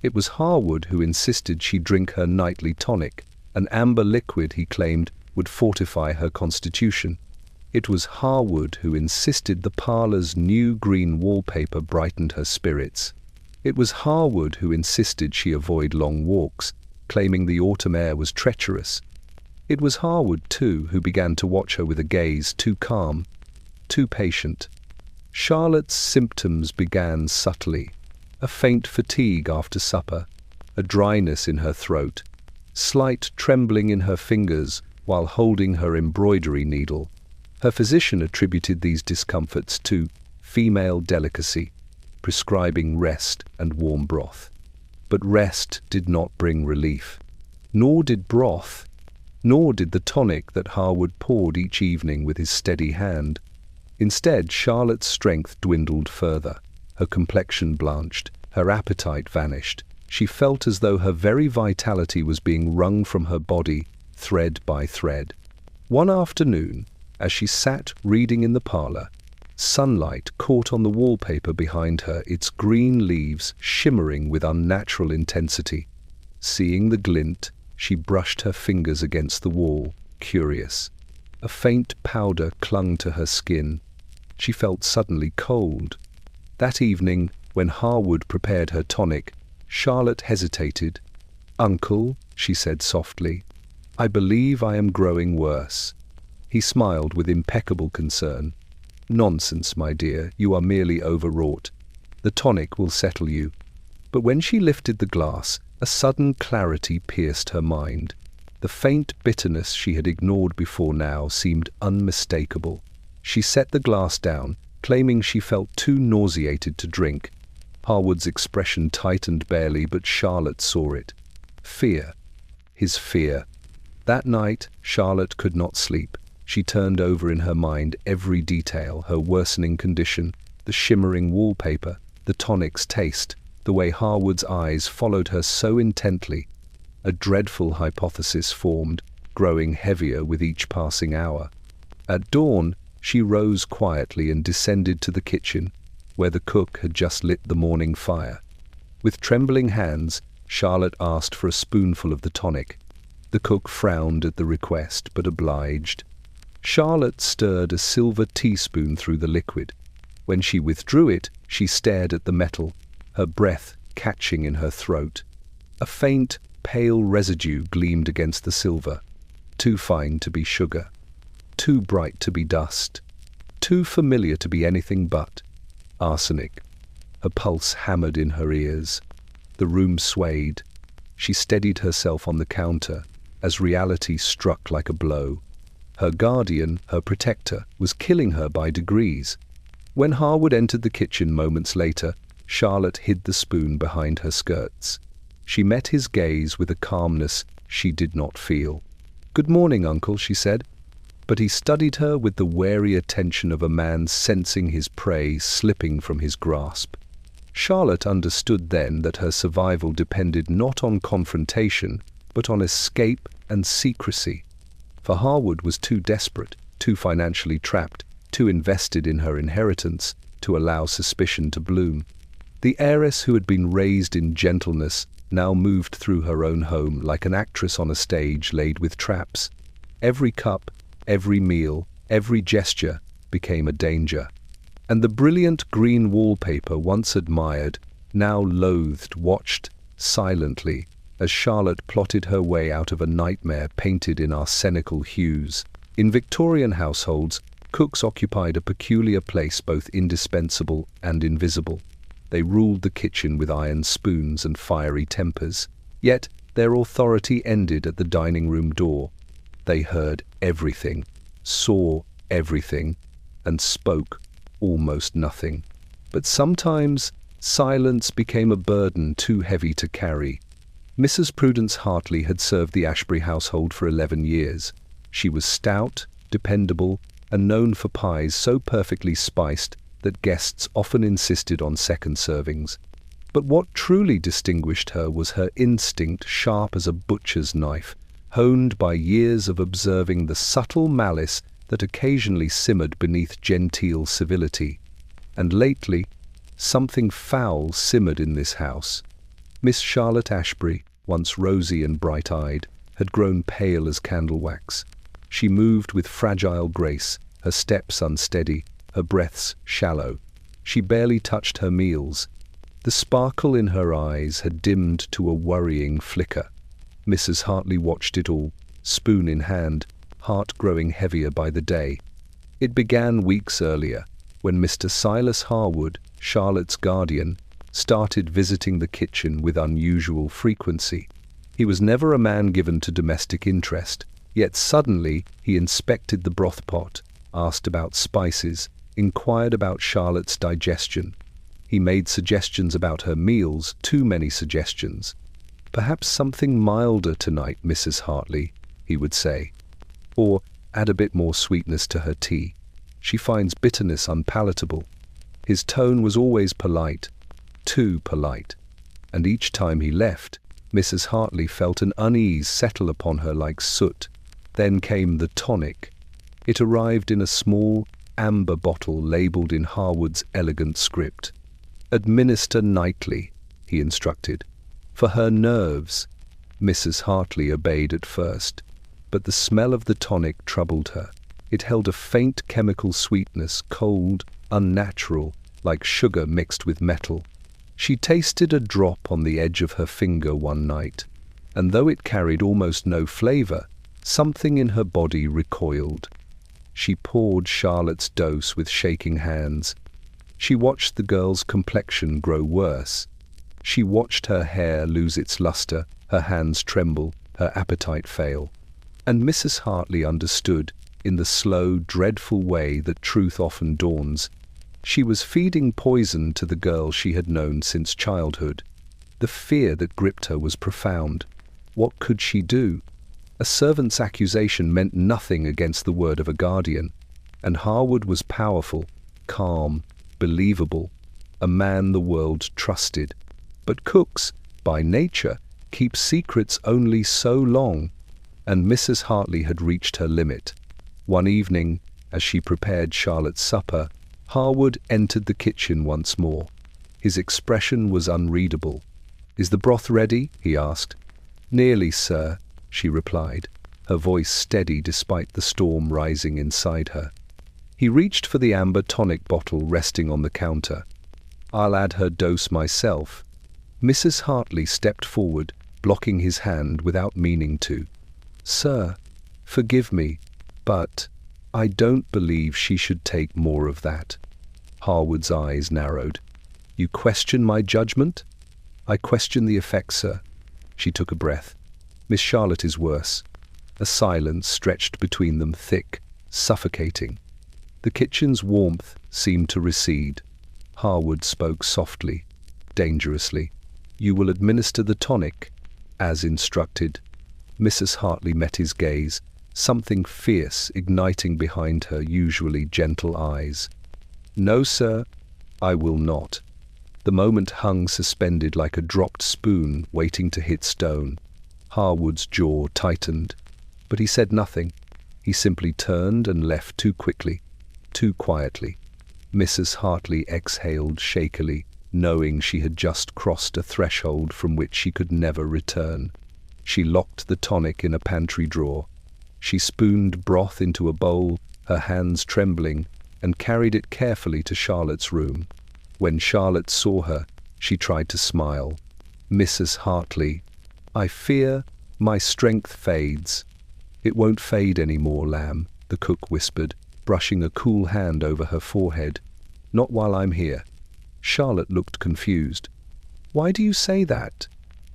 It was Harwood who insisted she drink her nightly tonic, an amber liquid he claimed would fortify her constitution. It was Harwood who insisted the parlour's new green wallpaper brightened her spirits. It was Harwood who insisted she avoid long walks, claiming the autumn air was treacherous. It was Harwood, too, who began to watch her with a gaze too calm, too patient. Charlotte's symptoms began subtly: a faint fatigue after supper, a dryness in her throat, slight trembling in her fingers while holding her embroidery needle. Her physician attributed these discomforts to female delicacy, prescribing rest and warm broth. But rest did not bring relief, nor did broth, nor did the tonic that Harwood poured each evening with his steady hand. Instead, Charlotte's strength dwindled further. Her complexion blanched, her appetite vanished. She felt as though her very vitality was being wrung from her body, thread by thread. One afternoon, as she sat reading in the parlour, sunlight caught on the wallpaper behind her, its green leaves shimmering with unnatural intensity. Seeing the glint, she brushed her fingers against the wall, curious. A faint powder clung to her skin. She felt suddenly cold. That evening, when Harwood prepared her tonic, Charlotte hesitated. "Uncle," she said softly, "I believe I am growing worse." He smiled with impeccable concern. "Nonsense, my dear, you are merely overwrought. The tonic will settle you." But when she lifted the glass, a sudden clarity pierced her mind. The faint bitterness she had ignored before now seemed unmistakable. She set the glass down, claiming she felt too nauseated to drink. Harwood's expression tightened barely, but Charlotte saw it. Fear. His fear. That night, Charlotte could not sleep. She turned over in her mind every detail: her worsening condition, the shimmering wallpaper, the tonic's taste, the way Harwood's eyes followed her so intently. A dreadful hypothesis formed, growing heavier with each passing hour. At dawn, she rose quietly and descended to the kitchen, where the cook had just lit the morning fire. With trembling hands, Charlotte asked for a spoonful of the tonic. The cook frowned at the request, but obliged. Charlotte stirred a silver teaspoon through the liquid. When she withdrew it, she stared at the metal, her breath catching in her throat. A faint, pale residue gleamed against the silver, too fine to be sugar, too bright to be dust, too familiar to be anything but arsenic. Her pulse hammered in her ears. The room swayed. She steadied herself on the counter as reality struck like a blow. Her guardian, her protector, was killing her by degrees. When Harwood entered the kitchen moments later, Charlotte hid the spoon behind her skirts. She met his gaze with a calmness she did not feel. "Good morning, Uncle," she said. But he studied her with the wary attention of a man sensing his prey slipping from his grasp. Charlotte understood then that her survival depended not on confrontation, but on escape and secrecy. For Harwood was too desperate, too financially trapped, too invested in her inheritance to allow suspicion to bloom. The heiress who had been raised in gentleness now moved through her own home like an actress on a stage laid with traps. Every cup, every meal, every gesture became a danger. And the brilliant green wallpaper once admired, now loathed, watched silently as Charlotte plotted her way out of a nightmare painted in arsenical hues. In Victorian households, cooks occupied a peculiar place, both indispensable and invisible. They ruled the kitchen with iron spoons and fiery tempers. Yet their authority ended at the dining room door. They heard everything, saw everything, and spoke almost nothing. But sometimes silence became a burden too heavy to carry. Mrs. Prudence Hartley had served the Ashbury household for 11 years. She was stout, dependable, and known for pies so perfectly spiced that guests often insisted on second servings. But what truly distinguished her was her instinct, sharp as a butcher's knife, honed by years of observing the subtle malice that occasionally simmered beneath genteel civility. And lately, something foul simmered in this house. Miss Charlotte Ashbury, once rosy and bright-eyed, had grown pale as candle wax. She moved with fragile grace, her steps unsteady, her breaths shallow. She barely touched her meals. The sparkle in her eyes had dimmed to a worrying flicker. Mrs. Hartley watched it all, spoon in hand, heart growing heavier by the day. It began weeks earlier, when Mr. Silas Harwood, Charlotte's guardian, started visiting the kitchen with unusual frequency. He was never a man given to domestic interest, yet suddenly he inspected the broth pot, asked about spices, inquired about Charlotte's digestion. He made suggestions about her meals, too many suggestions. "Perhaps something milder tonight, Mrs. Hartley," he would say. Or, "Add a bit more sweetness to her tea. She finds bitterness unpalatable." His tone was always polite, too polite. And each time he left, Mrs. Hartley felt an unease settle upon her like soot. Then came the tonic. It arrived in a small, amber bottle labelled in Harwood's elegant script. "Administer nightly," he instructed. "For her nerves." Mrs. Hartley obeyed at first, but the smell of the tonic troubled her. It held a faint chemical sweetness, cold, unnatural, like sugar mixed with metal. She tasted a drop on the edge of her finger one night, and though it carried almost no flavour, something in her body recoiled. She poured Charlotte's dose with shaking hands. She watched the girl's complexion grow worse. She watched her hair lose its lustre, her hands tremble, her appetite fail. And Mrs. Hartley understood, in the slow, dreadful way that truth often dawns. She was feeding poison to the girl she had known since childhood. The fear that gripped her was profound. What could she do? A servant's accusation meant nothing against the word of a guardian, and Harwood was powerful, calm, believable, a man the world trusted. But cooks, by nature, keep secrets only so long, and Mrs. Hartley had reached her limit. One evening, as she prepared Charlotte's supper, Harwood entered the kitchen once more. His expression was unreadable. "Is the broth ready?" he asked. "Nearly, sir," she replied, her voice steady despite the storm rising inside her. He reached for the amber tonic bottle resting on the counter. "I'll add her dose myself." Mrs. Hartley stepped forward, blocking his hand without meaning to. "Sir, forgive me, but I don't believe she should take more of that." Harwood's eyes narrowed. "You question my judgment?" "I question the effect, sir." She took a breath. "Miss Charlotte is worse." A silence stretched between them, thick, suffocating. The kitchen's warmth seemed to recede. Harwood spoke softly, dangerously. "You will administer the tonic, as instructed." Mrs. Hartley met his gaze, something fierce igniting behind her usually gentle eyes. "No, sir, I will not." The moment hung suspended like a dropped spoon waiting to hit stone. Harwood's jaw tightened, but he said nothing. He simply turned and left too quickly, too quietly. Mrs. Hartley exhaled shakily, knowing she had just crossed a threshold from which she could never return. She locked the tonic in a pantry drawer. She spooned broth into a bowl, her hands trembling, and carried it carefully to Charlotte's room. When Charlotte saw her, she tried to smile. "Mrs. Hartley, I fear my strength fades." "It won't fade any more, lamb," the cook whispered, brushing a cool hand over her forehead. "Not while I'm here." Charlotte looked confused. "Why do you say that?"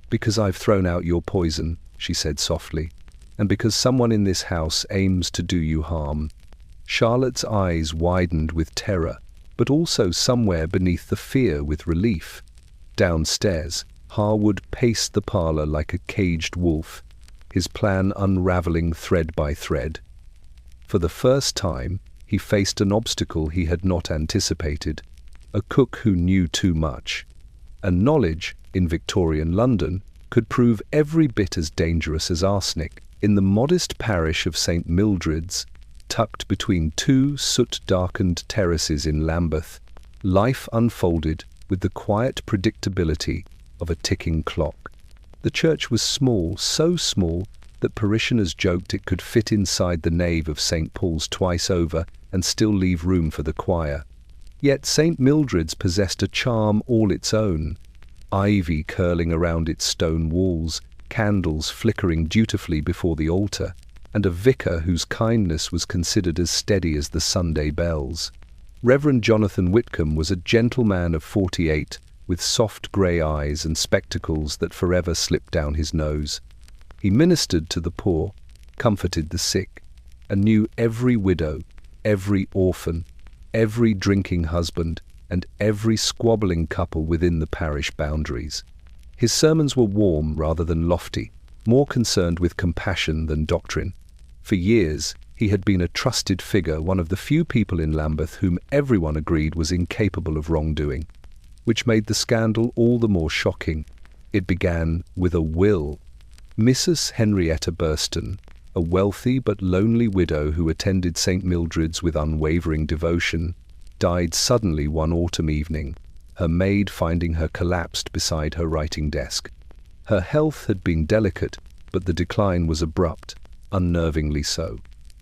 "Because I've thrown out your poison," she said softly, "and because someone in this house aims to do you harm." Charlotte's eyes widened with terror, but also somewhere beneath the fear with relief. Downstairs, Harwood paced the parlor like a caged wolf, his plan unraveling thread by thread. For the first time, he faced an obstacle he had not anticipated, a cook who knew too much. And knowledge, in Victorian London, could prove every bit as dangerous as arsenic. In the modest parish of St. Mildred's, tucked between two soot-darkened terraces in Lambeth, life unfolded with the quiet predictability of a ticking clock. The church was small, so small that parishioners joked it could fit inside the nave of St. Paul's twice over and still leave room for the choir. Yet St. Mildred's possessed a charm all its own. Ivy curling around its stone walls, candles flickering dutifully before the altar, and a vicar whose kindness was considered as steady as the Sunday bells. Reverend Jonathan Whitcomb was a gentleman of 48, with soft grey eyes and spectacles that forever slipped down his nose. He ministered to the poor, comforted the sick, and knew every widow, every orphan, every drinking husband, and every squabbling couple within the parish boundaries. His sermons were warm rather than lofty, more concerned with compassion than doctrine. For years, he had been a trusted figure, one of the few people in Lambeth whom everyone agreed was incapable of wrongdoing, which made the scandal all the more shocking. It began with a will. Mrs. Henrietta Burston, a wealthy but lonely widow who attended St. Mildred's with unwavering devotion, died suddenly one autumn evening, her maid finding her collapsed beside her writing desk. Her health had been delicate, but the decline was abrupt, unnervingly so.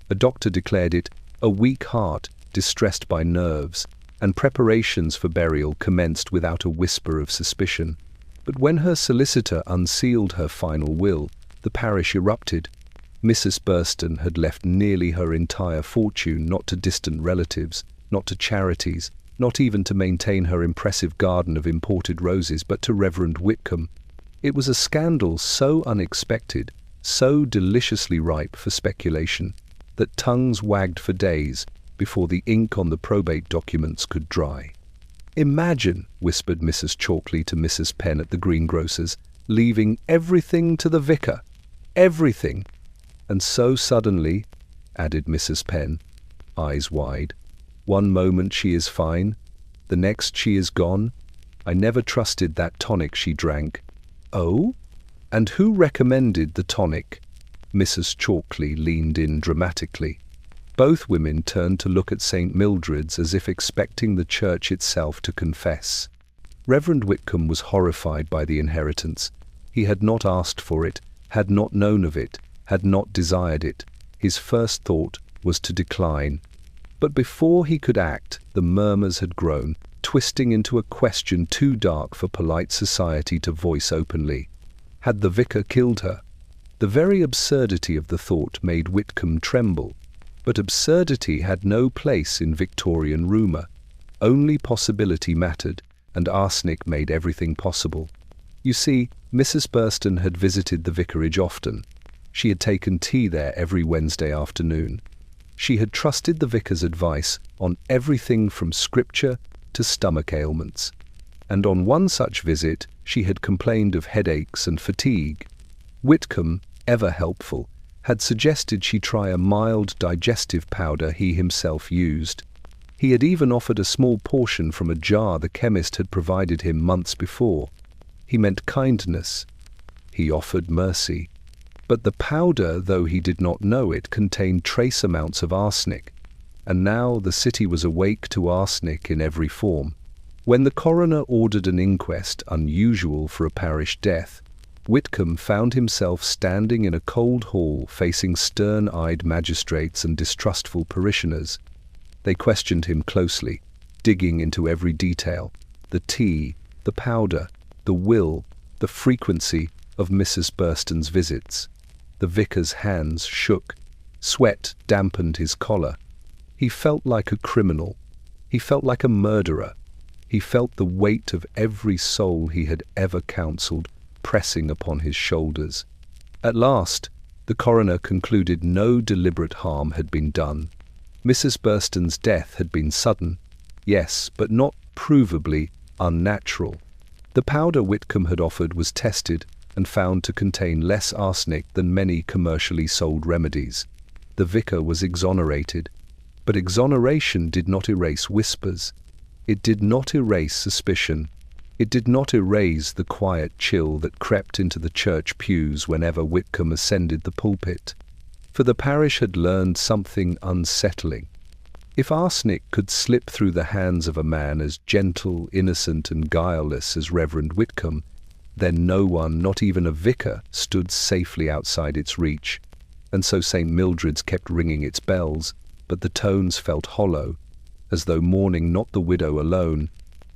A doctor declared it a weak heart distressed by nerves, and preparations for burial commenced without a whisper of suspicion. But when her solicitor unsealed her final will, the parish erupted. Mrs. Burston had left nearly her entire fortune not to distant relatives, not to charities, not even to maintain her impressive garden of imported roses, but to Reverend Whitcomb. It was a scandal so unexpected so deliciously ripe for speculation that tongues wagged for days before the ink on the probate documents could dry. "Imagine," whispered Mrs. Chalkley to Mrs. Penn at the greengrocer's, "leaving everything to the vicar. Everything." "And so suddenly," added Mrs. Penn, eyes wide. "One moment she is fine, the next she is gone. I never trusted that tonic she drank." "Oh? And who recommended the tonic?" Mrs. Chalkley leaned in dramatically. Both women turned to look at St. Mildred's as if expecting the church itself to confess. Reverend Whitcomb was horrified by the inheritance. He had not asked for it, had not known of it, had not desired it. His first thought was to decline. But before he could act, the murmurs had grown, twisting into a question too dark for polite society to voice openly. Had the vicar killed her? The very absurdity of the thought made Whitcomb tremble. But absurdity had no place in Victorian rumour. Only possibility mattered, and arsenic made everything possible. You see, Mrs. Burston had visited the vicarage often. She had taken tea there every Wednesday afternoon. She had trusted the vicar's advice on everything from scripture to stomach ailments. And on one such visit she had complained of headaches and fatigue. Whitcomb, ever helpful, had suggested she try a mild digestive powder he himself used. He had even offered a small portion from a jar the chemist had provided him months before. He meant kindness. He offered mercy. But the powder, though he did not know it, contained trace amounts of arsenic. And now the city was awake to arsenic in every form. When the coroner ordered an inquest, unusual for a parish death, Whitcomb found himself standing in a cold hall facing stern-eyed magistrates and distrustful parishioners. They questioned him closely, digging into every detail: the tea, the powder, the will, the frequency of Mrs. Burston's visits. The vicar's hands shook. Sweat dampened his collar. He felt like a criminal. He felt like a murderer. He felt the weight of every soul he had ever counselled pressing upon his shoulders. At last, the coroner concluded no deliberate harm had been done. Mrs. Burston's death had been sudden, yes, but not provably unnatural. The powder Whitcomb had offered was tested and found to contain less arsenic than many commercially sold remedies. The vicar was exonerated, but exoneration did not erase whispers. It did not erase suspicion. It did not erase the quiet chill that crept into the church pews whenever Whitcomb ascended the pulpit. For the parish had learned something unsettling. If arsenic could slip through the hands of a man as gentle, innocent, and guileless as Reverend Whitcomb, then no one, not even a vicar, stood safely outside its reach. And so St. Mildred's kept ringing its bells, but the tones felt hollow, as though mourning not the widow alone,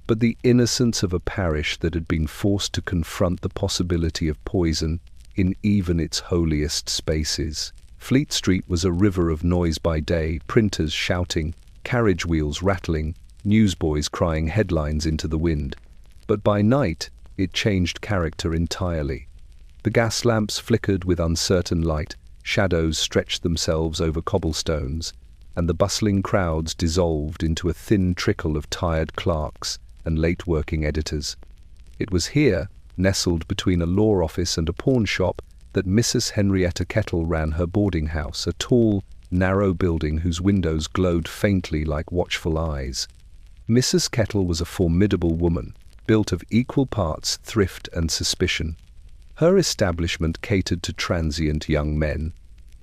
but the innocence of a parish that had been forced to confront the possibility of poison in even its holiest spaces. Fleet Street was a river of noise by day, printers shouting, carriage wheels rattling, newsboys crying headlines into the wind. But by night, it changed character entirely. The gas lamps flickered with uncertain light, shadows stretched themselves over cobblestones, and the bustling crowds dissolved into a thin trickle of tired clerks and late-working editors. It was here, nestled between a law office and a pawn shop, that Mrs. Henrietta Kettle ran her boarding house, a tall, narrow building whose windows glowed faintly like watchful eyes. Mrs. Kettle was a formidable woman, built of equal parts thrift and suspicion. Her establishment catered to transient young men,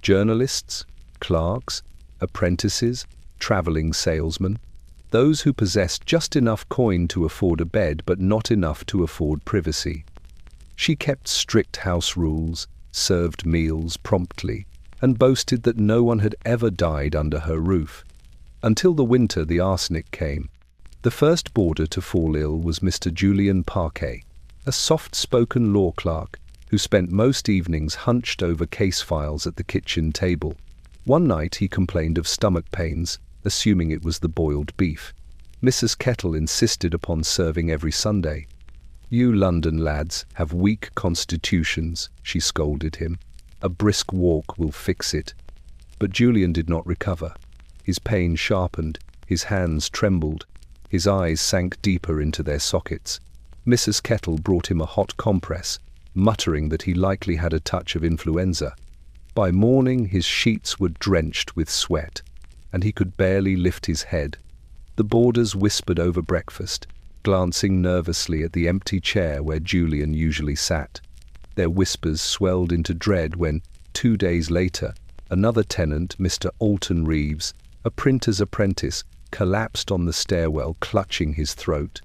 journalists, clerks, apprentices, travelling salesmen, those who possessed just enough coin to afford a bed but not enough to afford privacy. She kept strict house rules, served meals promptly, and boasted that no one had ever died under her roof. Until the winter the arsenic came. The first boarder to fall ill was Mr. Julian Parquet, a soft-spoken law clerk who spent most evenings hunched over case files at the kitchen table. One night he complained of stomach pains, assuming it was the boiled beef. Mrs. Kettle insisted upon serving every Sunday. "You London lads have weak constitutions," she scolded him. A brisk walk will fix it. But Julian did not recover. His pain sharpened, his hands trembled, his eyes sank deeper into their sockets. Mrs. Kettle brought him a hot compress, muttering that he likely had a touch of influenza. By morning his sheets were drenched with sweat, and he could barely lift his head. The boarders whispered over breakfast, glancing nervously at the empty chair where Julian usually sat. Their whispers swelled into dread when, 2 days later, another tenant, Mr. Alton Reeves, a printer's apprentice, collapsed on the stairwell, clutching his throat.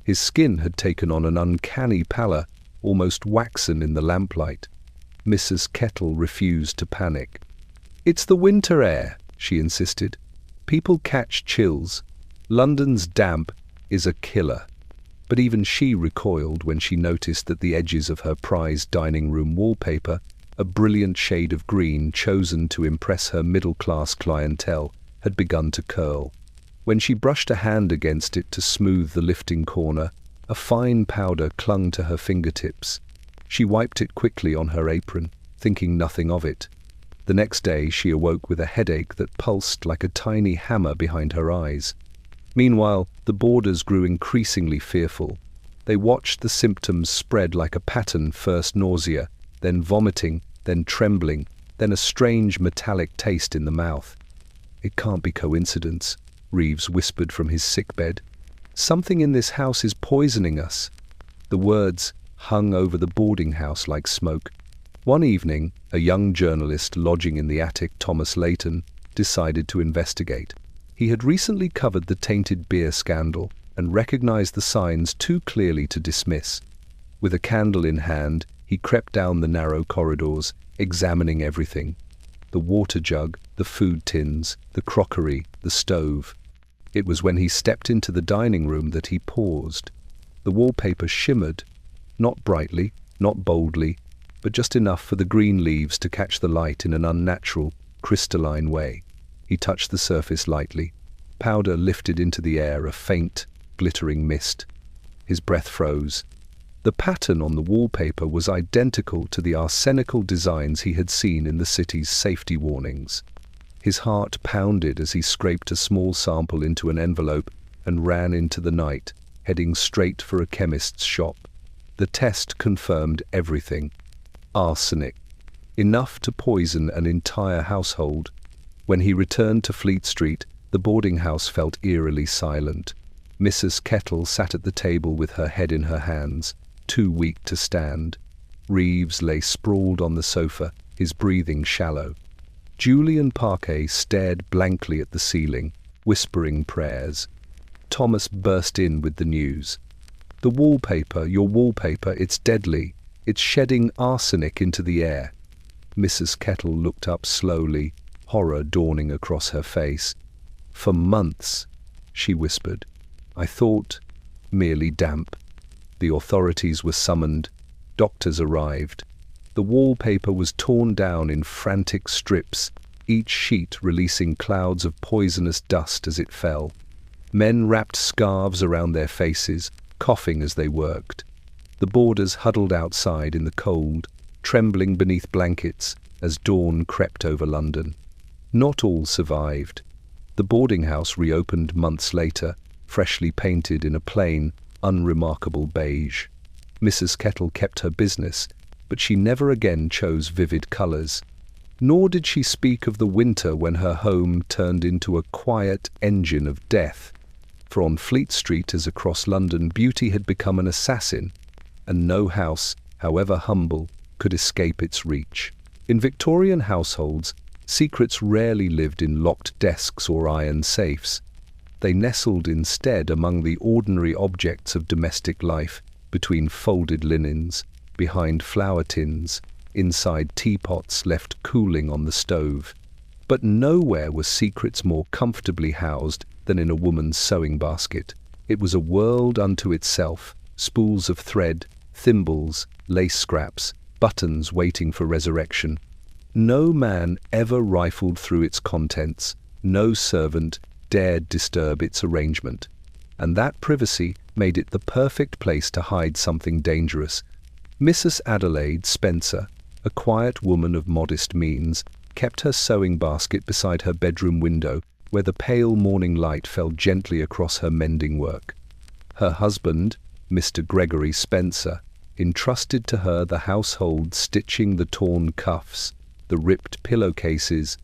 His skin had taken on an uncanny pallor, almost waxen in the lamplight. Mrs. Kettle refused to panic. "It's the winter air," she insisted. "People catch chills. London's damp is a killer." But even she recoiled when she noticed that the edges of her prized dining room wallpaper, a brilliant shade of green chosen to impress her middle-class clientele, had begun to curl. When she brushed a hand against it to smooth the lifting corner, a fine powder clung to her fingertips. She wiped it quickly on her apron, thinking nothing of it. The next day she awoke with a headache that pulsed like a tiny hammer behind her eyes. Meanwhile, the boarders grew increasingly fearful. They watched the symptoms spread like a pattern, first nausea, then vomiting, then trembling, then a strange metallic taste in the mouth. "It can't be coincidence," Reeves whispered from his sickbed. "Something in this house is poisoning us." The words hung over the boarding house like smoke. One evening, a young journalist lodging in the attic, Thomas Layton, decided to investigate. He had recently covered the tainted beer scandal and recognized the signs too clearly to dismiss. With a candle in hand, he crept down the narrow corridors, examining everything. The water jug, the food tins, the crockery, the stove. It was when he stepped into the dining room that he paused. The wallpaper shimmered, not brightly, not boldly, but just enough for the green leaves to catch the light in an unnatural, crystalline way. He touched the surface lightly. Powder lifted into the air, a faint, glittering mist. His breath froze. The pattern on the wallpaper was identical to the arsenical designs he had seen in the city's safety warnings. His heart pounded as he scraped a small sample into an envelope and ran into the night, heading straight for a chemist's shop. The test confirmed everything. Arsenic. Enough to poison an entire household. When he returned to Fleet Street, the boarding house felt eerily silent. Mrs. Kettle sat at the table with her head in her hands, too weak to stand. Reeves lay sprawled on the sofa, his breathing shallow. Julian Parquet stared blankly at the ceiling, whispering prayers. Thomas burst in with the news. "The wallpaper, your wallpaper, it's deadly. It's shedding arsenic into the air." Mrs. Kettle looked up slowly, horror dawning across her face. "For months," she whispered. "I thought merely damp." The authorities were summoned. Doctors arrived. The wallpaper was torn down in frantic strips, each sheet releasing clouds of poisonous dust as it fell. Men wrapped scarves around their faces, coughing as they worked. The boarders huddled outside in the cold, trembling beneath blankets as dawn crept over London. Not all survived. The boarding house reopened months later, freshly painted in a plain, unremarkable beige. Mrs. Kettle kept her business, but she never again chose vivid colours. Nor did she speak of the winter when her home turned into a quiet engine of death. For on Fleet Street as across London, beauty had become an assassin, and no house, however humble, could escape its reach. In Victorian households, secrets rarely lived in locked desks or iron safes. They nestled instead among the ordinary objects of domestic life, between folded linens, behind flower tins, inside teapots left cooling on the stove. But nowhere were secrets more comfortably housed than in a woman's sewing basket. It was a world unto itself, spools of thread, thimbles, lace scraps, buttons waiting for resurrection. No man ever rifled through its contents, no servant dared disturb its arrangement. And that privacy made it the perfect place to hide something dangerous. Mrs. Adelaide Spencer, a quiet woman of modest means, kept her sewing basket beside her bedroom window, where the pale morning light fell gently across her mending work. Her husband, Mr. Gregory Spencer, entrusted to her the household stitching, the torn cuffs, the ripped pillowcases,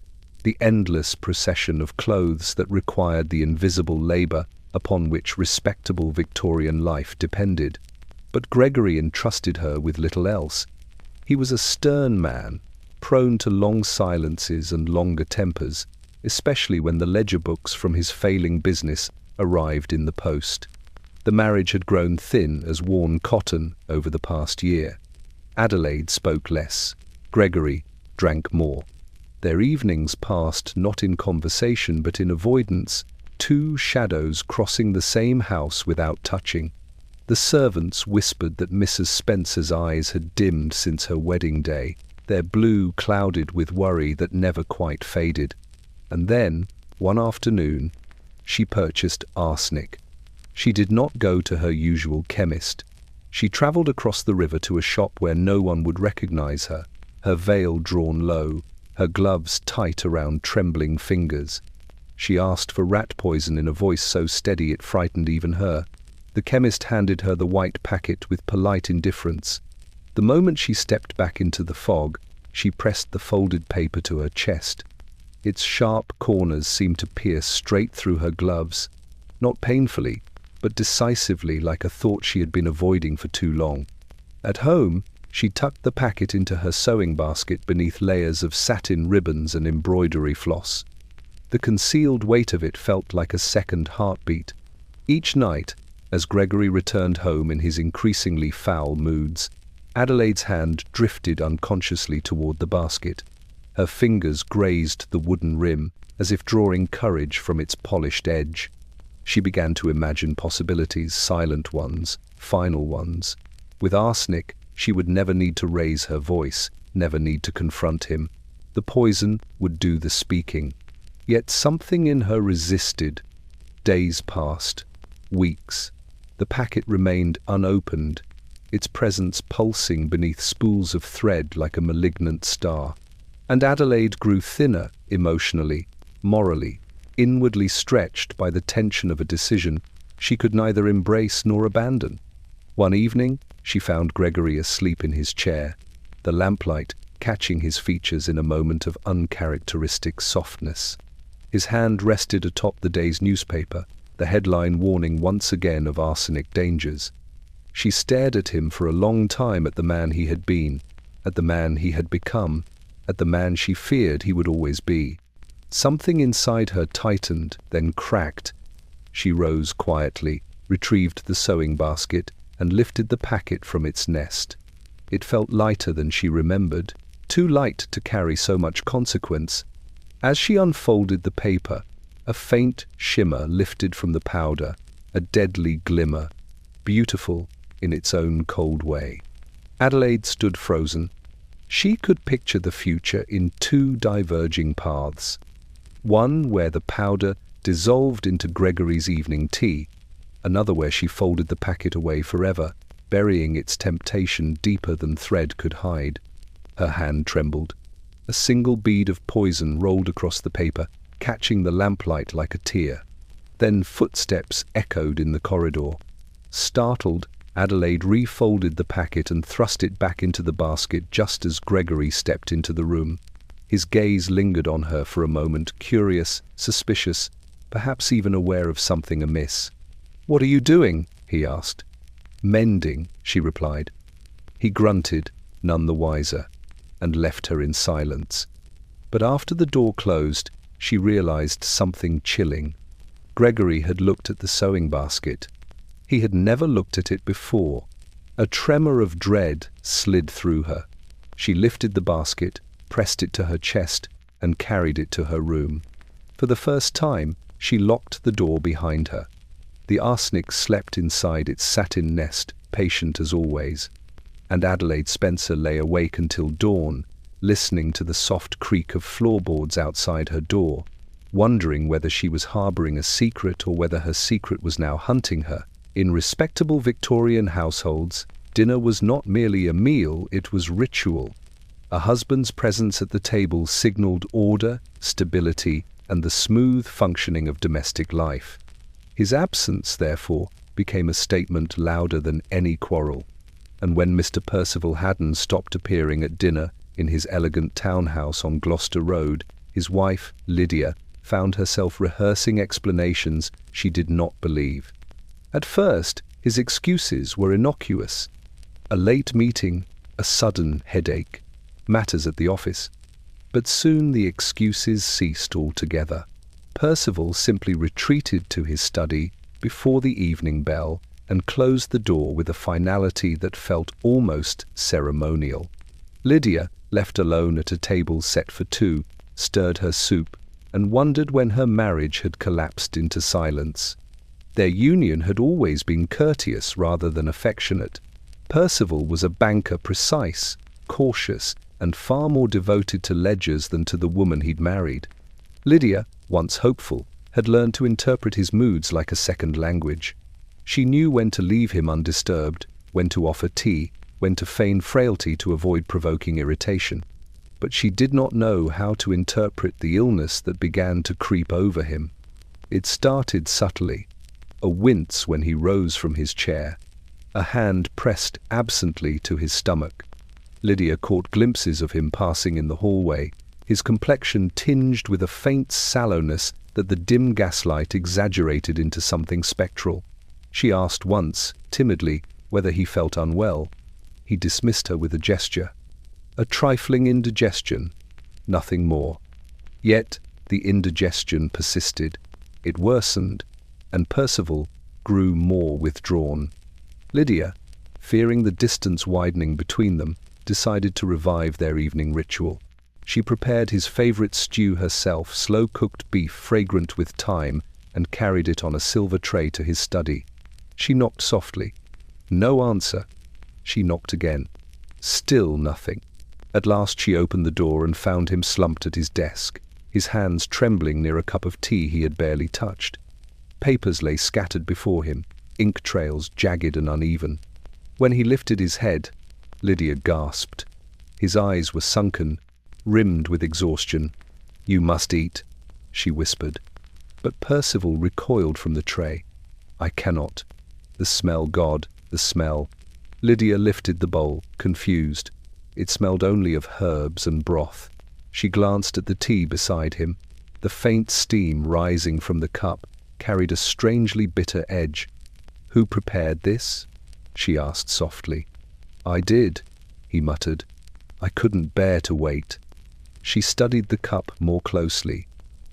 the endless procession of clothes that required the invisible labor upon which respectable Victorian life depended. But Gregory entrusted her with little else. He was a stern man, prone to long silences and longer tempers, especially when the ledger books from his failing business arrived in the post. The marriage had grown thin as worn cotton over the past year. Adelaide spoke less. Gregory drank more. Their evenings passed not in conversation but in avoidance, two shadows crossing the same house without touching. The servants whispered that Mrs. Spencer's eyes had dimmed since her wedding day, their blue clouded with worry that never quite faded. And then, one afternoon, she purchased arsenic. She did not go to her usual chemist. She travelled across the river to a shop where no one would recognize her, her veil drawn low, her gloves tight around trembling fingers. She asked for rat poison in a voice so steady it frightened even her. The chemist handed her the white packet with polite indifference. The moment she stepped back into the fog, she pressed the folded paper to her chest. Its sharp corners seemed to pierce straight through her gloves, not painfully, but decisively, like a thought she had been avoiding for too long. At home, she tucked the packet into her sewing basket beneath layers of satin ribbons and embroidery floss. The concealed weight of it felt like a second heartbeat. Each night, as Gregory returned home in his increasingly foul moods, Adelaide's hand drifted unconsciously toward the basket. Her fingers grazed the wooden rim, as if drawing courage from its polished edge. She began to imagine possibilities, silent ones, final ones. With arsenic, she would never need to raise her voice, never need to confront him. The poison would do the speaking. Yet something in her resisted. Days passed, weeks. The packet remained unopened, its presence pulsing beneath spools of thread like a malignant star. And Adelaide grew thinner emotionally, morally, inwardly stretched by the tension of a decision she could neither embrace nor abandon. One evening, she found Gregory asleep in his chair, the lamplight catching his features in a moment of uncharacteristic softness. His hand rested atop the day's newspaper, the headline warning once again of arsenic dangers. She stared at him for a long time, at the man he had been, at the man he had become, at the man she feared he would always be. Something inside her tightened, then cracked. She rose quietly, retrieved the sewing basket, and lifted the packet from its nest. It felt lighter than she remembered, too light to carry so much consequence. As she unfolded the paper, a faint shimmer lifted from the powder, a deadly glimmer, beautiful in its own cold way. Adelaide stood frozen. She could picture the future in two diverging paths. One where the powder dissolved into Gregory's evening tea, another where she folded the packet away forever, burying its temptation deeper than thread could hide. Her hand trembled. A single bead of poison rolled across the paper, catching the lamplight like a tear. Then footsteps echoed in the corridor. Startled, Adelaide refolded the packet and thrust it back into the basket just as Gregory stepped into the room. His gaze lingered on her for a moment, curious, suspicious, perhaps even aware of something amiss. "What are you doing?" he asked. "Mending," she replied. He grunted, none the wiser, and left her in silence. But after the door closed, she realized something chilling. Gregory had looked at the sewing basket. He had never looked at it before. A tremor of dread slid through her. She lifted the basket, pressed it to her chest, and carried it to her room. For the first time, she locked the door behind her. The arsenic slept inside its satin nest, patient as always. And Adelaide Spencer lay awake until dawn, listening to the soft creak of floorboards outside her door, wondering whether she was harboring a secret or whether her secret was now hunting her. In respectable Victorian households, dinner was not merely a meal, it was ritual. A husband's presence at the table signaled order, stability, and the smooth functioning of domestic life. His absence, therefore, became a statement louder than any quarrel. And when Mr. Percival Haddon stopped appearing at dinner in his elegant townhouse on Gloucester Road, his wife, Lydia, found herself rehearsing explanations she did not believe. At first, his excuses were innocuous. A late meeting, a sudden headache, matters at the office. But soon the excuses ceased altogether. Percival simply retreated to his study before the evening bell and closed the door with a finality that felt almost ceremonial. Lydia, left alone at a table set for two, stirred her soup and wondered when her marriage had collapsed into silence. Their union had always been courteous rather than affectionate. Percival was a banker, precise, cautious, and far more devoted to ledgers than to the woman he'd married. Lydia, once hopeful, had learned to interpret his moods like a second language. She knew when to leave him undisturbed, when to offer tea, when to feign frailty to avoid provoking irritation. But she did not know how to interpret the illness that began to creep over him. It started subtly, a wince when he rose from his chair, a hand pressed absently to his stomach. Lydia caught glimpses of him passing in the hallway, his complexion tinged with a faint sallowness that the dim gaslight exaggerated into something spectral. She asked once, timidly, whether he felt unwell. He dismissed her with a gesture. A trifling indigestion, nothing more. Yet the indigestion persisted. It worsened, and Percival grew more withdrawn. Lydia, fearing the distance widening between them, decided to revive their evening ritual. She prepared his favorite stew herself, slow-cooked beef fragrant with thyme, and carried it on a silver tray to his study. She knocked softly. No answer. She knocked again. Still nothing. At last she opened the door and found him slumped at his desk, his hands trembling near a cup of tea he had barely touched. Papers lay scattered before him, ink trails jagged and uneven. When he lifted his head, Lydia gasped. His eyes were sunken, rimmed with exhaustion. "You must eat," she whispered. But Percival recoiled from the tray. "I cannot. The smell, God, the smell." Lydia lifted the bowl, confused. It smelled only of herbs and broth. She glanced at the tea beside him. The faint steam rising from the cup carried a strangely bitter edge. "Who prepared this?" she asked softly. "I did," he muttered. "I couldn't bear to wait." She studied the cup more closely.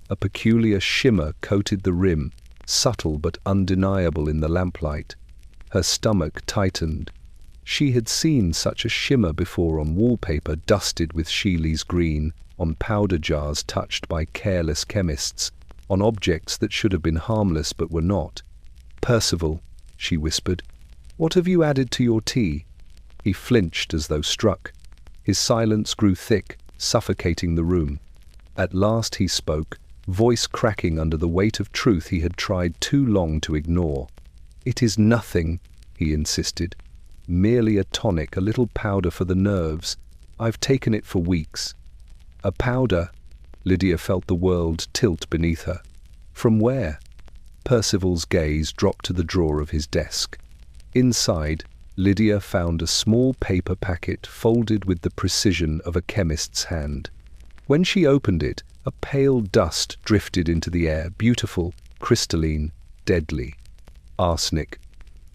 A peculiar shimmer coated the rim, subtle but undeniable in the lamplight. Her stomach tightened. She had seen such a shimmer before on wallpaper dusted with Sheely's green, on powder jars touched by careless chemists, on objects that should have been harmless but were not. "Percival," she whispered, "what have you added to your tea?" He flinched as though struck. His silence grew thick, suffocating the room. At last he spoke, voice cracking under the weight of truth he had tried too long to ignore. "It is nothing," he insisted. "Merely a tonic, a little powder for the nerves. I've taken it for weeks." "A powder?" Lydia felt the world tilt beneath her. "From where?" Percival's gaze dropped to the drawer of his desk. Inside, Lydia found a small paper packet folded with the precision of a chemist's hand. When she opened it, a pale dust drifted into the air, beautiful, crystalline, deadly. Arsenic.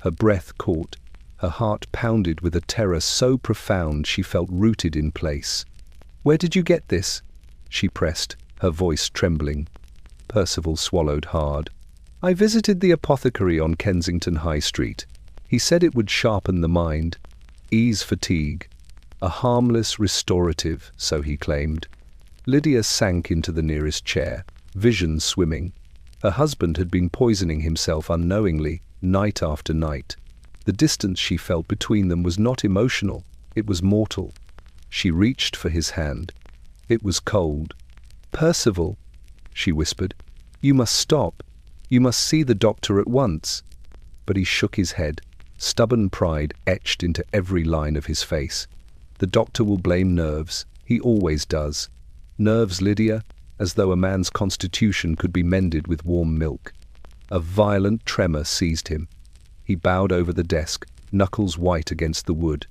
Her breath caught. Her heart pounded with a terror so profound she felt rooted in place. "Where did you get this?" she pressed, her voice trembling. Percival swallowed hard. "I visited the apothecary on Kensington High Street. He said it would sharpen the mind, ease fatigue. A harmless restorative, so he claimed." Lydia sank into the nearest chair, visions swimming. Her husband had been poisoning himself unknowingly, night after night. The distance she felt between them was not emotional, it was mortal. She reached for his hand. It was cold. "Percival," she whispered, "you must stop. You must see the doctor at once." But he shook his head, stubborn pride etched into every line of his face. "The doctor will blame nerves. He always does. Nerves, Lydia, as though a man's constitution could be mended with warm milk. A violent tremor seized him. He bowed over the desk, knuckles white against the wood.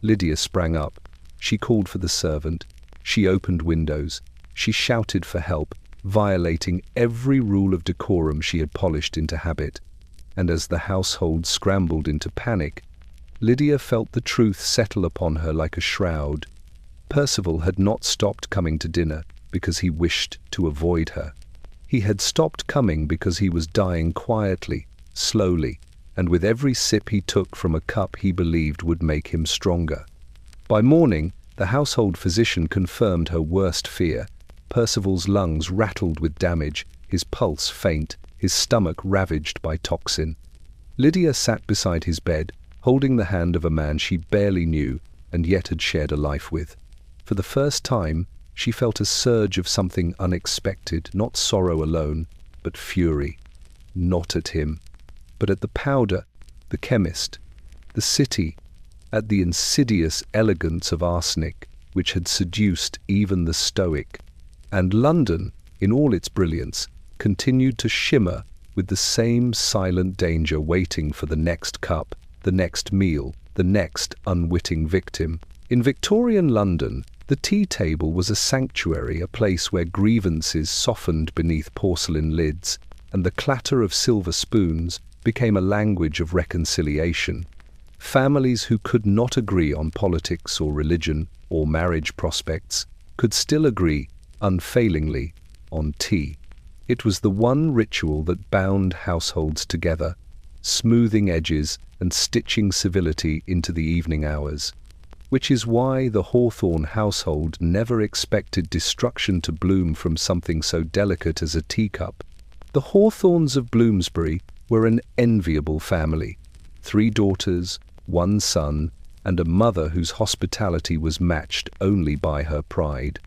Lydia sprang up. She called for the servant. She opened windows. She shouted for help, violating every rule of decorum she had polished into habit. And as the household scrambled into panic, Lydia felt the truth settle upon her like a shroud. Percival had not stopped coming to dinner because he wished to avoid her. He had stopped coming because he was dying quietly, slowly, and with every sip he took from a cup he believed would make him stronger. By morning, the household physician confirmed her worst fear. Percival's lungs rattled with damage, his pulse faint, his stomach ravaged by toxin. Lydia sat beside his bed, holding the hand of a man she barely knew and yet had shared a life with. For the first time, she felt a surge of something unexpected, not sorrow alone, but fury. Not at him, but at the powder, the chemist, the city, at the insidious elegance of arsenic, which had seduced even the stoic. And London, in all its brilliance, continued to shimmer with the same silent danger waiting for the next cup, the next meal, the next unwitting victim. In Victorian London, the tea table was a sanctuary, a place where grievances softened beneath porcelain lids, and the clatter of silver spoons became a language of reconciliation. Families who could not agree on politics or religion or marriage prospects could still agree, unfailingly, on tea. It was the one ritual that bound households together, smoothing edges and stitching civility into the evening hours. Which is why the Hawthorne household never expected destruction to bloom from something so delicate as a teacup. The Hawthornes of Bloomsbury were an enviable family. 3 daughters, 1 son, and a mother whose hospitality was matched only by her pride.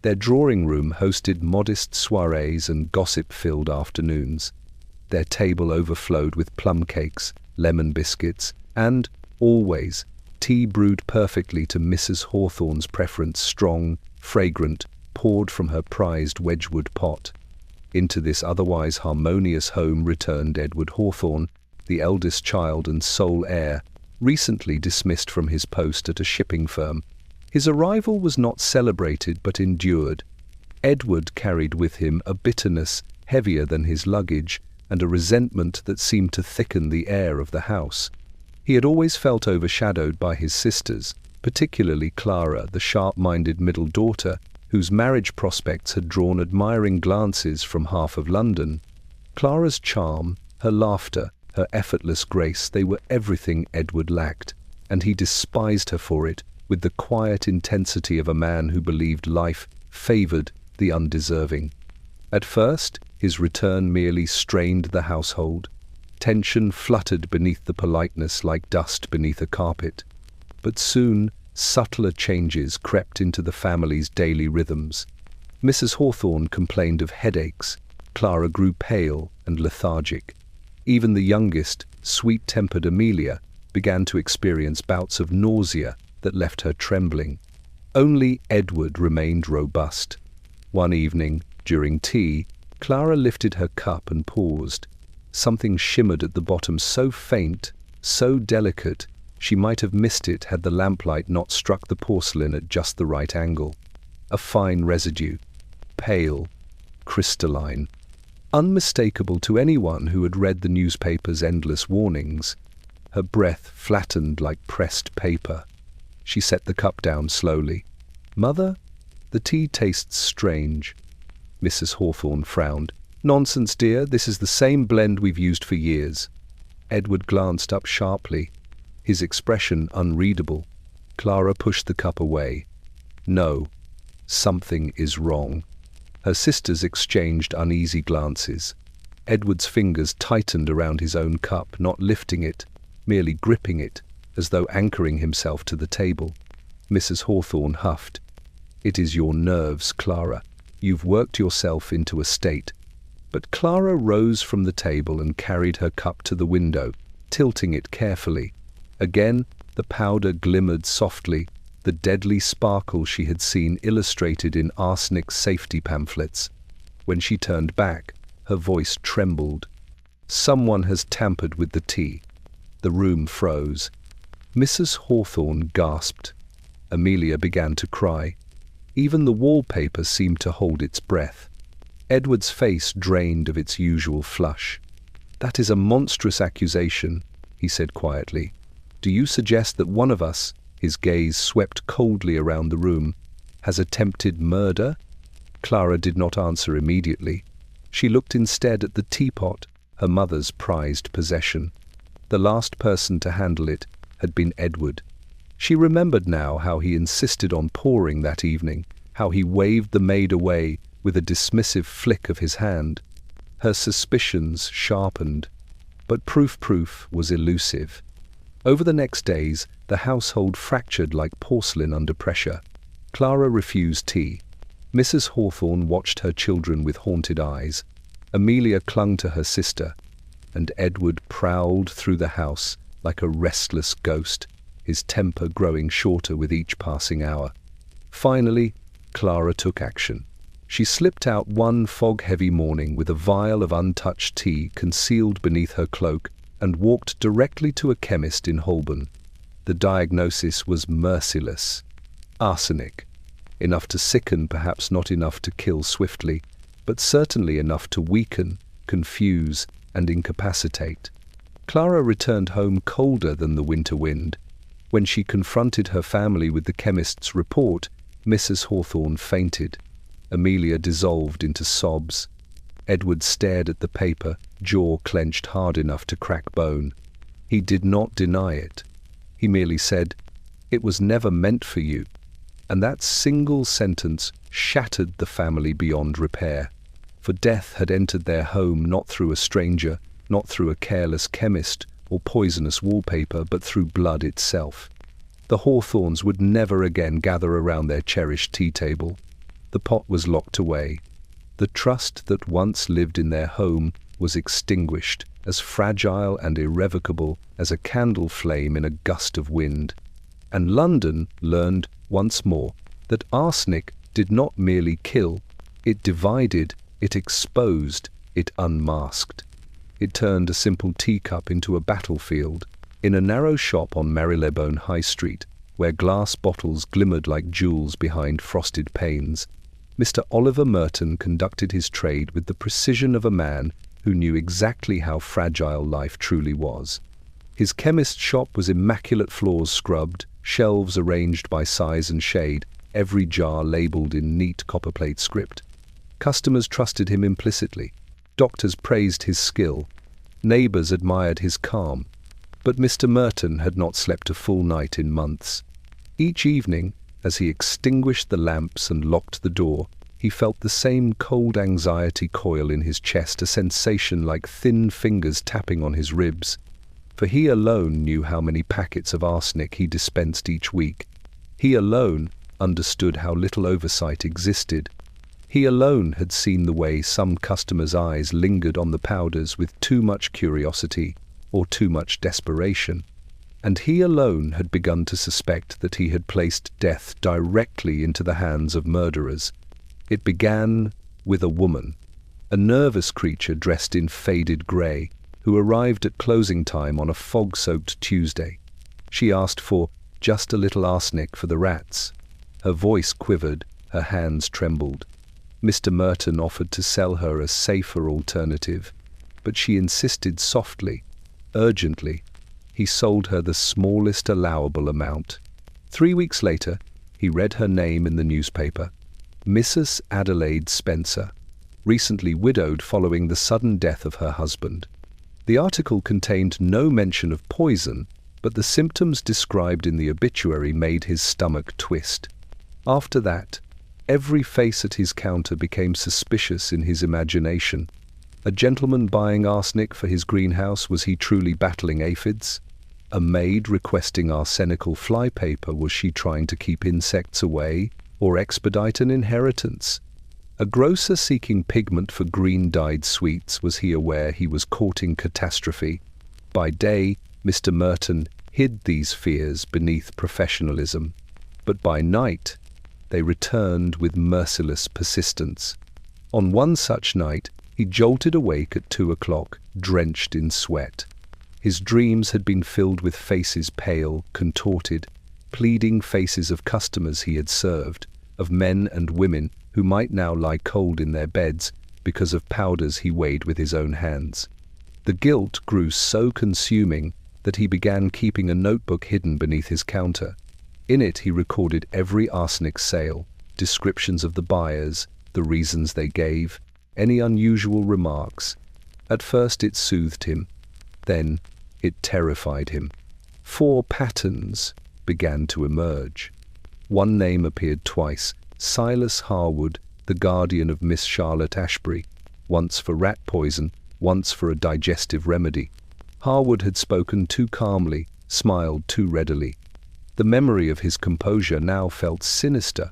Their drawing room hosted modest soirees and gossip-filled afternoons. Their table overflowed with plum cakes, lemon biscuits, and, always, tea brewed perfectly to Mrs. Hawthorne's preference, strong, fragrant, poured from her prized Wedgwood pot. Into this otherwise harmonious home returned Edward Hawthorne, the eldest child and sole heir, recently dismissed from his post at a shipping firm. His arrival was not celebrated but endured. Edward carried with him a bitterness heavier than his luggage and a resentment that seemed to thicken the air of the house. He had always felt overshadowed by his sisters, particularly Clara, the sharp-minded middle daughter, whose marriage prospects had drawn admiring glances from half of London. Clara's charm, her laughter, her effortless grace, they were everything Edward lacked, and he despised her for it, with the quiet intensity of a man who believed life favoured the undeserving. At first, his return merely strained the household. Tension fluttered beneath the politeness like dust beneath a carpet. But soon, subtler changes crept into the family's daily rhythms. Mrs. Hawthorne complained of headaches. Clara grew pale and lethargic. Even the youngest, sweet-tempered Amelia began to experience bouts of nausea that left her trembling. Only Edward remained robust. One evening, during tea, Clara lifted her cup and paused. Something shimmered at the bottom, so faint, so delicate, she might have missed it had the lamplight not struck the porcelain at just the right angle. A fine residue, pale, crystalline, unmistakable to anyone who had read the newspaper's endless warnings. Her breath flattened like pressed paper. She set the cup down slowly. "Mother, the tea tastes strange." Mrs. Hawthorne frowned. "Nonsense, dear, this is the same blend we've used for years." Edward glanced up sharply, his expression unreadable. Clara pushed the cup away. "No, something is wrong." Her sisters exchanged uneasy glances. Edward's fingers tightened around his own cup, not lifting it, merely gripping it, as though anchoring himself to the table. Mrs. Hawthorne huffed. "It is your nerves, Clara. You've worked yourself into a state." But Clara rose from the table and carried her cup to the window, tilting it carefully. Again, the powder glimmered softly, the deadly sparkle she had seen illustrated in Arsenic safety pamphlets. When she turned back, her voice trembled. "Someone has tampered with the tea." The room froze. Mrs. Hawthorne gasped. Amelia began to cry. Even the wallpaper seemed to hold its breath. Edward's face drained of its usual flush. "That is a monstrous accusation," he said quietly. "Do you suggest that one of us," his gaze swept coldly around the room, "has attempted murder?" Clara did not answer immediately. She looked instead at the teapot, her mother's prized possession. The last person to handle it had been Edward. She remembered now how he insisted on pouring that evening, how he waved the maid away with a dismissive flick of his hand. Her suspicions sharpened, but proof was elusive. Over the next days, the household fractured like porcelain under pressure. Clara refused tea. Mrs. Hawthorne watched her children with haunted eyes. Amelia clung to her sister, and Edward prowled through the house like a restless ghost, his temper growing shorter with each passing hour. Finally, Clara took action. She slipped out one fog-heavy morning with a vial of untouched tea concealed beneath her cloak and walked directly to a chemist in Holborn. The diagnosis was merciless. Arsenic. Enough to sicken, perhaps not enough to kill swiftly, but certainly enough to weaken, confuse, and incapacitate. Clara returned home colder than the winter wind. When she confronted her family with the chemist's report, Mrs. Hawthorne fainted. Amelia dissolved into sobs. Edward stared at the paper, jaw clenched hard enough to crack bone. He did not deny it. He merely said, "It was never meant for you." And that single sentence shattered the family beyond repair. For death had entered their home not through a stranger, not through a careless chemist or poisonous wallpaper, but through blood itself. The Hawthorns would never again gather around their cherished tea table. The pot was locked away. The trust that once lived in their home was extinguished, as fragile and irrevocable as a candle flame in a gust of wind. And London learned once more that arsenic did not merely kill, it divided, it exposed, it unmasked. It turned a simple teacup into a battlefield. In a narrow shop on Marylebone High Street, where glass bottles glimmered like jewels behind frosted panes, Mr. Oliver Merton conducted his trade with the precision of a man who knew exactly how fragile life truly was. His chemist's shop was immaculate floors scrubbed, shelves arranged by size and shade, every jar labelled in neat copperplate script. Customers trusted him implicitly. Doctors praised his skill. Neighbours admired his calm. But Mr. Merton had not slept a full night in months. Each evening, as he extinguished the lamps and locked the door, he felt the same cold anxiety coil in his chest, a sensation like thin fingers tapping on his ribs. For he alone knew how many packets of arsenic he dispensed each week. He alone understood how little oversight existed. He alone had seen the way some customers' eyes lingered on the powders with too much curiosity or too much desperation. And he alone had begun to suspect that he had placed death directly into the hands of murderers. It began with a woman, a nervous creature dressed in faded grey, who arrived at closing time on a fog-soaked Tuesday. She asked for just a little arsenic for the rats. Her voice quivered, her hands trembled. Mr. Merton offered to sell her a safer alternative, but she insisted softly, urgently. He sold her the smallest allowable amount. 3 weeks later, he read her name in the newspaper. Mrs. Adelaide Spencer, recently widowed following the sudden death of her husband. The article contained no mention of poison, but the symptoms described in the obituary made his stomach twist. After that, every face at his counter became suspicious in his imagination. A gentleman buying arsenic for his greenhouse, was he truly battling aphids? A maid requesting arsenical flypaper, was she trying to keep insects away or expedite an inheritance? A grocer seeking pigment for green-dyed sweets, was he aware he was courting catastrophe? By day, Mr. Merton hid these fears beneath professionalism. But by night, they returned with merciless persistence. On one such night, he jolted awake at 2 o'clock, drenched in sweat. His dreams had been filled with faces pale, contorted, pleading faces of customers he had served, of men and women who might now lie cold in their beds because of powders he weighed with his own hands. The guilt grew so consuming that he began keeping a notebook hidden beneath his counter. In it he recorded every arsenic sale, descriptions of the buyers, the reasons they gave, any unusual remarks. At first it soothed him, then it terrified him. 4 patterns began to emerge. One name appeared twice: Silas Harwood, the guardian of Miss Charlotte Ashbury, once for rat poison, once for a digestive remedy. Harwood had spoken too calmly, smiled too readily. The memory of his composure now felt sinister.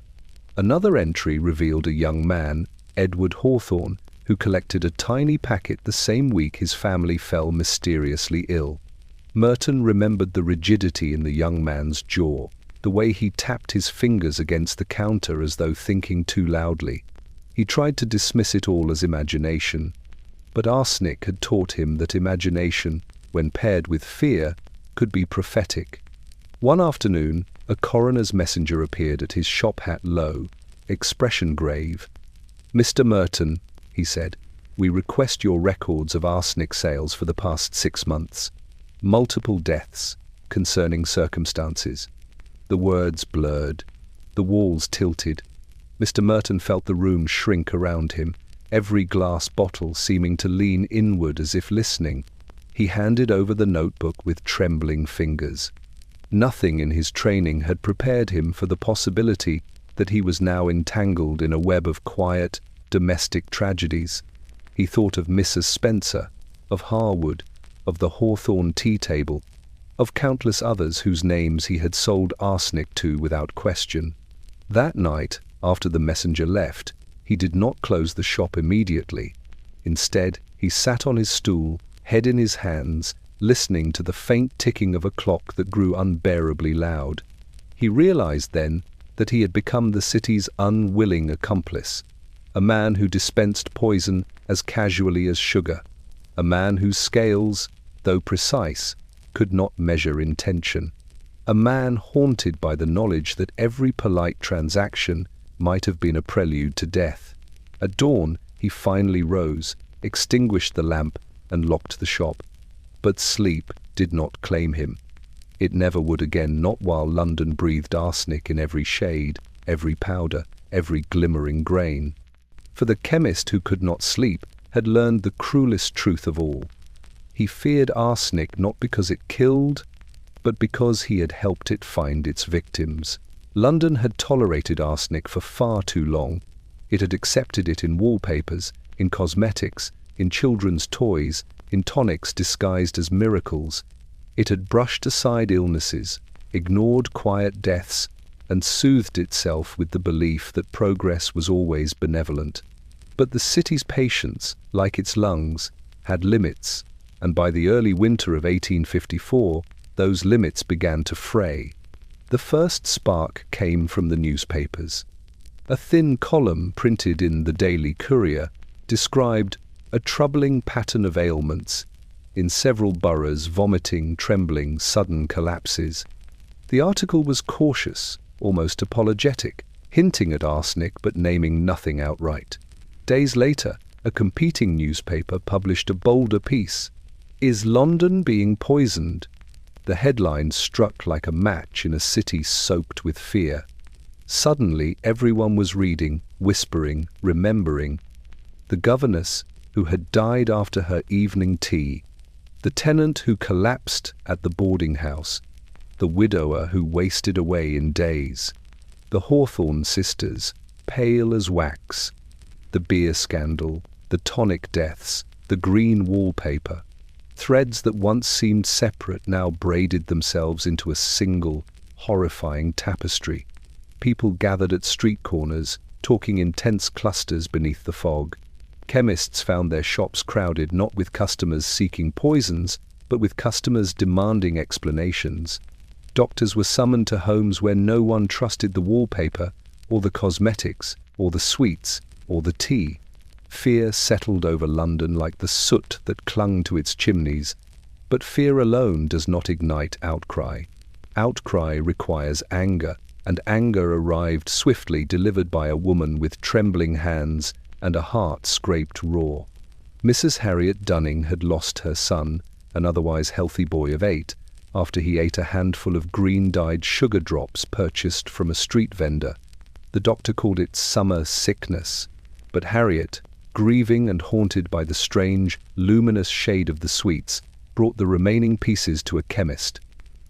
Another entry revealed a young man, Edward Hawthorne, who collected a tiny packet the same week his family fell mysteriously ill. Merton remembered the rigidity in the young man's jaw, the way he tapped his fingers against the counter as though thinking too loudly. He tried to dismiss it all as imagination, but arsenic had taught him that imagination, when paired with fear, could be prophetic. One afternoon, a coroner's messenger appeared at his shop hat low, expression grave. "Mr. Merton," he said, "we request your records of arsenic sales for the past 6 months. Multiple deaths, concerning circumstances." The words blurred. The walls tilted. Mr. Merton felt the room shrink around him, every glass bottle seeming to lean inward as if listening. He handed over the notebook with trembling fingers. Nothing in his training had prepared him for the possibility that he was now entangled in a web of quiet, domestic tragedies. He thought of Mrs. Spencer, of Harwood, of the Hawthorne tea table, of countless others whose names he had sold arsenic to without question. That night, after the messenger left, he did not close the shop immediately. Instead, he sat on his stool, head in his hands, listening to the faint ticking of a clock that grew unbearably loud. He realized then that he had become the city's unwilling accomplice, a man who dispensed poison as casually as sugar, a man whose scales, though precise, could not measure intention, a man haunted by the knowledge that every polite transaction might have been a prelude to death. At dawn, he finally rose, extinguished the lamp, and locked the shop. But sleep did not claim him. It never would again, not while London breathed arsenic in every shade, every powder, every glimmering grain. For the chemist who could not sleep had learned the cruelest truth of all. He feared arsenic not because it killed, but because he had helped it find its victims. London had tolerated arsenic for far too long. It had accepted it in wallpapers, in cosmetics, in children's toys, in tonics disguised as miracles. It had brushed aside illnesses, ignored quiet deaths, and soothed itself with the belief that progress was always benevolent. But the city's patience, like its lungs, had limits, and by the early winter of 1854, those limits began to fray. The first spark came from the newspapers. A thin column printed in the Daily Courier described a troubling pattern of ailments, in several boroughs vomiting, trembling, sudden collapses. The article was cautious, almost apologetic, hinting at arsenic but naming nothing outright. Days later, a competing newspaper published a bolder piece. "Is London being poisoned?" The headline struck like a match in a city soaked with fear. Suddenly, everyone was reading, whispering, remembering. The governess who had died after her evening tea, the tenant who collapsed at the boarding house, the widower who wasted away in days, the Hawthorne sisters, pale as wax, the beer scandal, the tonic deaths, the green wallpaper. Threads that once seemed separate now braided themselves into a single, horrifying tapestry. People gathered at street corners, talking in tense clusters beneath the fog. Chemists found their shops crowded not with customers seeking poisons, but with customers demanding explanations. Doctors were summoned to homes where no one trusted the wallpaper, or the cosmetics, or the sweets, or the tea. Fear settled over London like the soot that clung to its chimneys. But fear alone does not ignite outcry. Outcry requires anger, and anger arrived swiftly, delivered by a woman with trembling hands and a heart scraped raw. Mrs. Harriet Dunning had lost her son, an otherwise healthy boy of 8, after he ate a handful of green-dyed sugar drops purchased from a street vendor. The doctor called it summer sickness, but Harriet, grieving and haunted by the strange, luminous shade of the sweets, brought the remaining pieces to a chemist.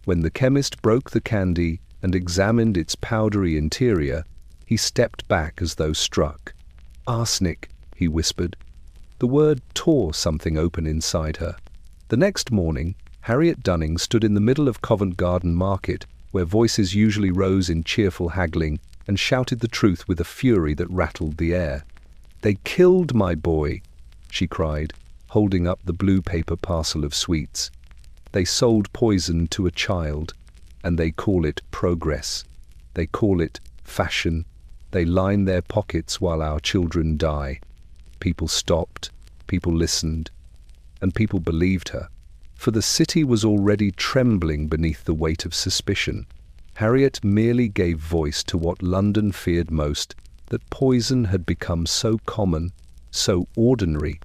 When the chemist broke the candy and examined its powdery interior, he stepped back as though struck. "Arsenic," he whispered. The word tore something open inside her. The next morning, Harriet Dunning stood in the middle of Covent Garden Market, where voices usually rose in cheerful haggling, and shouted the truth with a fury that rattled the air. "They killed my boy," she cried, holding up the blue paper parcel of sweets. "They sold poison to a child, and they call it progress. They call it fashion. They line their pockets while our children die." People stopped, people listened, and people believed her. For the city was already trembling beneath the weight of suspicion. Harriet merely gave voice to what London feared most, that poison had become so common, so ordinary,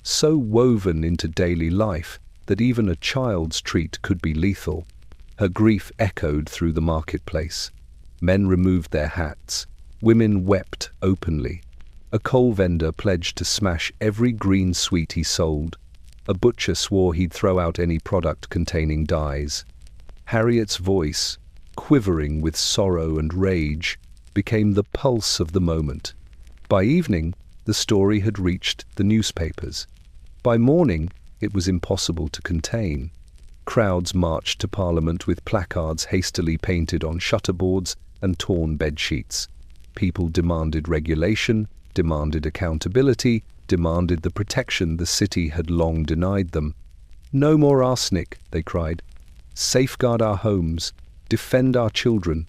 so woven into daily life that even a child's treat could be lethal. Her grief echoed through the marketplace. Men removed their hats. Women wept openly. A coal vendor pledged to smash every green sweet he sold. A butcher swore he'd throw out any product containing dyes. Harriet's voice, quivering with sorrow and rage, became the pulse of the moment. By evening, the story had reached the newspapers. By morning, it was impossible to contain. Crowds marched to Parliament with placards hastily painted on shutterboards and torn bedsheets. People demanded regulation, demanded accountability, demanded the protection the city had long denied them. "No more arsenic," they cried. "Safeguard our homes. Defend our children."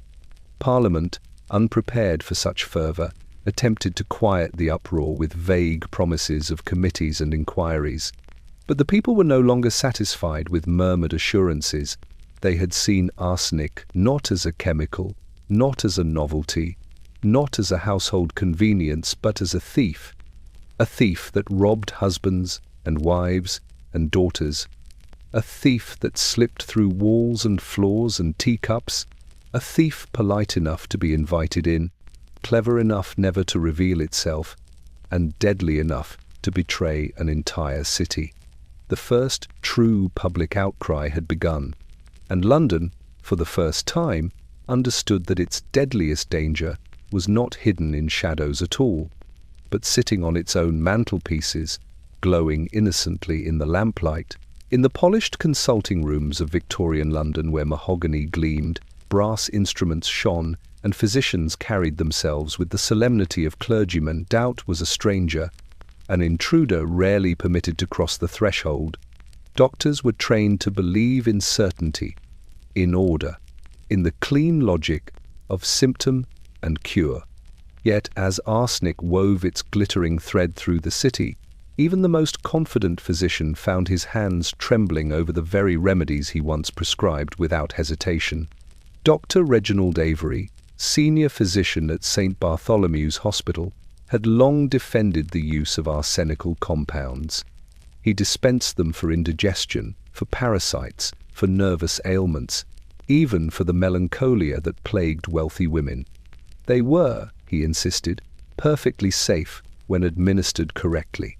Parliament, unprepared for such fervour, attempted to quiet the uproar with vague promises of committees and inquiries. But the people were no longer satisfied with murmured assurances. They had seen arsenic not as a chemical, not as a novelty, not as a household convenience, but as a thief that robbed husbands and wives and daughters, a thief that slipped through walls and floors and teacups, a thief polite enough to be invited in, clever enough never to reveal itself, and deadly enough to betray an entire city. The first true public outcry had begun, and London, for the first time, understood that its deadliest danger was not hidden in shadows at all, but sitting on its own mantelpieces, glowing innocently in the lamplight, in the polished consulting rooms of Victorian London where mahogany gleamed, brass instruments shone, and physicians carried themselves with the solemnity of clergymen. Doubt was a stranger, an intruder rarely permitted to cross the threshold. Doctors were trained to believe in certainty, in order, in the clean logic of symptom and cure. Yet as arsenic wove its glittering thread through the city, even the most confident physician found his hands trembling over the very remedies he once prescribed without hesitation. Dr. Reginald Avery, senior physician at St. Bartholomew's Hospital, had long defended the use of arsenical compounds. He dispensed them for indigestion, for parasites, for nervous ailments, even for the melancholia that plagued wealthy women. They were, he insisted, perfectly safe when administered correctly.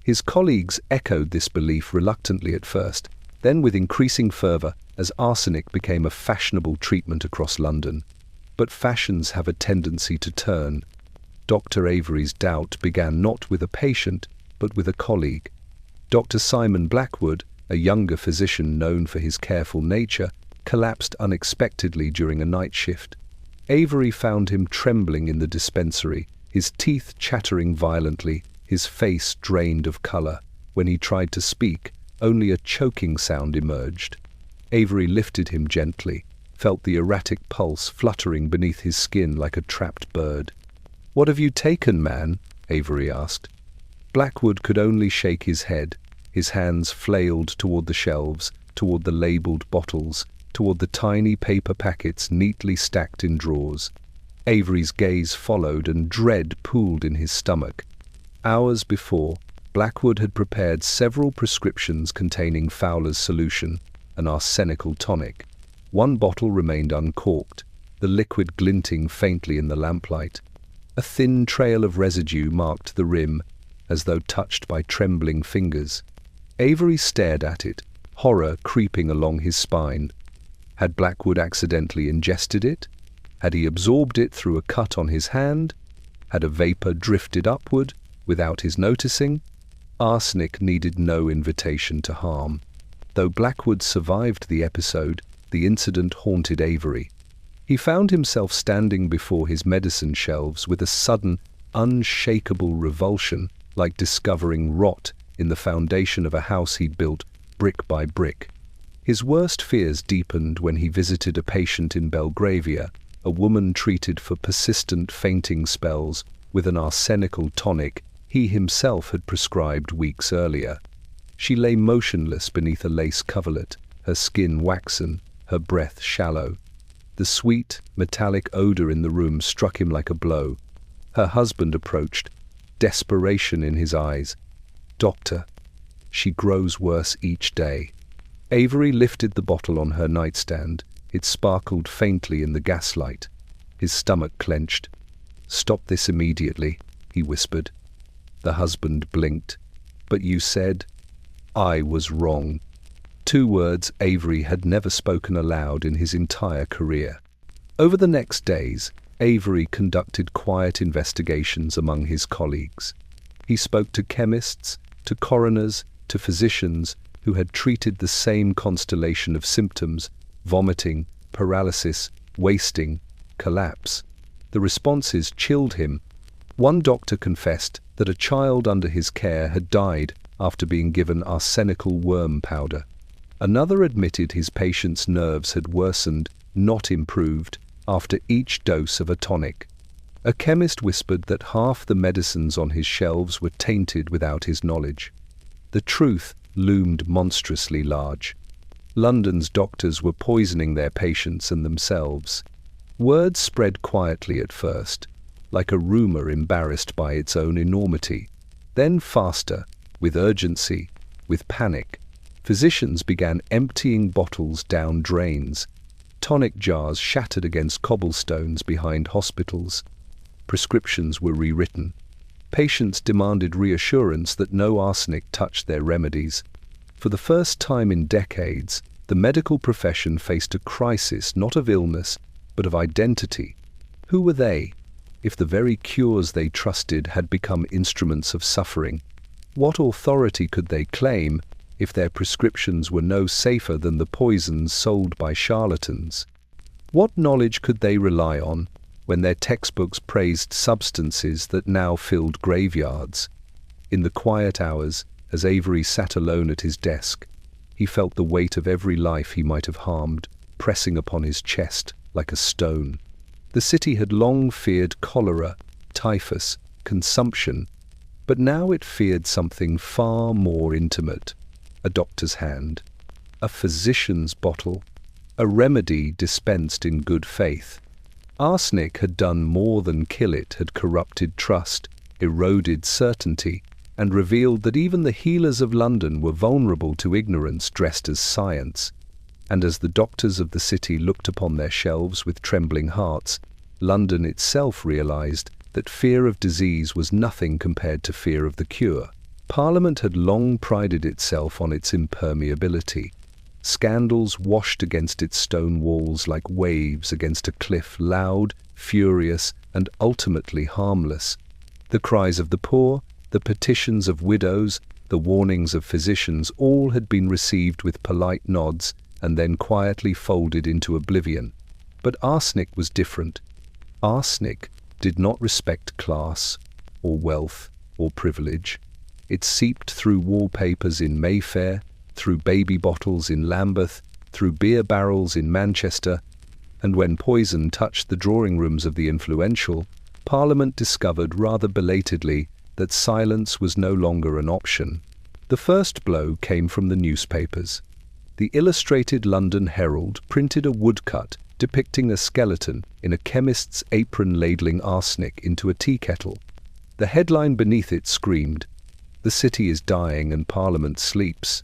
His colleagues echoed this belief reluctantly at first, then with increasing fervour as arsenic became a fashionable treatment across London. But fashions have a tendency to turn. Dr. Avery's doubt began not with a patient, but with a colleague. Dr. Simon Blackwood, a younger physician known for his careful nature, collapsed unexpectedly during a night shift. Avery found him trembling in the dispensary, his teeth chattering violently, his face drained of colour. When he tried to speak, only a choking sound emerged. Avery lifted him gently, felt the erratic pulse fluttering beneath his skin like a trapped bird. "What have you taken, man?" Avery asked. Blackwood could only shake his head. His hands flailed toward the shelves, toward the labeled bottles, toward the tiny paper packets neatly stacked in drawers. Avery's gaze followed, and dread pooled in his stomach. Hours before, Blackwood had prepared several prescriptions containing Fowler's solution, an arsenical tonic. One bottle remained uncorked, the liquid glinting faintly in the lamplight. A thin trail of residue marked the rim, as though touched by trembling fingers. Avery stared at it, horror creeping along his spine. Had Blackwood accidentally ingested it? Had he absorbed it through a cut on his hand? Had a vapor drifted upward, without his noticing? Arsenic needed no invitation to harm. Though Blackwood survived the episode, the incident haunted Avery. He found himself standing before his medicine shelves with a sudden, unshakable revulsion, like discovering rot in the foundation of a house he'd built brick by brick. His worst fears deepened when he visited a patient in Belgravia, a woman treated for persistent fainting spells with an arsenical tonic he himself had prescribed weeks earlier. She lay motionless beneath a lace coverlet, her skin waxen, her breath shallow. The sweet, metallic odor in the room struck him like a blow. Her husband approached, desperation in his eyes. "Doctor, she grows worse each day." Avery lifted the bottle on her nightstand. It sparkled faintly in the gaslight. His stomach clenched. "Stop this immediately," he whispered. The husband blinked. "But you said—" "I was wrong." 2 words Avery had never spoken aloud in his entire career. Over the next days, Avery conducted quiet investigations among his colleagues. He spoke to chemists, to coroners, to physicians who had treated the same constellation of symptoms: vomiting, paralysis, wasting, collapse. The responses chilled him. One doctor confessed that a child under his care had died after being given arsenical worm powder. Another admitted his patient's nerves had worsened, not improved, after each dose of a tonic. A chemist whispered that half the medicines on his shelves were tainted without his knowledge. The truth loomed monstrously large. London's doctors were poisoning their patients and themselves. Word spread quietly at first, like a rumor embarrassed by its own enormity. Then faster, with urgency, with panic, physicians began emptying bottles down drains. Tonic jars shattered against cobblestones behind hospitals. Prescriptions were rewritten. Patients demanded reassurance that no arsenic touched their remedies. For the first time in decades, the medical profession faced a crisis not of illness, but of identity. Who were they, if the very cures they trusted had become instruments of suffering? What authority could they claim if their prescriptions were no safer than the poisons sold by charlatans? What knowledge could they rely on when their textbooks praised substances that now filled graveyards? In the quiet hours, as Avery sat alone at his desk, he felt the weight of every life he might have harmed pressing upon his chest like a stone. The city had long feared cholera, typhus, consumption, but now it feared something far more intimate: a doctor's hand, a physician's bottle, a remedy dispensed in good faith. Arsenic had done more than kill it, had corrupted trust, eroded certainty, and revealed that even the healers of London were vulnerable to ignorance dressed as science. And as the doctors of the city looked upon their shelves with trembling hearts, London itself realized that fear of disease was nothing compared to fear of the cure. Parliament had long prided itself on its impermeability. Scandals washed against its stone walls like waves against a cliff, loud, furious, and ultimately harmless. The cries of the poor, the petitions of widows, the warnings of physicians, all had been received with polite nods and then quietly folded into oblivion. But arsenic was different. Arsenic did not respect class, or wealth, or privilege. It seeped through wallpapers in Mayfair, through baby bottles in Lambeth, through beer barrels in Manchester, And when poison touched the drawing rooms of the influential, Parliament discovered rather belatedly that silence was no longer an option. The first blow came from the newspapers. The Illustrated London Herald printed a woodcut depicting a skeleton in a chemist's apron ladling arsenic into a tea kettle. The headline beneath it screamed, "The city is dying and Parliament sleeps."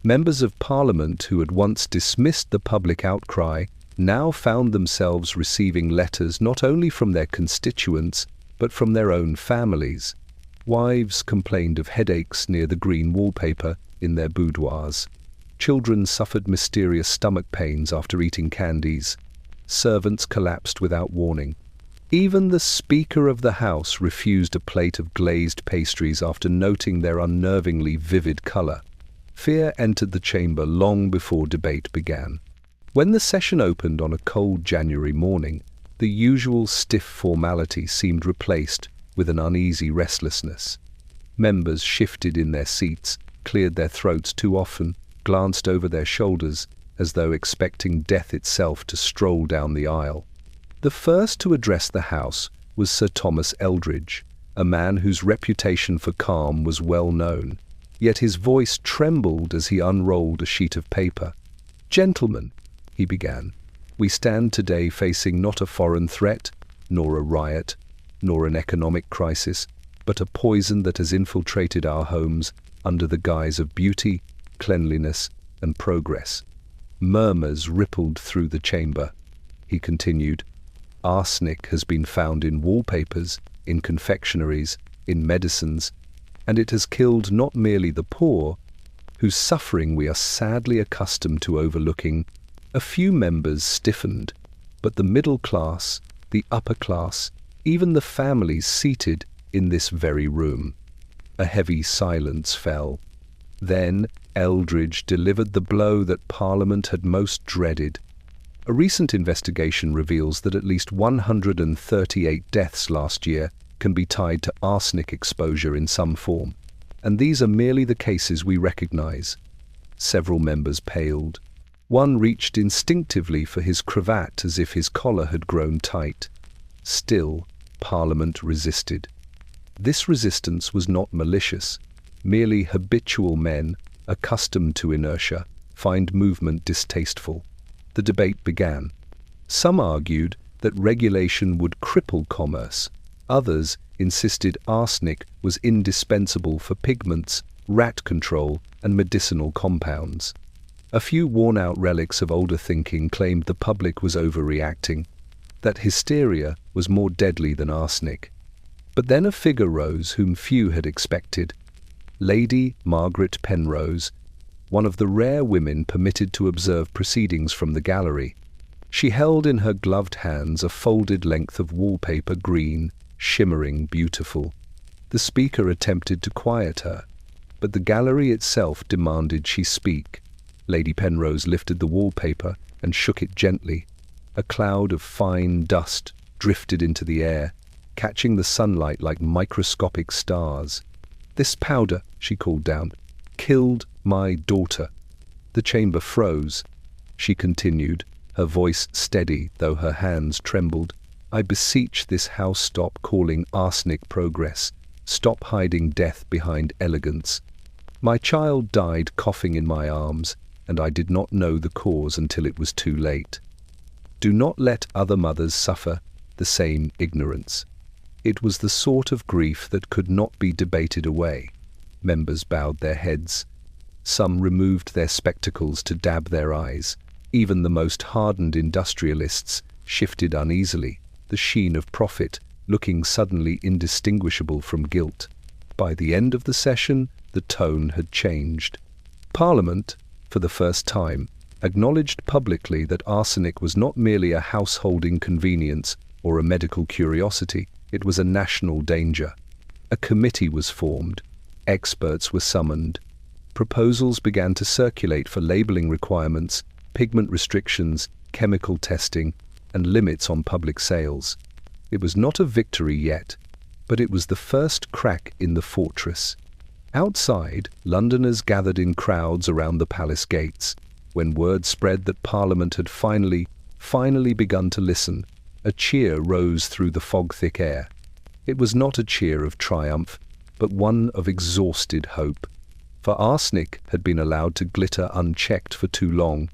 Members of Parliament who had once dismissed the public outcry now found themselves receiving letters not only from their constituents, but from their own families. Wives complained of headaches near the green wallpaper in their boudoirs. Children suffered mysterious stomach pains after eating candies. Servants collapsed without warning. Even the Speaker of the House refused a plate of glazed pastries after noting their unnervingly vivid colour. Fear entered the chamber long before debate began. When the session opened on a cold January morning, the usual stiff formality seemed replaced with an uneasy restlessness. Members shifted in their seats, cleared their throats too often, glanced over their shoulders as though expecting death itself to stroll down the aisle. The first to address the House was Sir Thomas Eldridge, a man whose reputation for calm was well known, yet his voice trembled as he unrolled a sheet of paper. "Gentlemen," he began, "we stand today facing not a foreign threat, nor a riot, nor an economic crisis, but a poison that has infiltrated our homes under the guise of beauty, cleanliness, and progress." Murmurs rippled through the chamber. He continued, "Arsenic has been found in wallpapers, in confectionaries, in medicines, and it has killed not merely the poor, whose suffering we are sadly accustomed to overlooking. A few members stiffened, but the middle class, the upper class, even the families seated in this very room." A heavy silence fell. Then Eldridge delivered the blow that Parliament had most dreaded. A recent investigation reveals that at least 138 deaths last year can be tied to arsenic exposure in some form, and these are merely the cases we recognize. Several members paled. One reached instinctively for his cravat as if his collar had grown tight. Still, Parliament resisted. This resistance was not malicious. Merely habitual men, accustomed to inertia, find movement distasteful. The debate began. Some argued that regulation would cripple commerce. Others insisted arsenic was indispensable for pigments, rat control, and medicinal compounds. A few worn-out relics of older thinking claimed the public was overreacting, that hysteria was more deadly than arsenic. But then a figure rose whom few had expected. Lady Margaret Penrose, one of the rare women permitted to observe proceedings from the gallery. She held in her gloved hands a folded length of wallpaper, green, shimmering, beautiful. The speaker attempted to quiet her, but the gallery itself demanded she speak. Lady Penrose lifted the wallpaper and shook it gently. A cloud of fine dust drifted into the air, catching the sunlight like microscopic stars. "This powder," she called down, "killed my daughter." The chamber froze. She continued, her voice steady though her hands trembled. "I beseech this House stop calling arsenic progress. Stop hiding death behind elegance. My child died coughing in my arms, and I did not know the cause until it was too late. Do not let other mothers suffer the same ignorance." It was the sort of grief that could not be debated away. Members bowed their heads. Some removed their spectacles to dab their eyes. Even the most hardened industrialists shifted uneasily, the sheen of profit looking suddenly indistinguishable from guilt. By the end of the session, the tone had changed. Parliament, for the first time, acknowledged publicly that arsenic was not merely a household inconvenience or a medical curiosity. It was a national danger. A committee was formed. Experts were summoned. Proposals began to circulate for labeling requirements, pigment restrictions, chemical testing, and limits on public sales. It was not a victory yet, but it was the first crack in the fortress. Outside, Londoners gathered in crowds around the palace gates. When word spread that Parliament had finally finally begun to listen, a cheer rose through the fog-thick air. It was not a cheer of triumph, but one of exhausted hope. For arsenic had been allowed to glitter unchecked for too long.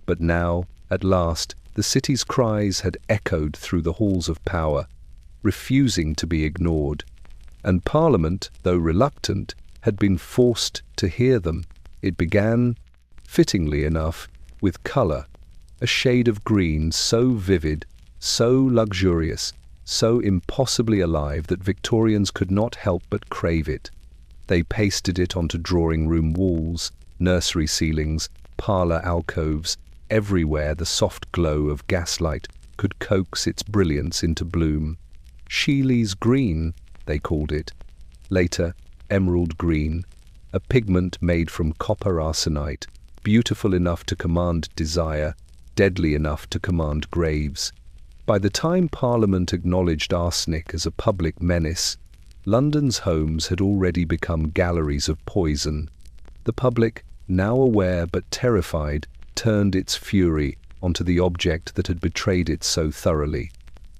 But now, at last, the city's cries had echoed through the halls of power, refusing to be ignored. And Parliament, though reluctant, had been forced to hear them. It began, fittingly enough, with colour, a shade of green so vivid, so luxurious, so impossibly alive that Victorians could not help but crave it. They pasted it onto drawing-room walls, nursery ceilings, parlour alcoves. Everywhere the soft glow of gaslight could coax its brilliance into bloom. Sheely's green, they called it. Later, emerald green, a pigment made from copper arsenite, beautiful enough to command desire, deadly enough to command graves. By the time Parliament acknowledged arsenic as a public menace, London's homes had already become galleries of poison. The public, now aware but terrified, turned its fury onto the object that had betrayed it so thoroughly,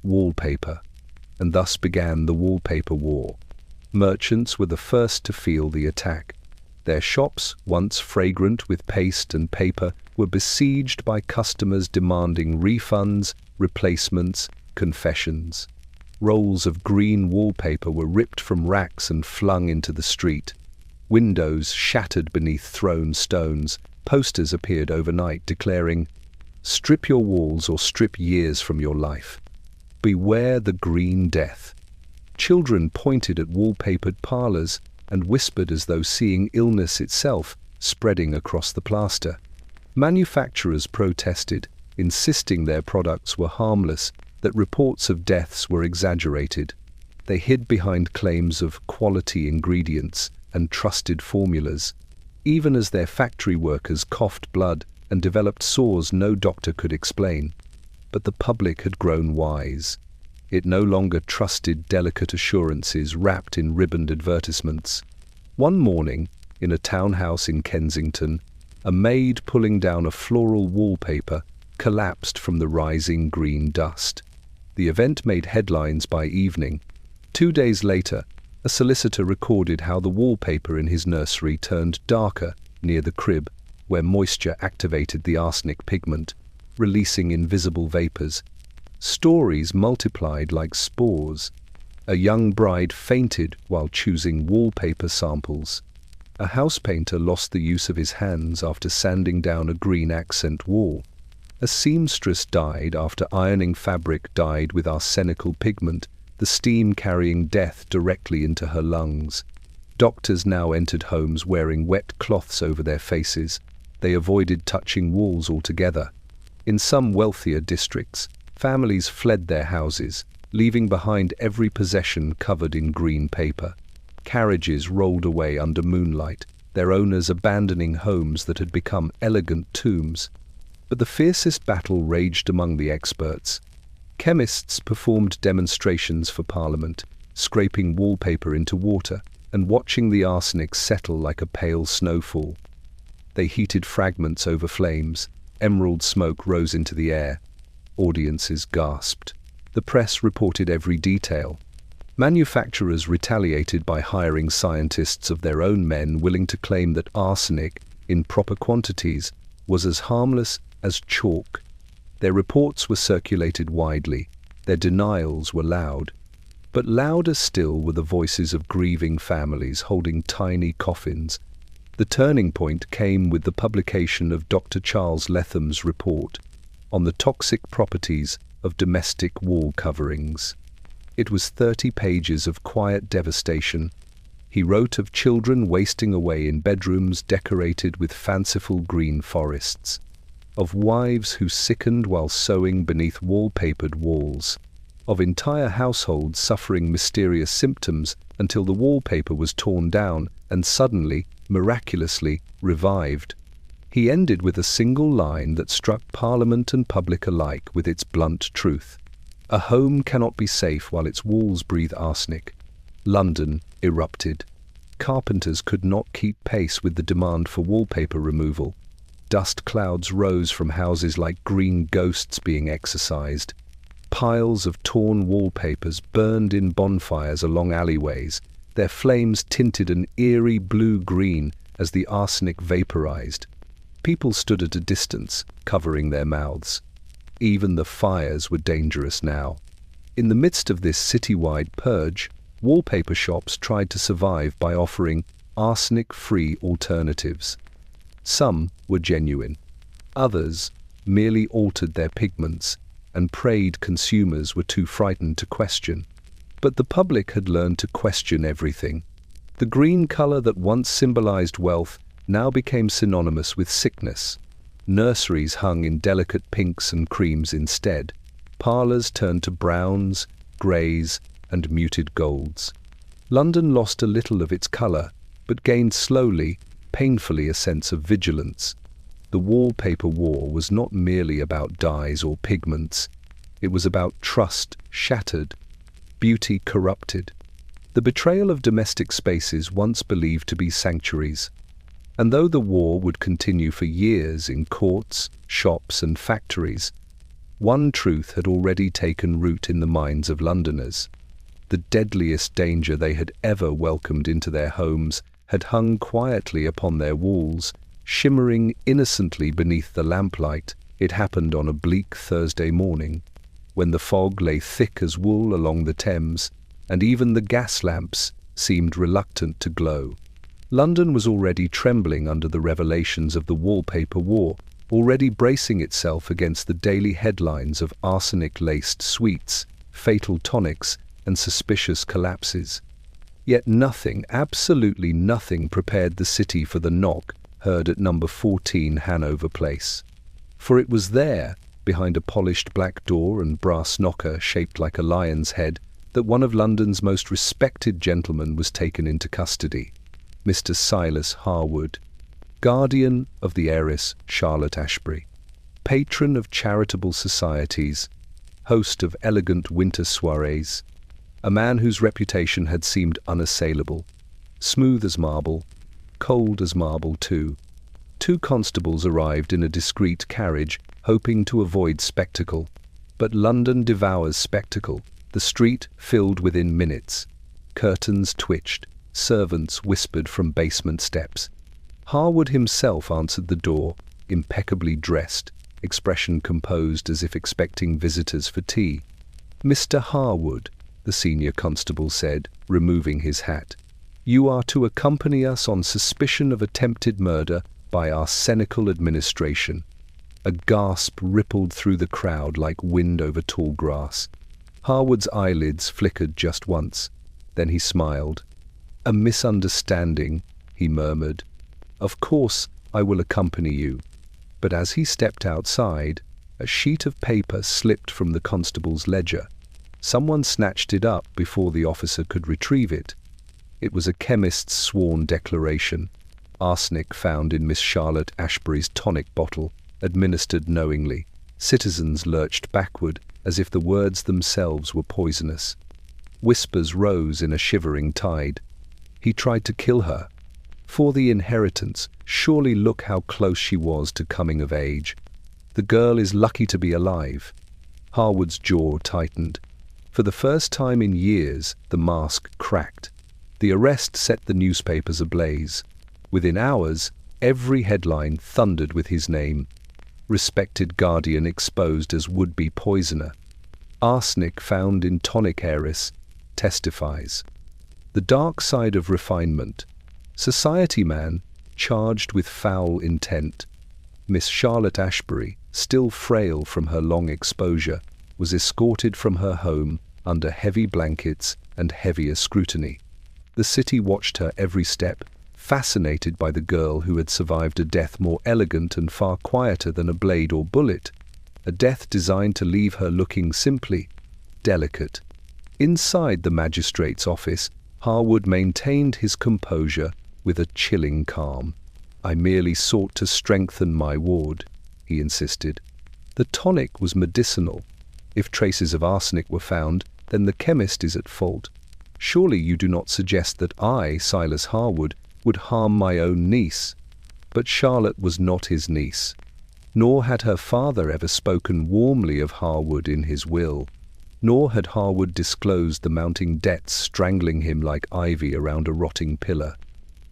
wallpaper. And thus began the wallpaper war. Merchants were the first to feel the attack. Their shops, once fragrant with paste and paper, were besieged by customers demanding refunds, replacements, confessions. Rolls of green wallpaper were ripped from racks and flung into the street. Windows shattered beneath thrown stones. Posters appeared overnight declaring, "Strip your walls or strip years from your life. Beware the green death." Children pointed at wallpapered parlours and whispered as though seeing illness itself spreading across the plaster. Manufacturers protested, insisting their products were harmless, that reports of deaths were exaggerated. They hid behind claims of quality ingredients and trusted formulas, even as their factory workers coughed blood and developed sores no doctor could explain. But the public had grown wise. It no longer trusted delicate assurances wrapped in ribboned advertisements. One morning, in a townhouse in Kensington, a maid pulling down a floral wallpaper collapsed from the rising green dust. The event made headlines by evening. 2 days later, a solicitor recorded how the wallpaper in his nursery turned darker near the crib, where moisture activated the arsenic pigment, releasing invisible vapors. Stories multiplied like spores. A young bride fainted while choosing wallpaper samples. A house painter lost the use of his hands after sanding down a green accent wall. A seamstress died after ironing fabric dyed with arsenical pigment, the steam carrying death directly into her lungs. Doctors now entered homes wearing wet cloths over their faces. They avoided touching walls altogether. In some wealthier districts, families fled their houses, leaving behind every possession covered in green paper. Carriages rolled away under moonlight, their owners abandoning homes that had become elegant tombs. But the fiercest battle raged among the experts. Chemists performed demonstrations for Parliament, scraping wallpaper into water and watching the arsenic settle like a pale snowfall. They heated fragments over flames. Emerald smoke rose into the air. Audiences gasped. The press reported every detail. Manufacturers retaliated by hiring scientists of their own men willing to claim that arsenic, in proper quantities, was as harmless as chalk. Their reports were circulated widely. Their denials were loud. But louder still were the voices of grieving families holding tiny coffins. The turning point came with the publication of Dr. Charles Letham's report on the toxic properties of domestic wall coverings. It was 30 pages of quiet devastation. He wrote of children wasting away in bedrooms decorated with fanciful green forests, of wives who sickened while sewing beneath wallpapered walls, of entire households suffering mysterious symptoms until the wallpaper was torn down and suddenly, miraculously, revived. He ended with a single line that struck Parliament and public alike with its blunt truth. A home cannot be safe while its walls breathe arsenic. London erupted. Carpenters could not keep pace with the demand for wallpaper removal. dust clouds rose from houses like green ghosts being exorcised. Piles of torn wallpapers burned in bonfires along alleyways, their flames tinted an eerie blue-green as the arsenic vaporized. People stood at a distance, covering their mouths. Even the fires were dangerous now. In the midst of this citywide purge, wallpaper shops tried to survive by offering arsenic-free alternatives. Some were genuine. Others merely altered their pigments and prayed consumers were too frightened to question. But the public had learned to question everything. The green color that once symbolized wealth now became synonymous with sickness. Nurseries hung in delicate pinks and creams instead. Parlors turned to browns, greys, and muted golds. London lost a little of its color, but gained slowly, painfully a sense of vigilance. The wallpaper war was not merely about dyes or pigments. It was about trust shattered, beauty corrupted, the betrayal of domestic spaces once believed to be sanctuaries. And though the war would continue for years in courts, shops, and factories, one truth had already taken root in the minds of Londoners. The deadliest danger they had ever welcomed into their homes had hung quietly upon their walls, shimmering innocently beneath the lamplight. It happened on a bleak Thursday morning, when the fog lay thick as wool along the Thames, and even the gas lamps seemed reluctant to glow. London was already trembling under the revelations of the wallpaper war, already bracing itself against the daily headlines of arsenic-laced sweets, fatal tonics, and suspicious collapses. Yet nothing, absolutely nothing, prepared the city for the knock heard at number 14 Hanover Place. For it was there, behind a polished black door and brass knocker shaped like a lion's head, that one of London's most respected gentlemen was taken into custody, Mr. Silas Harwood, guardian of the heiress Charlotte Ashbury, patron of charitable societies, host of elegant winter soirees, a man whose reputation had seemed unassailable, smooth as marble, cold as marble too. Two constables arrived in a discreet carriage, hoping to avoid spectacle. But London devours spectacle. The street filled within minutes. Curtains twitched. Servants whispered from basement steps. Harwood himself answered the door, impeccably dressed, expression composed as if expecting visitors for tea. "Mr. Harwood," the senior constable said, removing his hat, "you are to accompany us on suspicion of attempted murder by arsenical administration." A gasp rippled through the crowd like wind over tall grass. Harwood's eyelids flickered just once. Then he smiled. "A misunderstanding," he murmured. "Of course I will accompany you." But as he stepped outside, a sheet of paper slipped from the constable's ledger. Someone snatched it up before the officer could retrieve it. It was a chemist's sworn declaration. Arsenic found in Miss Charlotte Ashbury's tonic bottle, administered knowingly. Citizens lurched backward, as if the words themselves were poisonous. Whispers rose in a shivering tide. He tried to kill her. For the inheritance, surely look how close she was to coming of age. The girl is lucky to be alive. Harwood's jaw tightened. For the first time in years, the mask cracked. The arrest set the newspapers ablaze. Within hours, every headline thundered with his name. Respected guardian exposed as would-be poisoner. Arsenic found in tonic heiress testifies. The dark side of refinement. Society man charged with foul intent. Miss Charlotte Ashbury, still frail from her long exposure, was escorted from her home under heavy blankets and heavier scrutiny. The city watched her every step, fascinated by the girl who had survived a death more elegant and far quieter than a blade or bullet, a death designed to leave her looking simply delicate. Inside the magistrate's office, Harwood maintained his composure with a chilling calm. "I merely sought to strengthen my ward," he insisted. "The tonic was medicinal. If traces of arsenic were found, then the chemist is at fault. Surely you do not suggest that I, Silas Harwood, would harm my own niece?" But Charlotte was not his niece, nor had her father ever spoken warmly of Harwood in his will, nor had Harwood disclosed the mounting debts strangling him like ivy around a rotting pillar.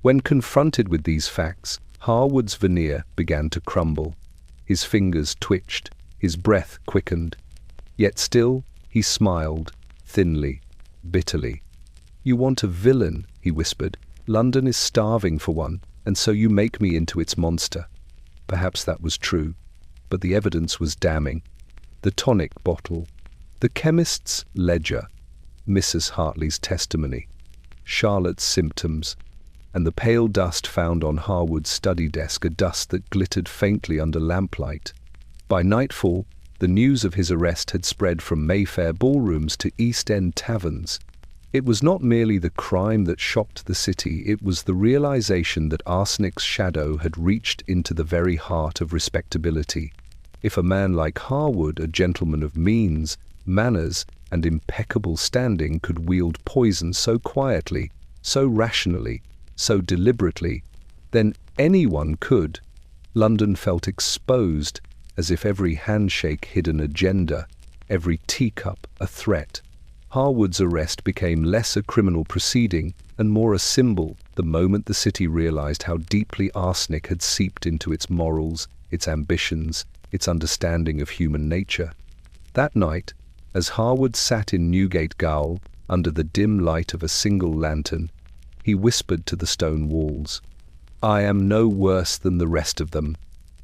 When confronted with these facts, Harwood's veneer began to crumble. His fingers twitched, his breath quickened. Yet still he smiled, thinly, bitterly. "You want a villain," he whispered. "London is starving for one, and so you make me into its monster." Perhaps that was true, but the evidence was damning. The tonic bottle, the chemist's ledger, Mrs. Hartley's testimony, Charlotte's symptoms, and the pale dust found on Harwood's study desk, a dust that glittered faintly under lamplight. By nightfall, the news of his arrest had spread from Mayfair ballrooms to East End taverns. It was not merely the crime that shocked the city, it was the realization that Arsenic's shadow had reached into the very heart of respectability. If a man like Harwood, a gentleman of means, manners, and impeccable standing, could wield poison so quietly, so rationally, so deliberately, then anyone could. London felt exposed, as if every handshake hid an agenda, every teacup a threat. Harwood's arrest became less a criminal proceeding and more a symbol the moment the city realized how deeply arsenic had seeped into its morals, its ambitions, its understanding of human nature. That night, as Harwood sat in Newgate Gaol under the dim light of a single lantern, he whispered to the stone walls, "I am no worse than the rest of them."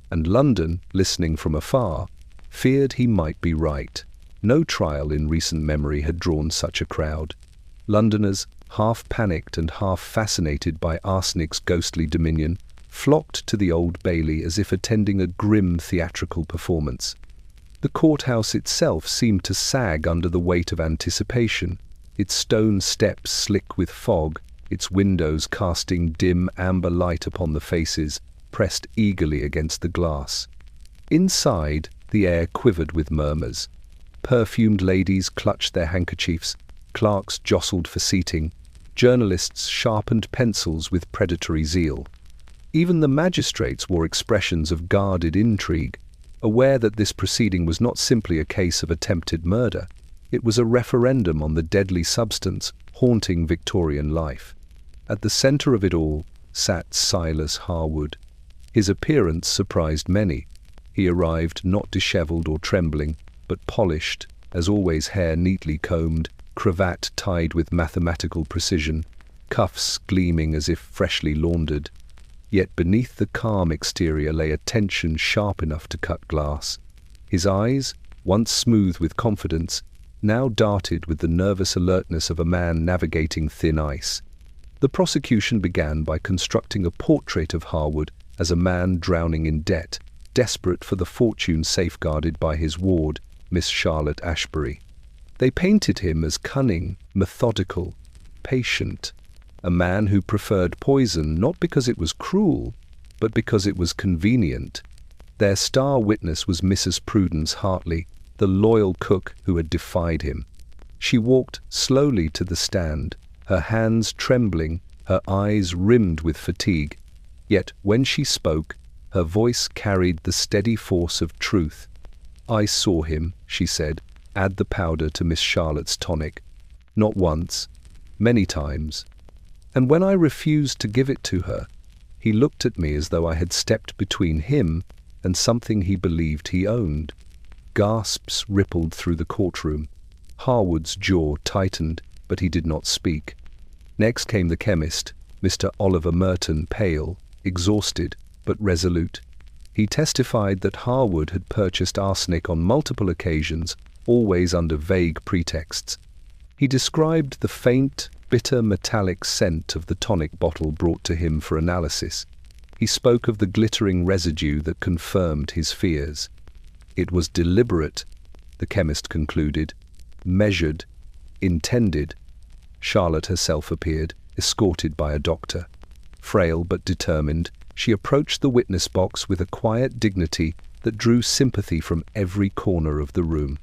And London, listening from afar, feared he might be right. No trial in recent memory had drawn such a crowd. Londoners, half panicked and half fascinated by Arsenic's ghostly dominion, flocked to the Old Bailey as if attending a grim theatrical performance. The courthouse itself seemed to sag under the weight of anticipation, its stone steps slick with fog, its windows casting dim amber light upon the faces pressed eagerly against the glass. Inside, the air quivered with murmurs. Perfumed ladies clutched their handkerchiefs, clerks jostled for seating, journalists sharpened pencils with predatory zeal. Even the magistrates wore expressions of guarded intrigue, aware that this proceeding was not simply a case of attempted murder, it was a referendum on the deadly substance haunting Victorian life. At the centre of it all sat Silas Harwood. His appearance surprised many. He arrived not dishevelled or trembling, but polished, as always, hair neatly combed, cravat tied with mathematical precision, cuffs gleaming as if freshly laundered. Yet beneath the calm exterior lay a tension sharp enough to cut glass. His eyes, once smooth with confidence, now darted with the nervous alertness of a man navigating thin ice. The prosecution began by constructing a portrait of Harwood as a man drowning in debt, desperate for the fortune safeguarded by his ward, Miss Charlotte Ashbury. They painted him as cunning, methodical, patient, a man who preferred poison not because it was cruel, but because it was convenient. Their star witness was Mrs. Prudence Hartley, the loyal cook who had defied him. She walked slowly to the stand, her hands trembling, her eyes rimmed with fatigue. Yet when she spoke, her voice carried the steady force of truth. "I saw him," she said, "add the powder to Miss Charlotte's tonic. Not once, many times. And when I refused to give it to her, he looked at me as though I had stepped between him and something he believed he owned." Gasps rippled through the courtroom. Harwood's jaw tightened, but he did not speak. Next came the chemist, Mr. Oliver Merton, pale, exhausted, but resolute. He testified that Harwood had purchased arsenic on multiple occasions, always under vague pretexts. He described the faint, bitter metallic scent of the tonic bottle brought to him for analysis. He spoke of the glittering residue that confirmed his fears. It was deliberate, the chemist concluded, measured, intended. Charlotte herself appeared, escorted by a doctor. Frail but determined, she approached the witness box with a quiet dignity that drew sympathy from every corner of the room.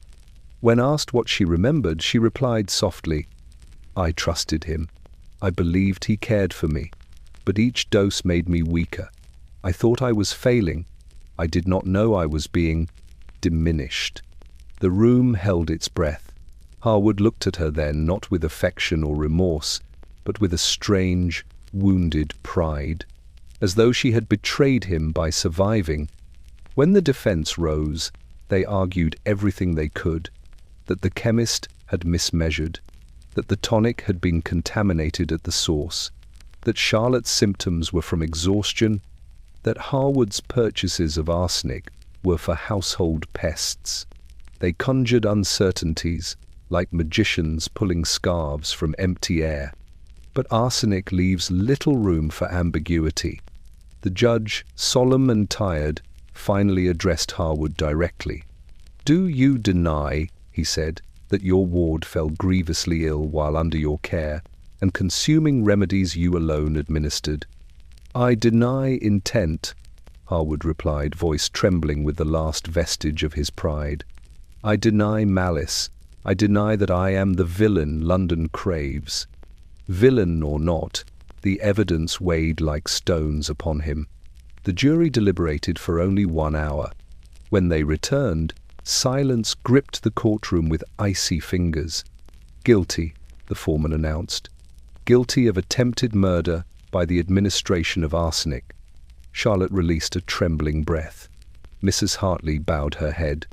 When asked what she remembered, she replied softly, "I trusted him. I believed he cared for me. But each dose made me weaker. I thought I was failing. I did not know I was being diminished. The room held its breath. Harwood looked at her then, not with affection or remorse, but with a strange, wounded pride, as though she had betrayed him by surviving. When the defense rose, they argued everything they could, that the chemist had mismeasured, that the tonic had been contaminated at the source, that Charlotte's symptoms were from exhaustion, that Harwood's purchases of arsenic were for household pests. They conjured uncertainties, like magicians pulling scarves from empty air. But arsenic leaves little room for ambiguity. The judge, solemn and tired, finally addressed Harwood directly. "Do you deny," he said, "that your ward fell grievously ill while under your care, and consuming remedies you alone administered?" "I deny intent," Harwood replied, voice trembling with the last vestige of his pride. "I deny malice. I deny that I am the villain London craves." Villain or not, the evidence weighed like stones upon him. The jury deliberated for only 1 hour. When they returned, silence gripped the courtroom with icy fingers. "Guilty," the foreman announced. "Guilty of attempted murder by the administration of arsenic." Charlotte released a trembling breath. Mrs. Hartley bowed her head.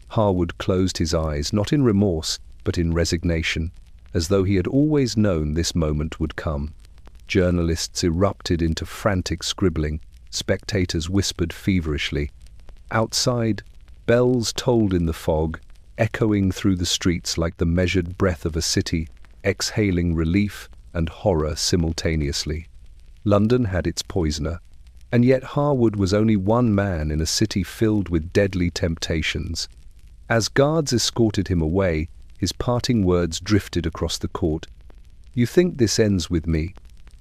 Harwood closed his eyes, not in remorse, but in resignation, as though he had always known this moment would come. Journalists erupted into frantic scribbling. Spectators whispered feverishly. Outside, bells tolled in the fog, echoing through the streets like the measured breath of a city, exhaling relief and horror simultaneously. London had its poisoner, and yet Harwood was only one man in a city filled with deadly temptations. As guards escorted him away, his parting words drifted across the court. "You think this ends with me?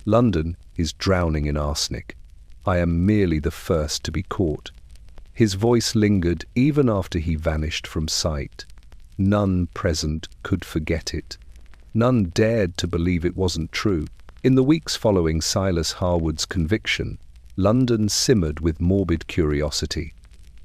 London is drowning in arsenic. I am merely the first to be caught." His voice lingered even after he vanished from sight. None present could forget it. None dared to believe it wasn't true. In the weeks following Silas Harwood's conviction, London simmered with morbid curiosity.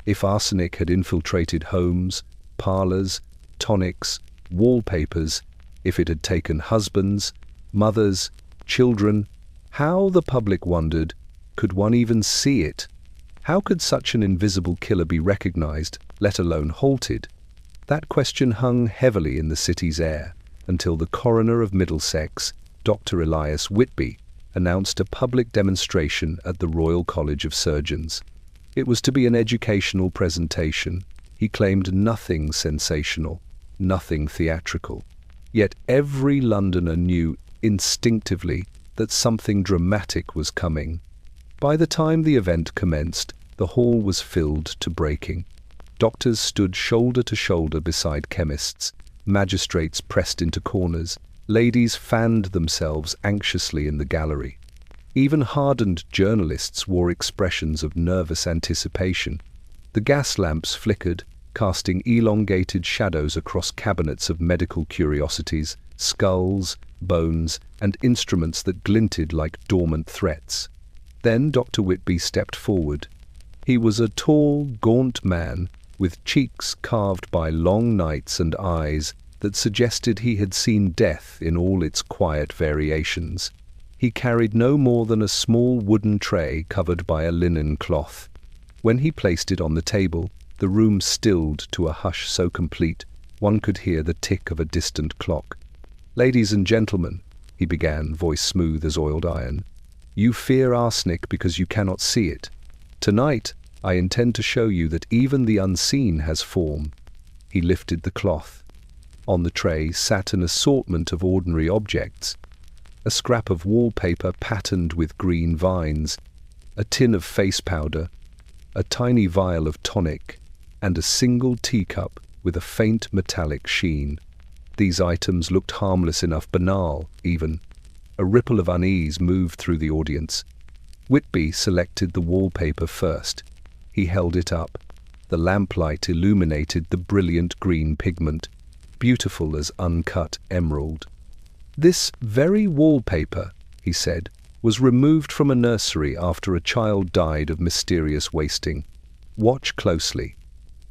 If arsenic had infiltrated homes, parlours, tonics, wallpapers, if it had taken husbands, mothers, children, how, the public wondered, could one even see it? How could such an invisible killer be recognized, let alone halted? That question hung heavily in the city's air, until the coroner of Middlesex, Dr. Elias Whitby, announced a public demonstration at the Royal College of Surgeons. It was to be an educational presentation. He claimed nothing sensational, nothing theatrical. Yet every Londoner knew instinctively that something dramatic was coming. By the time the event commenced, the hall was filled to breaking. Doctors stood shoulder to shoulder beside chemists, magistrates pressed into corners, ladies fanned themselves anxiously in the gallery. Even hardened journalists wore expressions of nervous anticipation. The gas lamps flickered, casting elongated shadows across cabinets of medical curiosities, skulls, bones, and instruments that glinted like dormant threats. Then Dr. Whitby stepped forward. He was a tall, gaunt man, with cheeks carved by long nights and eyes that suggested he had seen death in all its quiet variations. He carried no more than a small wooden tray covered by a linen cloth. When he placed it on the table, the room stilled to a hush so complete one could hear the tick of a distant clock. "Ladies and gentlemen," he began, voice smooth as oiled iron, "you fear arsenic because you cannot see it. Tonight, I intend to show you that even the unseen has form." He lifted the cloth. On the tray sat an assortment of ordinary objects. A scrap of wallpaper patterned with green vines, a tin of face powder, a tiny vial of tonic, and a single teacup with a faint metallic sheen. These items looked harmless enough, banal even. A ripple of unease moved through the audience. Whitby selected the wallpaper first. He held it up. The lamplight illuminated the brilliant green pigment, beautiful as uncut emerald. "This very wallpaper," he said, was removed from a nursery after a child died of mysterious wasting. Watch closely.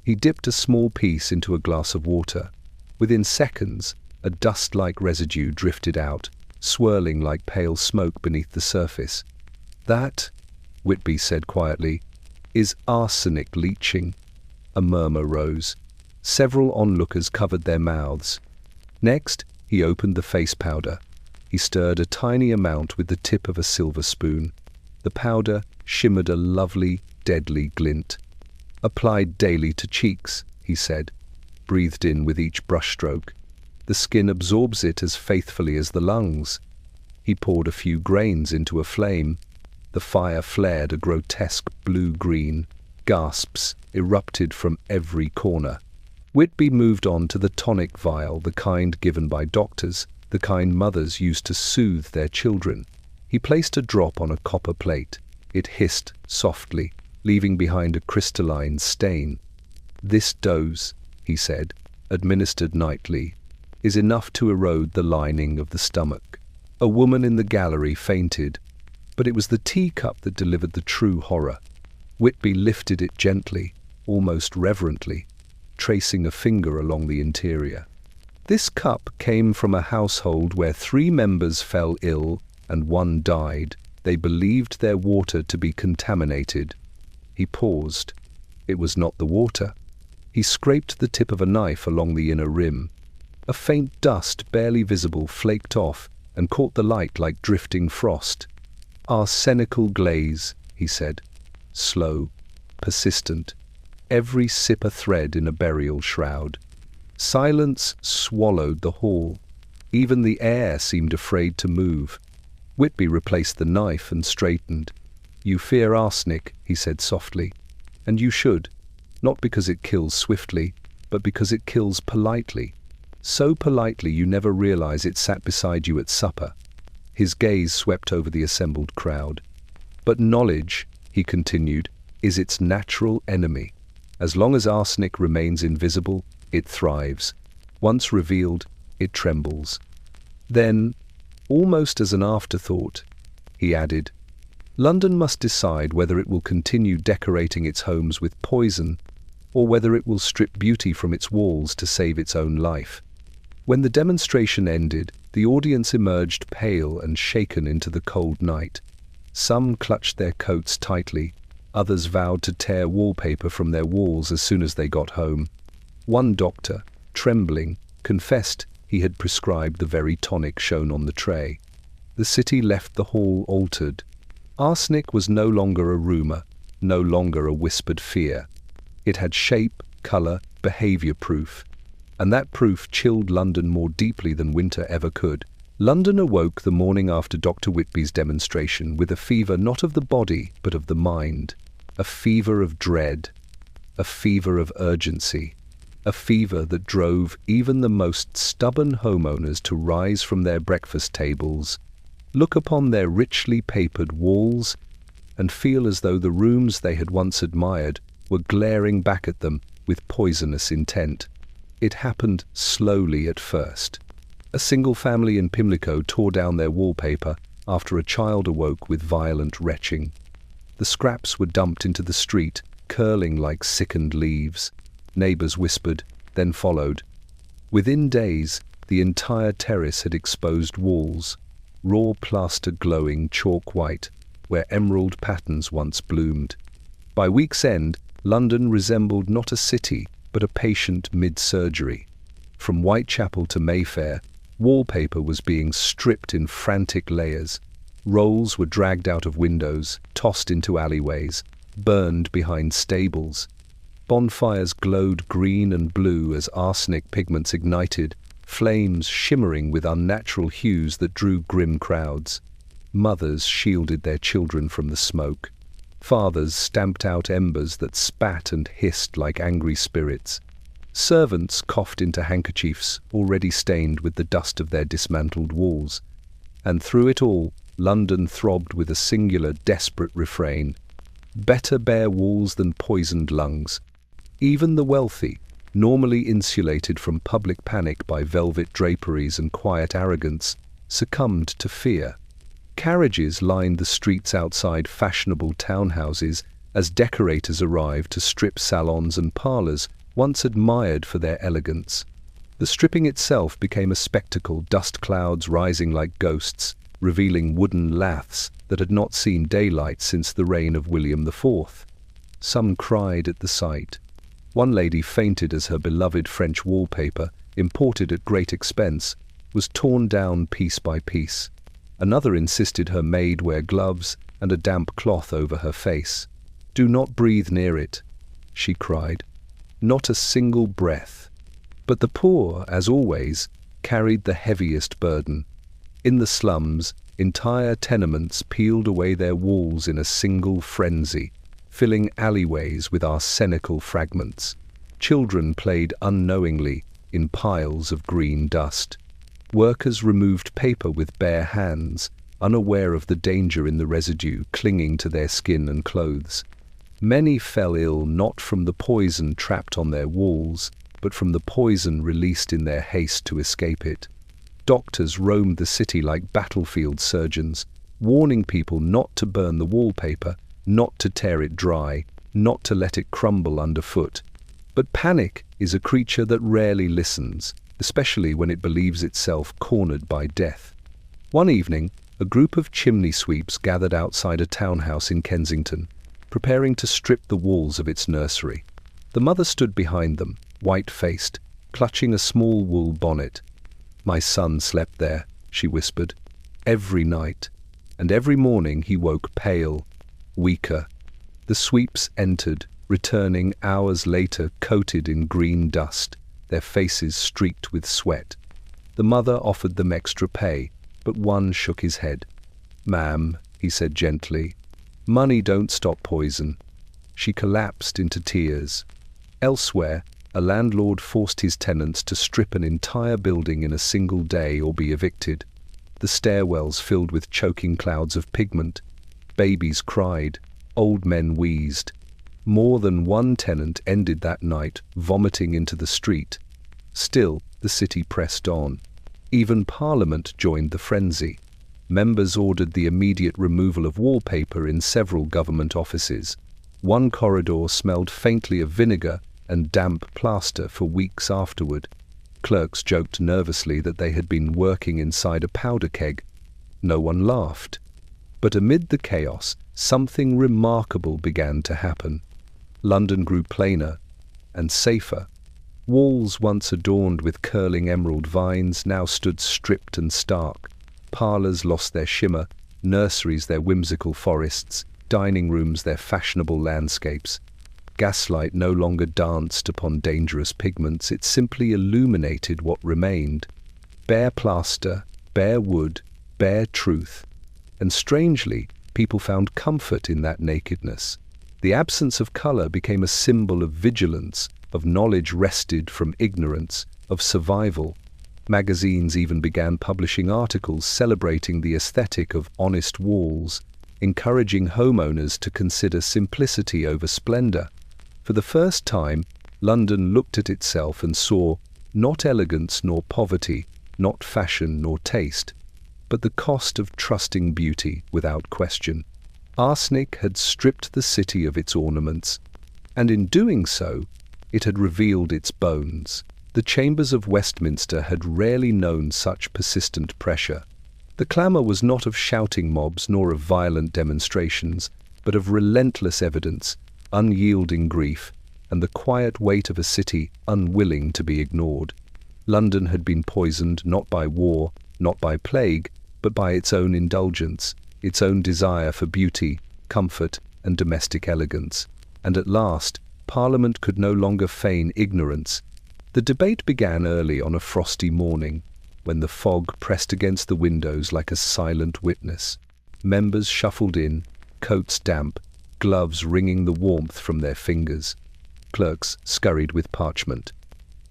He dipped a small piece into a glass of water. Within seconds, a dust-like residue drifted out, swirling like pale smoke beneath the surface. "That," Whitby said quietly, "is arsenic leaching." A murmur rose. Several onlookers covered their mouths. Next, he opened the face powder. He stirred a tiny amount with the tip of a silver spoon. The powder shimmered a lovely, deadly glint. "Applied daily to cheeks," he said, breathed in with each brushstroke. "The skin absorbs it as faithfully as the lungs." He poured a few grains into a flame. The fire flared a grotesque blue-green. Gasps erupted from every corner. Whitby moved on to the tonic vial, the kind given by doctors, the kind mothers used to soothe their children. He placed a drop on a copper plate. It hissed softly, leaving behind a crystalline stain. "This dose," he said, "administered nightly, is enough to erode the lining of the stomach." A woman in the gallery fainted, but it was the teacup that delivered the true horror. Whitby lifted it gently, almost reverently, tracing a finger along the interior. This cup came from a household where 3 members fell ill and 1 died. They believed their water to be contaminated. He paused. It was not the water. He scraped the tip of a knife along the inner rim. A faint dust, barely visible, flaked off and caught the light like drifting frost. "Arsenical glaze," he said. Slow, persistent. Every sip a thread in a burial shroud. Silence swallowed the hall. Even the air seemed afraid to move. Whitby replaced the knife and straightened. "You fear arsenic," he said softly. "And you should. Not because it kills swiftly, but because it kills politely. So politely you never realize it sat beside you at supper." His gaze swept over the assembled crowd. "But knowledge," he continued, "is its natural enemy. As long as arsenic remains invisible, it thrives. Once revealed, it trembles." Then, almost as an afterthought, he added, "London must decide whether it will continue decorating its homes with poison, or whether it will strip beauty from its walls to save its own life." When the demonstration ended, the audience emerged pale and shaken into the cold night. Some clutched their coats tightly, others vowed to tear wallpaper from their walls as soon as they got home. One doctor, trembling, confessed he had prescribed the very tonic shown on the tray. The city left the hall altered. Arsenic was no longer a rumor, no longer a whispered fear. It had shape, color, behavior proof. And that proof chilled London more deeply than winter ever could. London awoke the morning after Dr. Whitby's demonstration with a fever not of the body, but of the mind. A fever of dread. A fever of urgency. A fever that drove even the most stubborn homeowners to rise from their breakfast tables, look upon their richly papered walls, and feel as though the rooms they had once admired were glaring back at them with poisonous intent. It happened slowly at first. A single family in Pimlico tore down their wallpaper after a child awoke with violent retching. The scraps were dumped into the street, curling like sickened leaves. Neighbors whispered, then followed. Within days, the entire terrace had exposed walls, raw plaster glowing chalk white, where emerald patterns once bloomed. By week's end, London resembled not a city, but a patient mid-surgery. From Whitechapel to Mayfair, wallpaper was being stripped in frantic layers. Rolls were dragged out of windows, tossed into alleyways, burned behind stables. Bonfires glowed green and blue as arsenic pigments ignited, flames shimmering with unnatural hues that drew grim crowds. Mothers shielded their children from the smoke. Fathers stamped out embers that spat and hissed like angry spirits. Servants coughed into handkerchiefs already stained with the dust of their dismantled walls. And through it all, London throbbed with a singular, desperate refrain. Better bare walls than poisoned lungs. Even the wealthy, normally insulated from public panic by velvet draperies and quiet arrogance, succumbed to fear. Carriages lined the streets outside fashionable townhouses as decorators arrived to strip salons and parlours once admired for their elegance. The stripping itself became a spectacle, dust clouds rising like ghosts, revealing wooden laths that had not seen daylight since the reign of William IV. Some cried at the sight. One lady fainted as her beloved French wallpaper, imported at great expense, was torn down piece by piece. Another insisted her maid wear gloves and a damp cloth over her face. "Do not breathe near it," she cried. "Not a single breath." But the poor, as always, carried the heaviest burden. In the slums, entire tenements peeled away their walls in a single frenzy, filling alleyways with arsenical fragments. Children played unknowingly in piles of green dust. Workers removed paper with bare hands, unaware of the danger in the residue clinging to their skin and clothes. Many fell ill not from the poison trapped on their walls, but from the poison released in their haste to escape it. Doctors roamed the city like battlefield surgeons, warning people not to burn the wallpaper, not to tear it dry, not to let it crumble underfoot. But panic is a creature that rarely listens, especially when it believes itself cornered by death. One evening, a group of chimney sweeps gathered outside a townhouse in Kensington, preparing to strip the walls of its nursery. The mother stood behind them, white-faced, clutching a small wool bonnet. "My son slept there," she whispered, "every night, and every morning he woke pale, weaker." The sweeps entered, returning hours later coated in green dust, their faces streaked with sweat. The mother offered them extra pay, but one shook his head. "Ma'am," he said gently, "money don't stop poison." She collapsed into tears. Elsewhere, a landlord forced his tenants to strip an entire building in a single day or be evicted. The stairwells filled with choking clouds of pigment. Babies cried. Old men wheezed. More than one tenant ended that night vomiting into the street. Still, the city pressed on. Even Parliament joined the frenzy. Members ordered the immediate removal of wallpaper in several government offices. One corridor smelled faintly of vinegar and damp plaster for weeks afterward. Clerks joked nervously that they had been working inside a powder keg. No one laughed. But amid the chaos, something remarkable began to happen. London grew plainer and safer. Walls once adorned with curling emerald vines now stood stripped and stark. Parlours lost their shimmer, nurseries their whimsical forests, dining rooms their fashionable landscapes. Gaslight no longer danced upon dangerous pigments, it simply illuminated what remained. Bare plaster, bare wood, bare truth. And strangely, people found comfort in that nakedness. The absence of colour became a symbol of vigilance, of knowledge wrested from ignorance, of survival. Magazines even began publishing articles celebrating the aesthetic of honest walls, encouraging homeowners to consider simplicity over splendour. For the first time, London looked at itself and saw not elegance nor poverty, not fashion nor taste, but the cost of trusting beauty without question. Arsenic had stripped the city of its ornaments, and in doing so, it had revealed its bones. The chambers of Westminster had rarely known such persistent pressure. The clamour was not of shouting mobs nor of violent demonstrations, but of relentless evidence, unyielding grief, and the quiet weight of a city unwilling to be ignored. London had been poisoned not by war, not by plague, but by its own indulgence, its own desire for beauty, comfort, and domestic elegance. And at last, Parliament could no longer feign ignorance. The debate began early on a frosty morning, when the fog pressed against the windows like a silent witness. Members shuffled in, coats damp, gloves wringing the warmth from their fingers. Clerks scurried with parchment.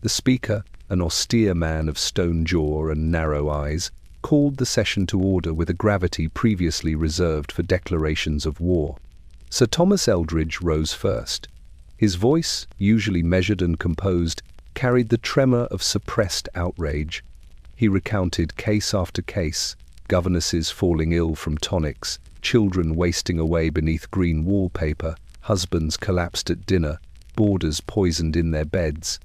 The Speaker, an austere man of stone jaw and narrow eyes, called the session to order with a gravity previously reserved for declarations of war. Sir Thomas Eldridge rose first. His voice, usually measured and composed, carried the tremor of suppressed outrage. He recounted case after case, governesses falling ill from tonics, children wasting away beneath green wallpaper, husbands collapsed at dinner, boarders poisoned in their beds.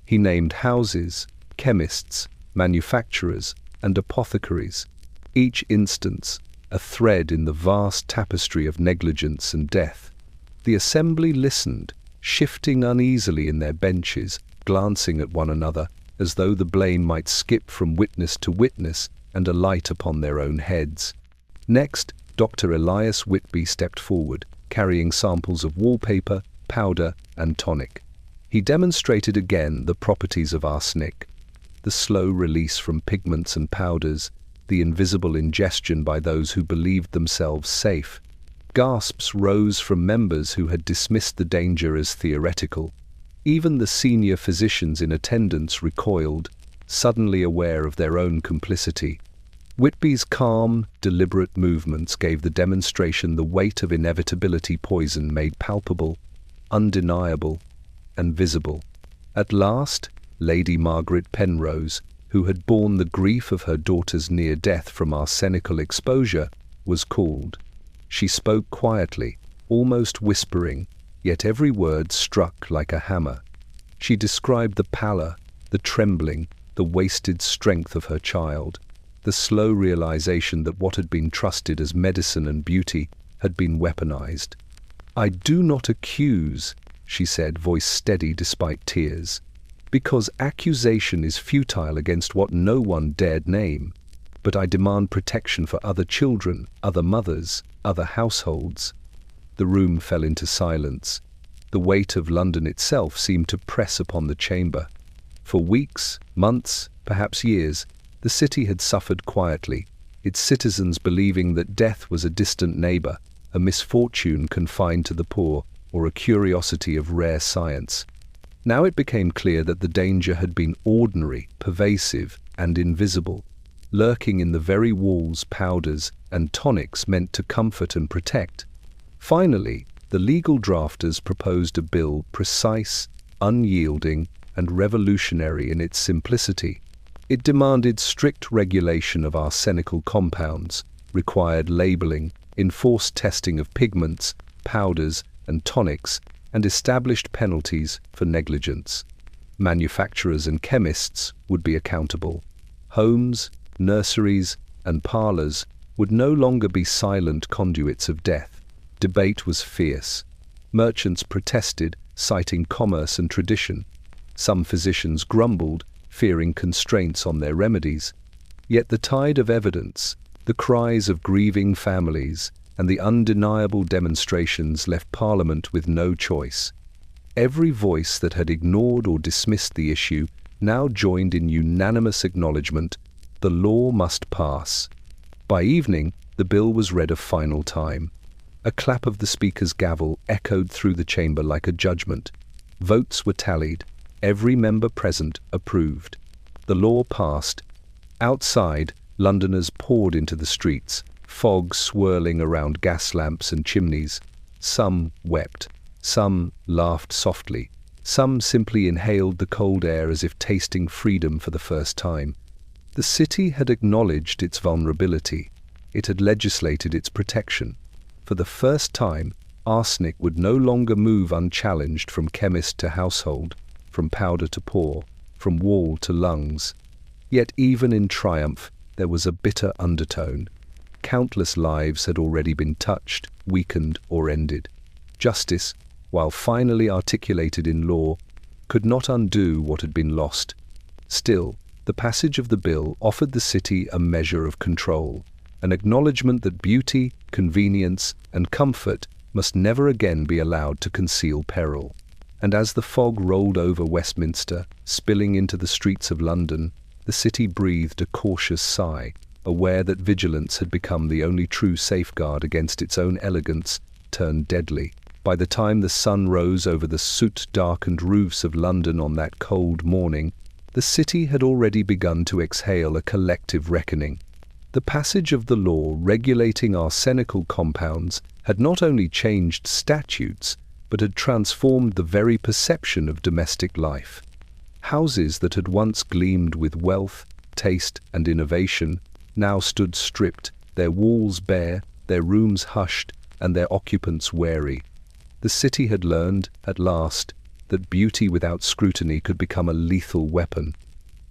He named houses, chemists, manufacturers, and apothecaries, each instance a thread in the vast tapestry of negligence and death. The assembly listened, shifting uneasily in their benches, glancing at one another, as though the blame might skip from witness to witness and alight upon their own heads. Next, Dr. Elias Whitby stepped forward, carrying samples of wallpaper, powder, and tonic. He demonstrated again the properties of arsenic, the slow release from pigments and powders, the invisible ingestion by those who believed themselves safe. Gasps rose from members who had dismissed the danger as theoretical. Even the senior physicians in attendance recoiled, suddenly aware of their own complicity. Whitby's calm, deliberate movements gave the demonstration the weight of inevitability poison made palpable, undeniable, and visible. At last, Lady Margaret Penrose, who had borne the grief of her daughter's near death from arsenical exposure, was called. She spoke quietly, almost whispering, yet every word struck like a hammer. She described the pallor, the trembling, the wasted strength of her child, the slow realization that what had been trusted as medicine and beauty had been weaponized. "I do not accuse," she said, voice steady despite tears, "because accusation is futile against what no one dared name. But I demand protection for other children, other mothers, other households." The room fell into silence. The weight of London itself seemed to press upon the chamber. For weeks, months, perhaps years, the city had suffered quietly, its citizens believing that death was a distant neighbor, a misfortune confined to the poor, or a curiosity of rare science. Now it became clear that the danger had been ordinary, pervasive, and invisible, lurking in the very walls powders and tonics meant to comfort and protect. Finally, the legal drafters proposed a bill precise, unyielding, and revolutionary in its simplicity. It demanded strict regulation of arsenical compounds, required labeling, enforced testing of pigments, powders, and tonics, and established penalties for negligence. Manufacturers and chemists would be accountable. Homes, nurseries, and parlors would no longer be silent conduits of death. Debate was fierce. Merchants protested, citing commerce and tradition. Some physicians grumbled, fearing constraints on their remedies. Yet the tide of evidence, the cries of grieving families, and the undeniable demonstrations left Parliament with no choice. Every voice that had ignored or dismissed the issue now joined in unanimous acknowledgement: the law must pass. By evening, the bill was read a final time. A clap of the Speaker's gavel echoed through the chamber like a judgment. Votes were tallied. Every member present approved. The law passed. Outside, Londoners poured into the streets, fog swirling around gas lamps and chimneys. Some wept. Some laughed softly. Some simply inhaled the cold air as if tasting freedom for the first time. The city had acknowledged its vulnerability. It had legislated its protection. For the first time, arsenic would no longer move unchallenged from chemist to household, from powder to pore, from wall to lungs. Yet even in triumph, there was a bitter undertone. Countless lives had already been touched, weakened, or ended. Justice, while finally articulated in law, could not undo what had been lost. Still, the passage of the bill offered the city a measure of control, an acknowledgement that beauty, convenience, and comfort must never again be allowed to conceal peril. And as the fog rolled over Westminster, spilling into the streets of London, the city breathed a cautious sigh, aware that vigilance had become the only true safeguard against its own elegance turned deadly. By the time the sun rose over the soot-darkened roofs of London on that cold morning, the city had already begun to exhale a collective reckoning. The passage of the law regulating arsenical compounds had not only changed statutes, but had transformed the very perception of domestic life. Houses that had once gleamed with wealth, taste, and innovation now stood stripped, their walls bare, their rooms hushed, and their occupants wary. The city had learned, at last, that beauty without scrutiny could become a lethal weapon.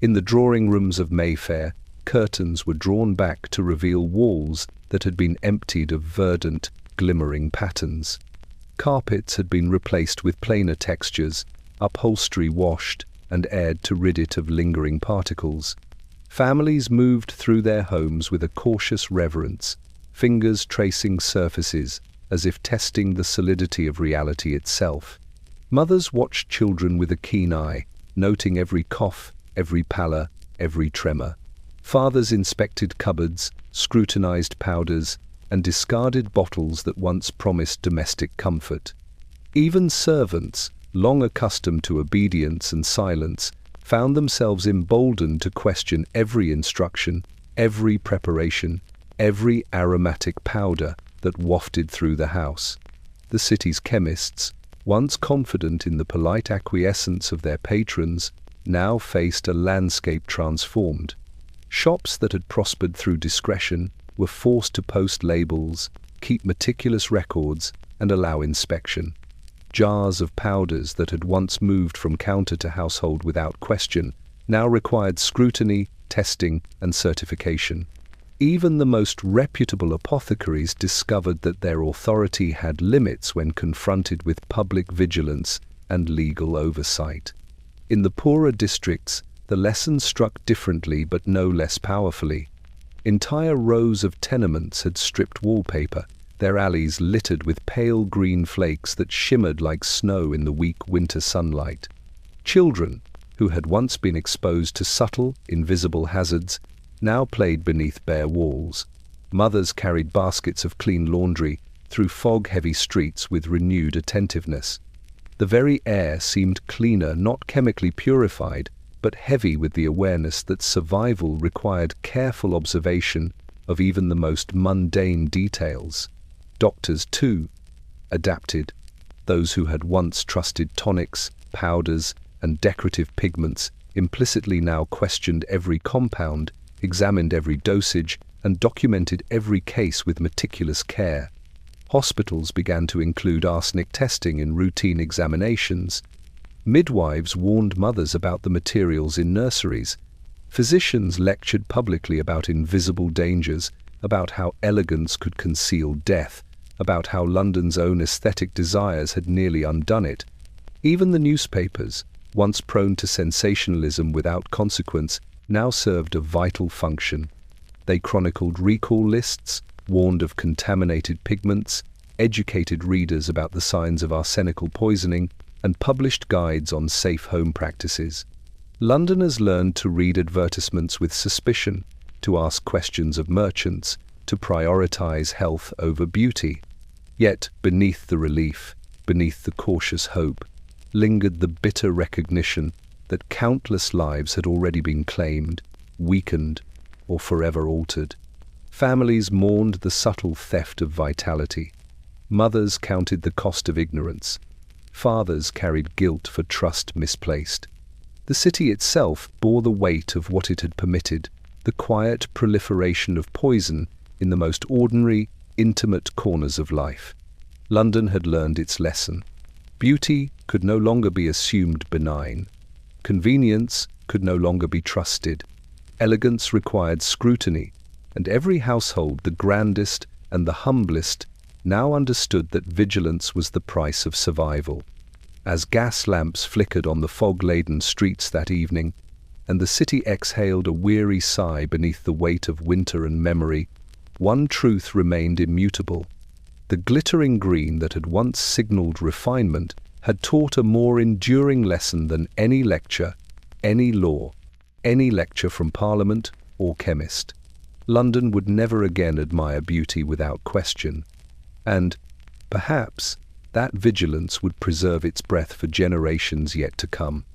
In the drawing rooms of Mayfair, curtains were drawn back to reveal walls that had been emptied of verdant, glimmering patterns. Carpets had been replaced with plainer textures, upholstery washed and aired to rid it of lingering particles. Families moved through their homes with a cautious reverence, fingers tracing surfaces as if testing the solidity of reality itself. Mothers watched children with a keen eye, noting every cough, every pallor, every tremor. Fathers inspected cupboards, scrutinized powders, and discarded bottles that once promised domestic comfort. Even servants, long accustomed to obedience and silence, found themselves emboldened to question every instruction, every preparation, every aromatic powder that wafted through the house. The city's chemists, once confident in the polite acquiescence of their patrons, now faced a landscape transformed. Shops that had prospered through discretion were forced to post labels, keep meticulous records, and allow inspection. Jars of powders that had once moved from counter to household without question now required scrutiny, testing, and certification. Even the most reputable apothecaries discovered that their authority had limits when confronted with public vigilance and legal oversight. In the poorer districts, the lesson struck differently but no less powerfully. Entire rows of tenements had stripped wallpaper, their alleys littered with pale green flakes that shimmered like snow in the weak winter sunlight. Children, who had once been exposed to subtle, invisible hazards, now played beneath bare walls. Mothers carried baskets of clean laundry through fog-heavy streets with renewed attentiveness. The very air seemed cleaner, not chemically purified, but heavy with the awareness that survival required careful observation of even the most mundane details. Doctors, too, adapted. Those who had once trusted tonics, powders, and decorative pigments implicitly now questioned every compound, examined every dosage, and documented every case with meticulous care. Hospitals began to include arsenic testing in routine examinations. Midwives warned mothers about the materials in nurseries. Physicians lectured publicly about invisible dangers, about how elegance could conceal death, about how London's own aesthetic desires had nearly undone it. Even the newspapers, once prone to sensationalism without consequence, now served a vital function. They chronicled recall lists, warned of contaminated pigments, educated readers about the signs of arsenical poisoning, and published guides on safe home practices. Londoners learned to read advertisements with suspicion, to ask questions of merchants, to prioritize health over beauty. Yet, beneath the relief, beneath the cautious hope, lingered the bitter recognition that countless lives had already been claimed, weakened, or forever altered. Families mourned the subtle theft of vitality. Mothers counted the cost of ignorance. Fathers carried guilt for trust misplaced. The city itself bore the weight of what it had permitted, the quiet proliferation of poison in the most ordinary, intimate corners of life. London had learned its lesson. Beauty could no longer be assumed benign. Convenience could no longer be trusted. Elegance required scrutiny, and every household, the grandest and the humblest, now understood that vigilance was the price of survival. As gas lamps flickered on the fog-laden streets that evening, and the city exhaled a weary sigh beneath the weight of winter and memory, one truth remained immutable. The glittering green that had once signaled refinement had taught a more enduring lesson than any lecture, any law, any lecture from Parliament or chemist. London would never again admire beauty without question. And, perhaps, that vigilance would preserve its breath for generations yet to come.